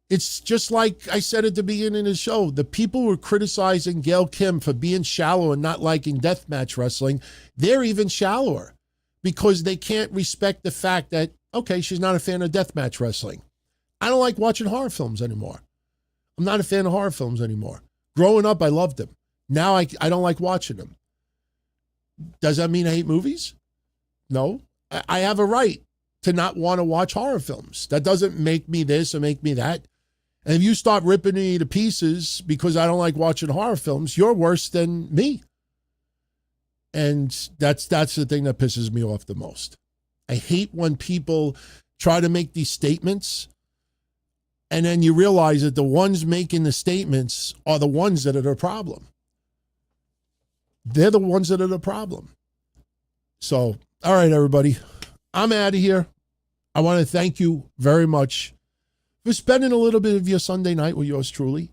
It's just like I said at the beginning of the show. The people who were criticizing Gail Kim for being shallow and not liking deathmatch wrestling, they're even shallower because they can't respect the fact that, okay, she's not a fan of deathmatch wrestling. I don't like watching horror films anymore. I'm not a fan of horror films anymore. Growing up, I loved them. Now I don't like watching them. Does that mean I hate movies? No. I have a right to not want to watch horror films. That doesn't make me this or make me that. And if you start ripping me to pieces because I don't like watching horror films, you're worse than me. And that's the thing that pisses me off the most. I hate when people try to make these statements and then you realize that the ones making the statements are the ones that are the problem. They're the ones that are the problem. So, all right, everybody, I'm out of here. I want to thank you very much for spending a little bit of your Sunday night with yours truly.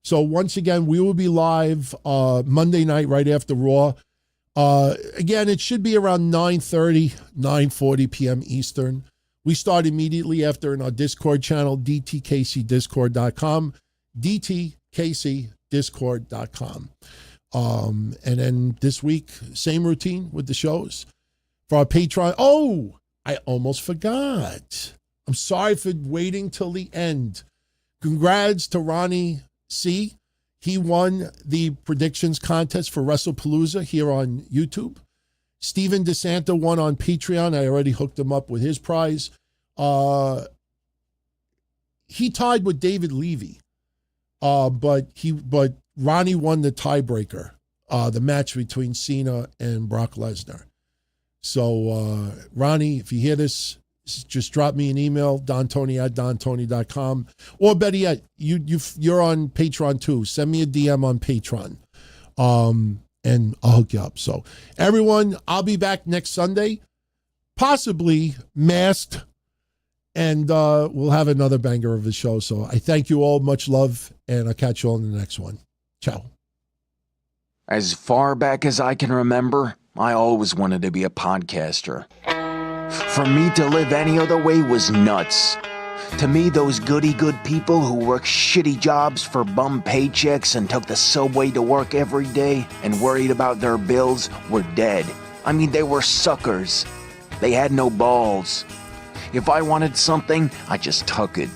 So once again, we will be live Monday night right after Raw. Again, it should be around 9:30, 9:40 p.m. Eastern. We start immediately after in our Discord channel, DTKCDiscord.com, DTKCDiscord.com. And then this week, same routine with the shows. For our Patreon, oh, I almost forgot. I'm sorry for waiting till the end. Congrats to Ronnie C. He won the predictions contest for WrestlePalooza here on YouTube. Steven DeSanta won on Patreon. I already hooked him up with his prize. He tied with David Levy, but Ronnie won the tiebreaker, the match between Cena and Brock Lesnar. So, Ronnie, if you hear this, just drop me an email, dontony@dontony.com. Or better yet, you're on Patreon too. Send me a DM on Patreon, and I'll hook you up. So, everyone, I'll be back next Sunday, possibly masked And we'll have another banger of a show. So I thank you all. Much love. And I'll catch you all in the next one. Ciao. As far back as I can remember, I always wanted to be a podcaster. For me to live any other way was nuts. To me, those goody-good people who worked shitty jobs for bum paychecks and took the subway to work every day and worried about their bills were dead. I mean, they were suckers. They had no balls. If I wanted something, I just took it.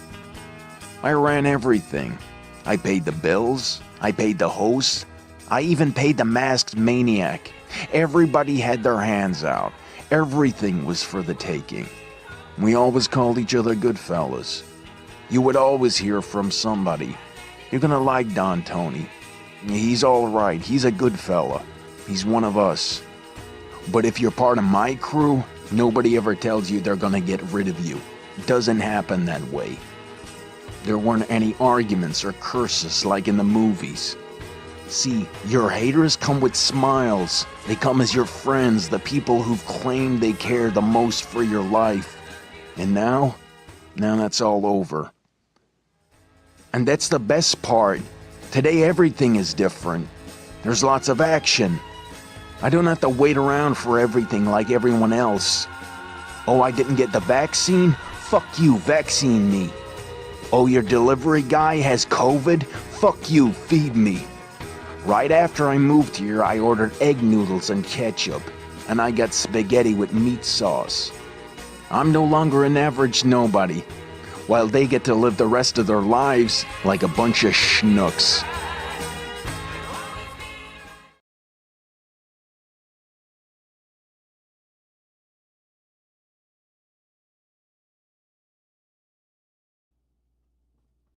I ran everything. I paid the bills. I paid the host. I even paid the masked maniac. Everybody had their hands out. Everything was for the taking. We always called each other good fellas. You would always hear from somebody. You're gonna like Don Tony. He's all right. He's a good fella. He's one of us. But if you're part of my crew, nobody ever tells you they're gonna get rid of you. It doesn't happen that way. There weren't any arguments or curses like in the movies. See, your haters come with smiles. They come as your friends, the people who've claimed they care the most for your life. And now that's all over. And that's the best part. Today everything is different. There's lots of action. I don't have to wait around for everything like everyone else. Oh, I didn't get the vaccine? Fuck you, vaccine me. Oh, your delivery guy has COVID? Fuck you, feed me. Right after I moved here, I ordered egg noodles and ketchup, and I got spaghetti with meat sauce. I'm no longer an average nobody, while they get to live the rest of their lives like a bunch of schnooks.